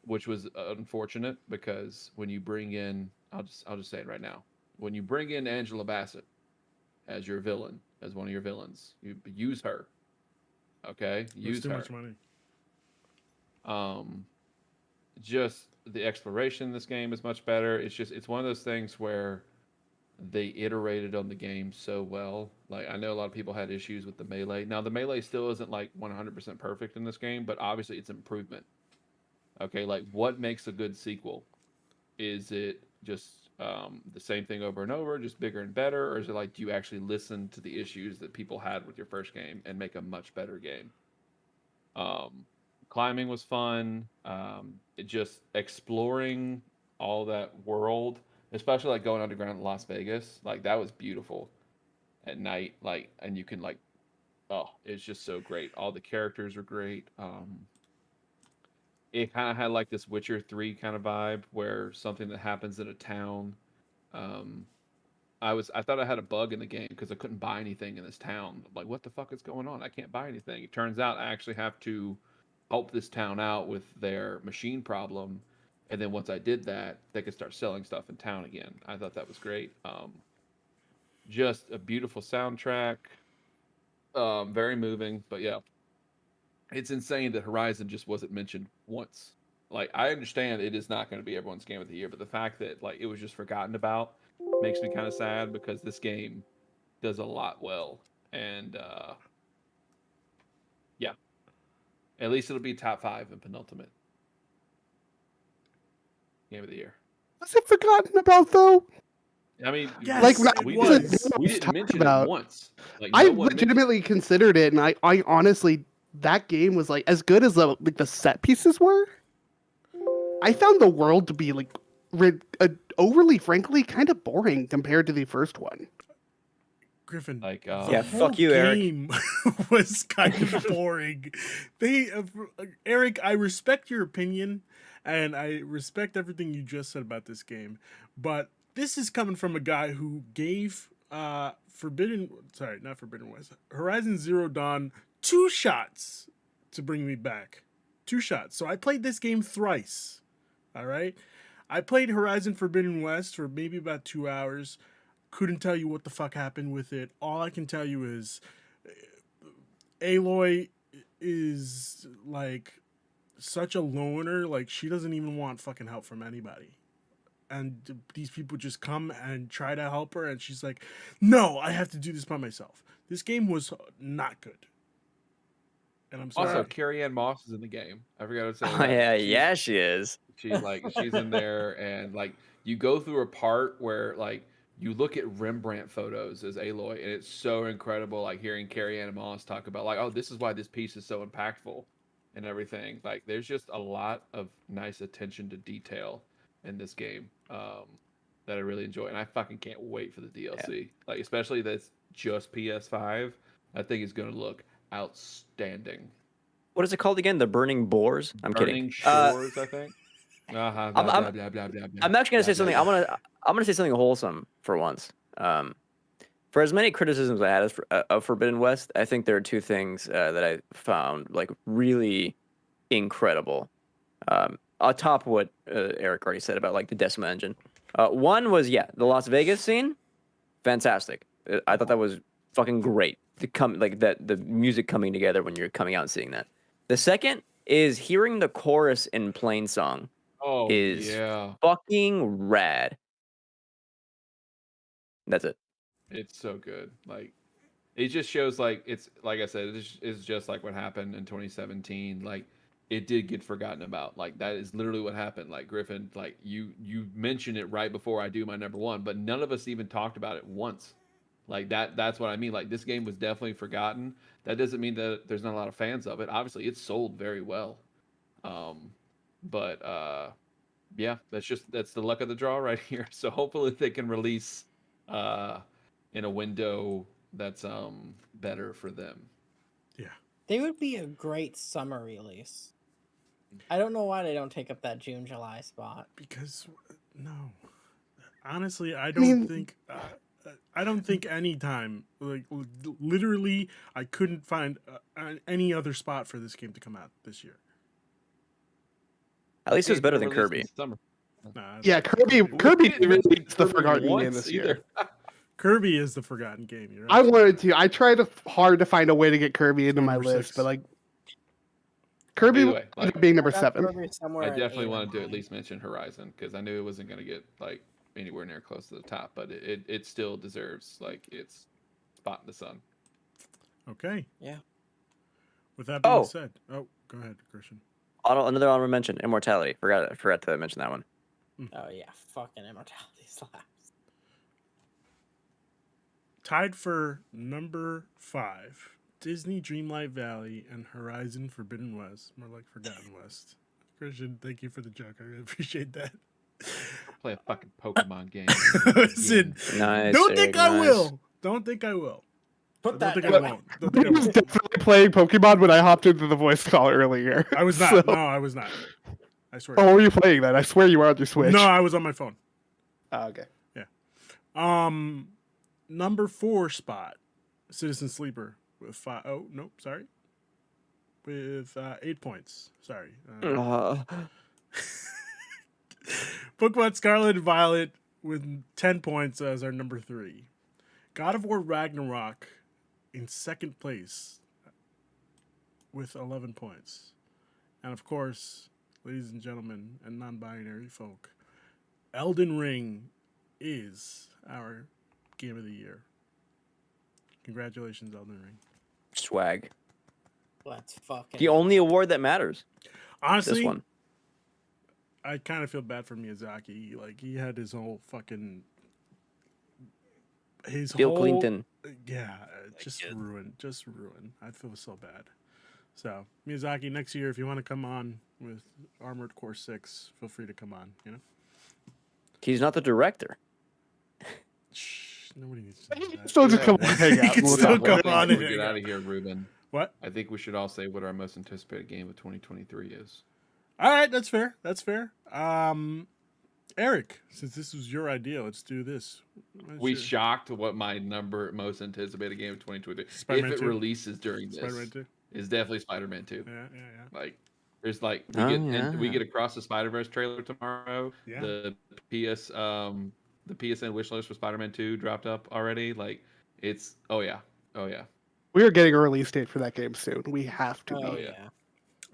which was unfortunate because when you bring in, I'll just say it right now. When you bring in Angela Bassett as your villain, as one of your villains, you use her. Okay, That's use too her. much money. Just the exploration in this game is much better. It's one of those things where they iterated on the game so well. Like I know a lot of people had issues with the melee. Now the melee still isn't like 100% perfect in this game, but obviously it's improvement. Okay, like what makes a good sequel? Is it just the same thing over and over, just bigger and better, or is it like do you actually listen to the issues that people had with your first game and make a much better game? Um, Climbing was fun. It just exploring all that world, especially like going underground in Las Vegas, like that was beautiful at night. Like, and you can like, oh, it's just so great. All the characters are great. It kind of had like this Witcher 3 kind of vibe where something that happens in a town. Um, I thought I had a bug in the game because I couldn't buy anything in this town. Like, what the fuck is going on? I can't buy anything. It turns out I actually have to help this town out with their machine problem, and then once I did that, they could start selling stuff in town again. I thought that was great. Just a beautiful soundtrack, very moving. But yeah, it's insane that Horizon just wasn't mentioned once. Like, I understand it is not going to be everyone's game of the year, but the fact that like it was just forgotten about makes me kind of sad because this game does a lot well, and yeah, at least it'll be top 5 in penultimate game of the year. Was it forgotten about though? I mean, Yes, Like when it we was. didn't we didn't talked mention about, it once. Like I no one mentioned. legitimately considered it, and I honestly that game was like as good as the set pieces were. I found the world to be like overly, frankly, kind of boring compared to the first one. Griffin, Like the Yeah, whole fuck you, Eric. game was kind of boring. Eric, I respect your opinion, and I respect everything you just said about this game, but this is coming from a guy who gave not Forbidden West, Horizon Zero Dawn 2 shots to bring me back. 2 shots. So I played this game thrice. All right. I played Horizon Forbidden West for maybe about 2 hours. Couldn't tell you what the fuck happened with it. All I can tell you is Aloy is like such a loner. Like she doesn't even want fucking help from anybody. And these people just come and try to help her, and she's like, "No, I have to do this by myself." This game was not good, and I'm sorry. also Carrie Ann Moss is in the game. I forgot to say Oh that. yeah, She's- yeah, she is. she's in there, and like you go through a part where like you look at Rembrandt photos as Aloy, and it's so incredible. Like hearing Carrie Ann Moss talk about like, oh, this is why this piece is so impactful, and everything. Like there's just a lot of nice attention to detail in this game that I really enjoy, and I fucking can't wait for the DLC. Like especially that's just PS5. I think it's gonna look outstanding. What is it called again? The Burning Boars? I'm Burning kidding. Shores, I think. I'm, Blah, I'm, blah, blah, blah, blah, I'm actually gonna say blah, something. blah, I'm gonna say something wholesome for once. For as many criticisms I had of Forbidden West, I think there are 2 things that I found like really incredible. On top of what Eric already said about like the Decima engine. One was the Las Vegas scene, fantastic. I thought that was fucking great. The music coming together when you're coming out and seeing that. The second is hearing the chorus in Plainsong Oh, is yeah. fucking rad. That's it. It's so good. Like, it just shows, like, it's, like I said, it's just like what happened in 2017. Like, it did get forgotten about. Like, that is literally what happened. Like, Griffin, like, you mentioned it right before I do my number 1, but none of us even talked about it once. Like, that's what I mean. Like, this game was definitely forgotten. That doesn't mean that there's not a lot of fans of it. Obviously, it sold very well. But yeah, that's the luck of the draw right here. So hopefully they can release in a window that's better for them. Yeah. They would be a great summer release. I don't know why they don't take up that June, July spot. Because no, honestly, I mean- don't think any time, like literally, I couldn't find any other spot for this game to come out this year. At least it was Games better were than released Kirby. in Summer. Nah, Yeah, Kirby We didn't really mention is the Kirby forgotten game once this either. year. Kirby is the forgotten game. You're I absolutely wanted to. I tried hard to find a way to get Kirby into my Number list, 6. but like Kirby Either way, ended like, up being number I got 7. Kirby somewhere I at definitely 8 or wanted to at 9. least mention Horizon because I knew it wasn't going to get like anywhere near close to the top, but it still deserves like its spot in the sun. Okay. Yeah. With that being Oh. said, oh, go ahead, Christian. Another honorable mention, Immortality. Forgot to mention that one. Oh yeah, fucking Immortality slaps. Tied for number 5, Disney Dreamlight Valley and Horizon Forbidden West, more like Forgotten West. Christian, thank you for the joke. I really appreciate that. Play a fucking Pokemon game. Listen, Nice. don't Eric, think I nice. will. Don't think I will. Put Don't that think I down. won't. Don't think I I was won't. definitely playing Pokemon when I hopped into the voice call earlier. I was not. So- No, I was not. I swear. Oh, what were you playing then? I swear you were on your Switch. No, I was on my phone. Oh, okay. Number 4 spot, Citizen Sleeper with 5. Oh, nope, sorry. With 8 points. Sorry. Pokemon Scarlet and Violet with 10 points as our number 3. God of War Ragnarok in second place with 11 points. And of course, ladies and gentlemen and non-binary folk, Elden Ring is our game of the year. Congratulations, Elden Ring. Swag. Let's fucking. The only award that matters. Honestly, This one. I kind of feel bad for Miyazaki. Like, he had his whole fucking... Bill whole... Clinton. Yeah, Like just it. ruined. Just ruined. I feel so bad. So, Miyazaki, next year, if you want to come on with Armored Core 6, feel free to come on, you know? He's not the director. Shh, nobody needs to know that. Still just come Yeah. hang You out. can We'll still talk come about on it. and we hang get out out. of here, Ruben. What? I think we should all say what our most anticipated game of 2023 is. All right, that's fair. That's fair. Eric, since this was your idea, let's do this. What's We your- shocked what my most anticipated game of 2023 Spider-Man if it 2? releases during this Spider-Man 2? is definitely Spider-Man 2. Yeah, yeah, yeah. Like there's like we Oh, get Across the Spider-Verse trailer tomorrow. Yeah. The PSN wish list for Spider-Man 2 dropped up already. Like it's oh yeah. We are getting a release date for that game soon. We have to Oh be. yeah. yeah.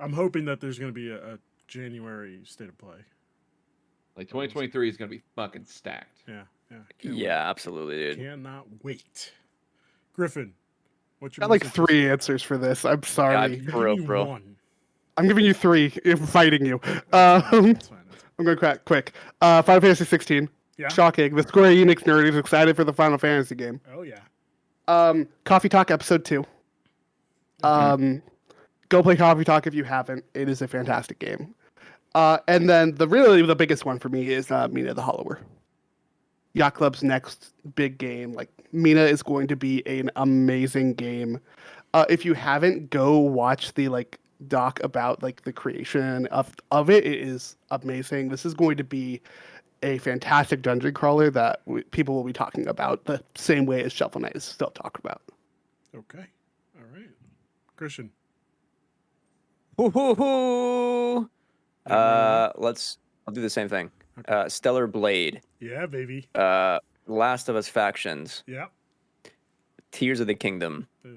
I'm hoping that there's going to be a January state of play. Like 2023 is gonna be fucking stacked. Yeah, yeah. Can't Yeah, absolutely, wait. dude. Cannot wait. Griffin, what's your Got like most 3 answers for this. I'm sorry. God. anticipated- For real, Give me bro. one. I'm giving you 3. I'm fighting you. That's fine, that's fine. I'm going to quick. Final Fantasy 16. Yeah. Shocking. The Square Enix nerd is excited for the Final Fantasy game. Oh yeah. Coffee Talk Episode 2. Go play Coffee Talk if you haven't. It is a fantastic game. And then the biggest one for me is Mina the Hollower. Yacht Club's next big game. Like Mina is going to be an amazing game. If you haven't, go watch the doc about the creation of it. It is amazing. This is going to be a fantastic dungeon crawler that people will be talking about the same way as Shovel Knight is still talked about. Okay. All right. Christian. Woo-hoo-hoo. I'll do the same thing. Okay. Stellar Blade. Yeah, baby. Last of Us Factions. Yeah. Tears of the Kingdom. Ugh.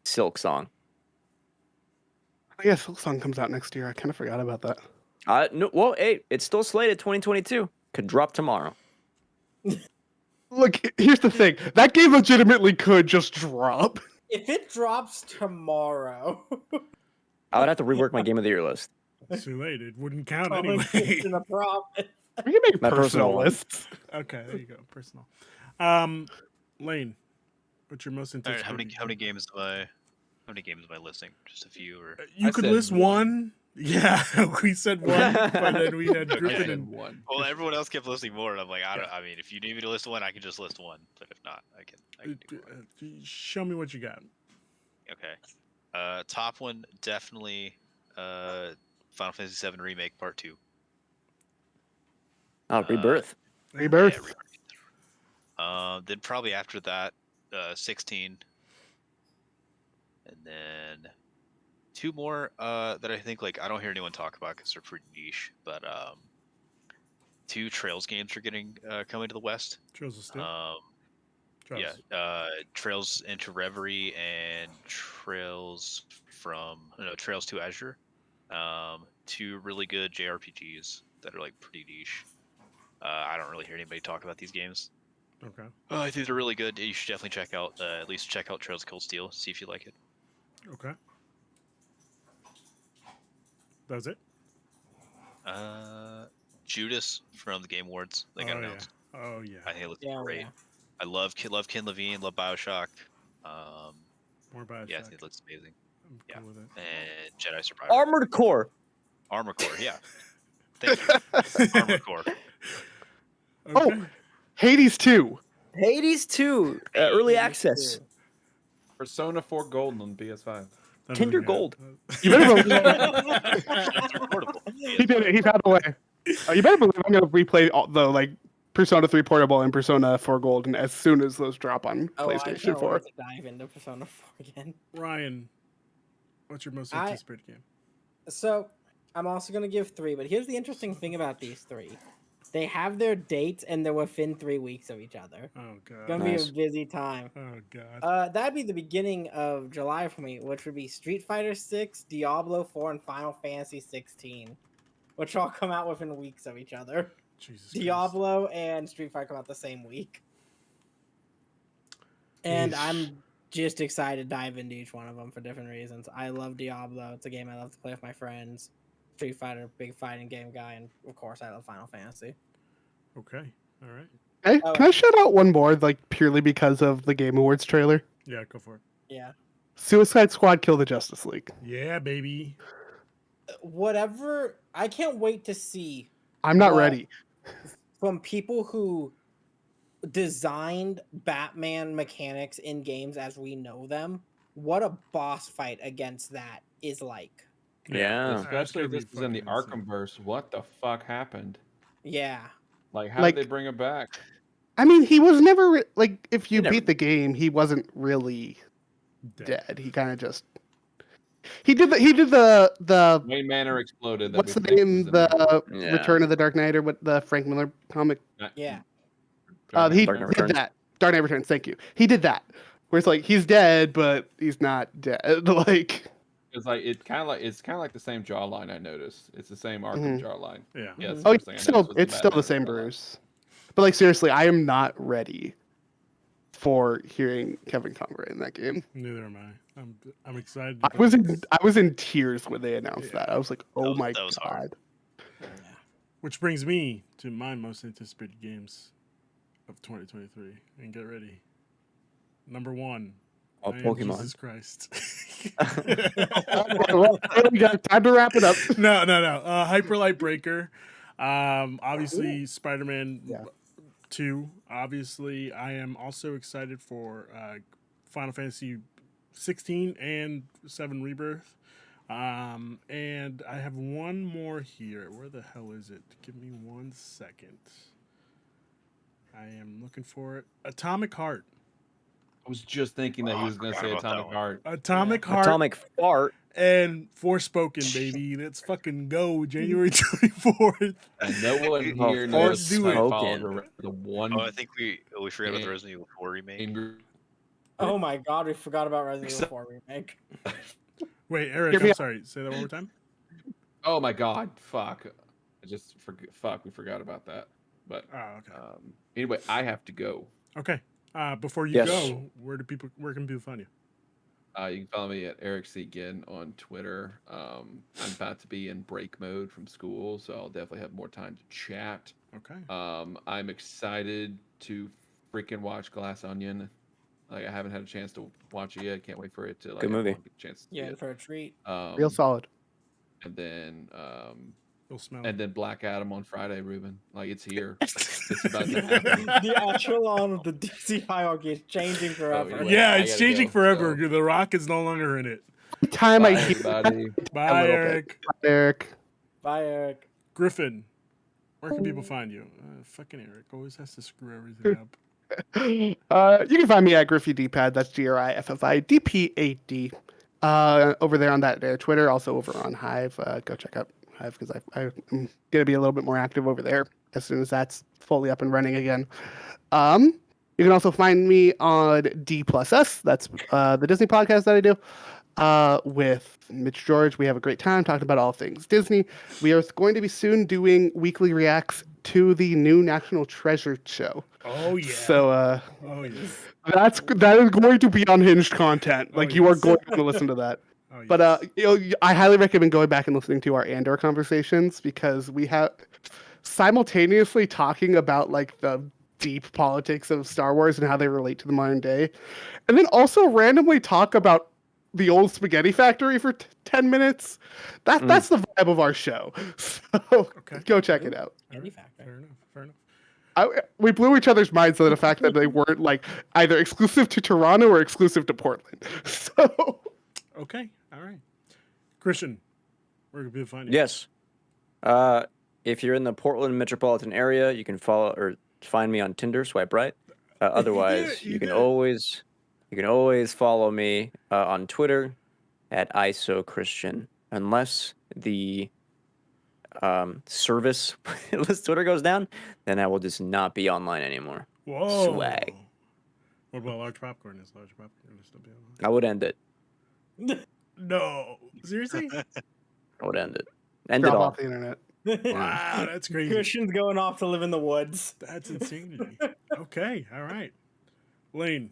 Silk Song. I guess Silksong comes out next year. I kind of forgot about that. No, well, hey, it's still slated 2022. Could drop tomorrow. Look, here's the thing. That game legitimately could just drop. If it drops tomorrow, I would have to rework my Game of the Year list. It's too late. It wouldn't count I'm anyway. in a problem. We can make My personal personal one. lists. Okay, there you go. Personal. Lane, what's your most All right, anticipated? how many games am I listing? Just a few, or You I could said list one. Yeah, we said one, but then we had I Griffin said and one. well, everyone else kept listing more, and I'm like, I mean, if you need me to list one, I can just list one. But if not, I can do more. show me what you got. Okay. Top one definitely Final Fantasy VII Remake Part 2. Oh, Rebirth. Rebirth. Then probably after that, 16. And then two more that I think like I don't hear anyone talk about because they're pretty niche, but two Trails games are getting coming to the West. Trails of Steel. Yeah, Trails. Trails into Reverie and Trails to Azure. Two really good JRPGs that are like pretty niche. I don't really hear anybody talk about these games. Okay. I think they're really good. You should definitely at least check out Trails of Cold Steel, see if you like it. Okay. That was it? Judas from the Game Awards. They got announced. Yeah. Oh yeah. I think it looks Yeah, great. yeah. I love Ken Levine, love Bioshock. More Bioshock. Yeah, I think it looks amazing. I'm Yeah. cool with it. And Jedi Survivor. Armored Core. Armor Core, yeah. Thank you. Armor Core. Okay. Oh. Hades 2. Hades 2. Early Hades access. 2. Persona 4 Golden on PS5. That Tinder doesn't Gold. count. You better believe That's recordable. he did it. He found a way. You better believe I'm gonna replay all the like Persona 3 Portable and Persona 4 Golden as soon as those drop on Oh, I PlayStation can't 4. wait to dive into Persona 4 again. Ryan, what's your most I- anticipated game? So, I'm also going to give 3, but here's the interesting thing about these 3. They have their dates and they're within 3 weeks of each other. Oh god. Gonna Nice. be a busy time. Oh god. That'd be the beginning of July for me, which would be Street Fighter 6, Diablo 4, and Final Fantasy 16, which all come out within weeks of each other. Jesus. Diablo and Street Fighter come out the same week. And Yeesh. I'm just excited to dive into each one of them for different reasons. I love Diablo. It's a game I love to play with my friends. Street Fighter, big fighting game guy, and of course I love Final Fantasy. Okay. All right. Hey, Oh. can I shout out one more, like purely because of the Game Awards trailer? Yeah, go for it. Yeah. Suicide Squad Kill the Justice League. Yeah, baby. Whatever. I can't wait to see I'm not What? ready. from people who designed Batman mechanics in games as we know them, what a boss fight against that is like. Yeah. That's Especially gonna if be this is in the fucking insane. Arkhamverse. What the fuck happened? Yeah. Like, how Like- did they bring him back? I mean, he was never like if you He never- beat the game, he wasn't really Dead. dead. He kind of just he did the Wayne Manor exploded. that what's we the think name was in there. the Yeah. Return of the Dark Knight or what the Frank Miller comic. Yeah. He Dark Knight did Returns. that. Dark Knight Returns. Thank you. He did that. Where it's like he's dead, but he's not dead. Like It's like it's kind of like the same jawline. I noticed it's the same Arkham Mhm. jawline. Yeah. Yeah, it's oh, the first thing I it's still noticed was it's still the Batman same jawline. Bruce. But like seriously, I am not ready for hearing Kevin Conroy in that game. Neither am I. I'm excited. I was in tears when they announced Yeah. that. I was like, oh my that was god. hard. Which brings me to my most anticipated games of 2023. And get ready. Number 1. Oh, I Am Pokemon. Jesus Christ. Well, we got time to wrap it up. No. Hyper Light Breaker. Obviously, Spider-Man Yeah. 2. Obviously, I am also excited for Final Fantasy 16 and 7 Rebirth. And I have one more here. Where the hell is it? Give me 1 second. I am looking for it. Atomic Heart. I was just thinking that he Oh, was going to I say forgot about that Atomic one. Heart. Atomic Heart Atomic Fart. and Forspoken, baby. Let's fucking go. January 24th. And no one Oh, here knows do it. Nightfall Spoken. the one. Oh, I think we forgot about the Yeah. Resident Evil 4 remake. angry- Oh my god, we forgot about Resident Evil 4 remake. Wait, Eric, Hear me I'm out. sorry. Say that one more time. Oh my god! Fuck! I just fuck. We forgot about that. But Oh, okay. anyway, I have to go. Okay. Before you Yes. go, where can people find you? You can follow me at Eric C. Ginn on Twitter. I'm about to be in break mode from school, so I'll definitely have more time to chat. Okay. I'm excited to freaking watch Glass Onion. Like I haven't had a chance to watch it yet. Can't wait for it to like Good movie. get a chance to see Yeah, it. for a treat. Real solid. And then You'll smell and it. then Black Adam on Friday, Ruben. Like it's here. It's about to happen. The echelon of the DC hierarchy is changing forever. anyway. Yeah, I it's gotta changing go, forever. so- The Rock is no longer in it. Every time Bye, I hear everybody. Bye, little bit. Eric. Eric. Bye, Eric. Griffin, where can people find you? Fucking Eric always has to screw everything up. You can find me at Griffy Dpad. That's GRIFFIDPAD. over there on their Twitter, also over on Hive. Go check out Hive because I'm gonna be a little bit more active over there as soon as that's fully up and running again. You can also find me on D plus S. That's the Disney podcast that I do with Mitch George. We have a great time talking about all things Disney. We are going to be soon doing weekly reacts to the new National Treasure show. Oh yeah. So Oh yeah. that is going to be unhinged content. Like you are yes. going to want to listen to that. Oh, But yes. you know, I highly recommend going back and listening to our Andor conversations because we have simultaneously talking about like the deep politics of Star Wars and how they relate to the modern day, and then also randomly talk about the old spaghetti factory for 10 minutes. That's the vibe of our show. So Okay. go check it out. All Any right. factor. Fair enough. Fair enough. We blew each other's minds to the fact that they weren't like either exclusive to Toronto or exclusive to Portland. So Okay. All right. Christian, where can people find you? Yes. If you're in the Portland metropolitan area, you can follow or find me on Tinder. Swipe right. Otherwise, you you can did. always follow me on Twitter at ISOChristian, unless the service unless Twitter goes down, then I will just not be online anymore. Whoa. Swag. What about large popcorn? Is large popcorn still be online? I would end it. No. Seriously? I would end it. End it drop all. off the internet. Wow, that's crazy. Christian's going off to live in the woods. That's insanity. Okay. All right. Lane,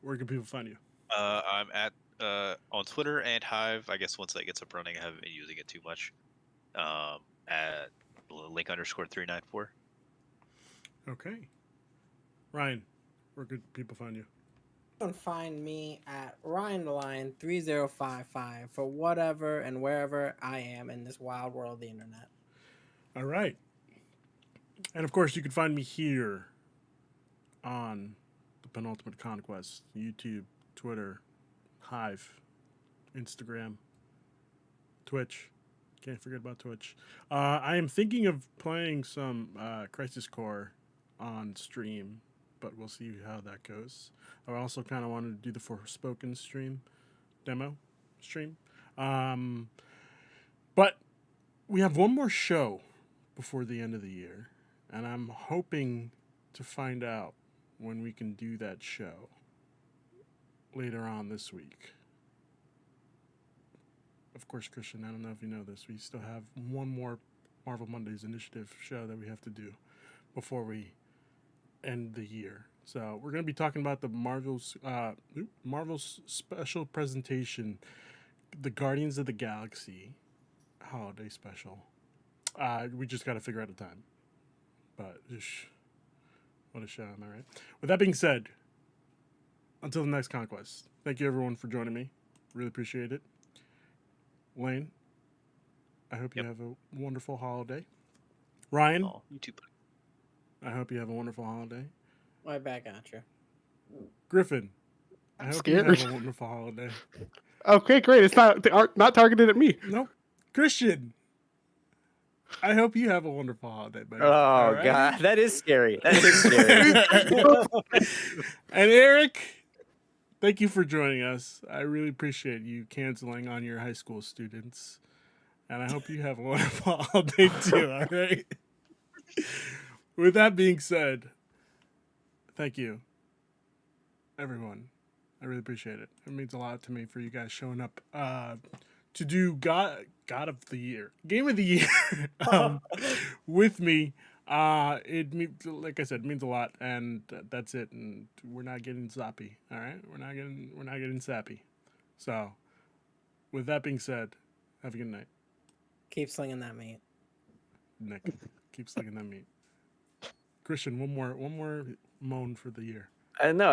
where can people find you? I'm at on Twitter and Hive. I guess once that gets up running, I haven't been using it too much. At link_394. Okay. Ryan, where could people find you? You can find me at RyanTheLion3055 for whatever and wherever I am in this wild world of the internet. All right. And of course, you can find me here on the Penultimate Conquest, YouTube, Twitter, Hive, Instagram, Twitch. Can't forget about Twitch. I am thinking of playing some Crisis Core on stream, but we'll see how that goes. I also kind of wanted to do the Forspoken demo stream. But we have one more show before the end of the year, and I'm hoping to find out when we can do that show later on this week. Of course, Christian, I don't know if you know this, we still have one more Marvel Mondays Initiative show that we have to do before we end the year. So we're going to be talking about the Marvel's special presentation, the Guardians of the Galaxy holiday special. We just got to figure out a time. But what a show, am I right? With that being said, until the next Conquest, thank you everyone for joining me. Really appreciate it. Lane, I hope you have a wonderful holiday. Ryan, Oh, you too. I hope you have a wonderful holiday. Right back at you. Griffin, I hope scared. you have a wonderful holiday. Okay, great. It's not targeted at me. Nope. Christian, I hope you have a wonderful holiday, buddy. Oh All right? god, that is scary. That is scary. And Eric, thank you for joining us. I really appreciate you canceling on your high school students. And I hope you have a wonderful holiday too, all right? With that being said, thank you, everyone. I really appreciate it. It means a lot to me for you guys showing up to do God of the Year, Game of the Year with me. Like I said, it means a lot, and that's it. And we're not getting sappy. All right, we're not getting sappy. So, with that being said, have a good night. Keep slinging that meat. Nick, keep slinging that meat. Christian, one more moan for the year. I know.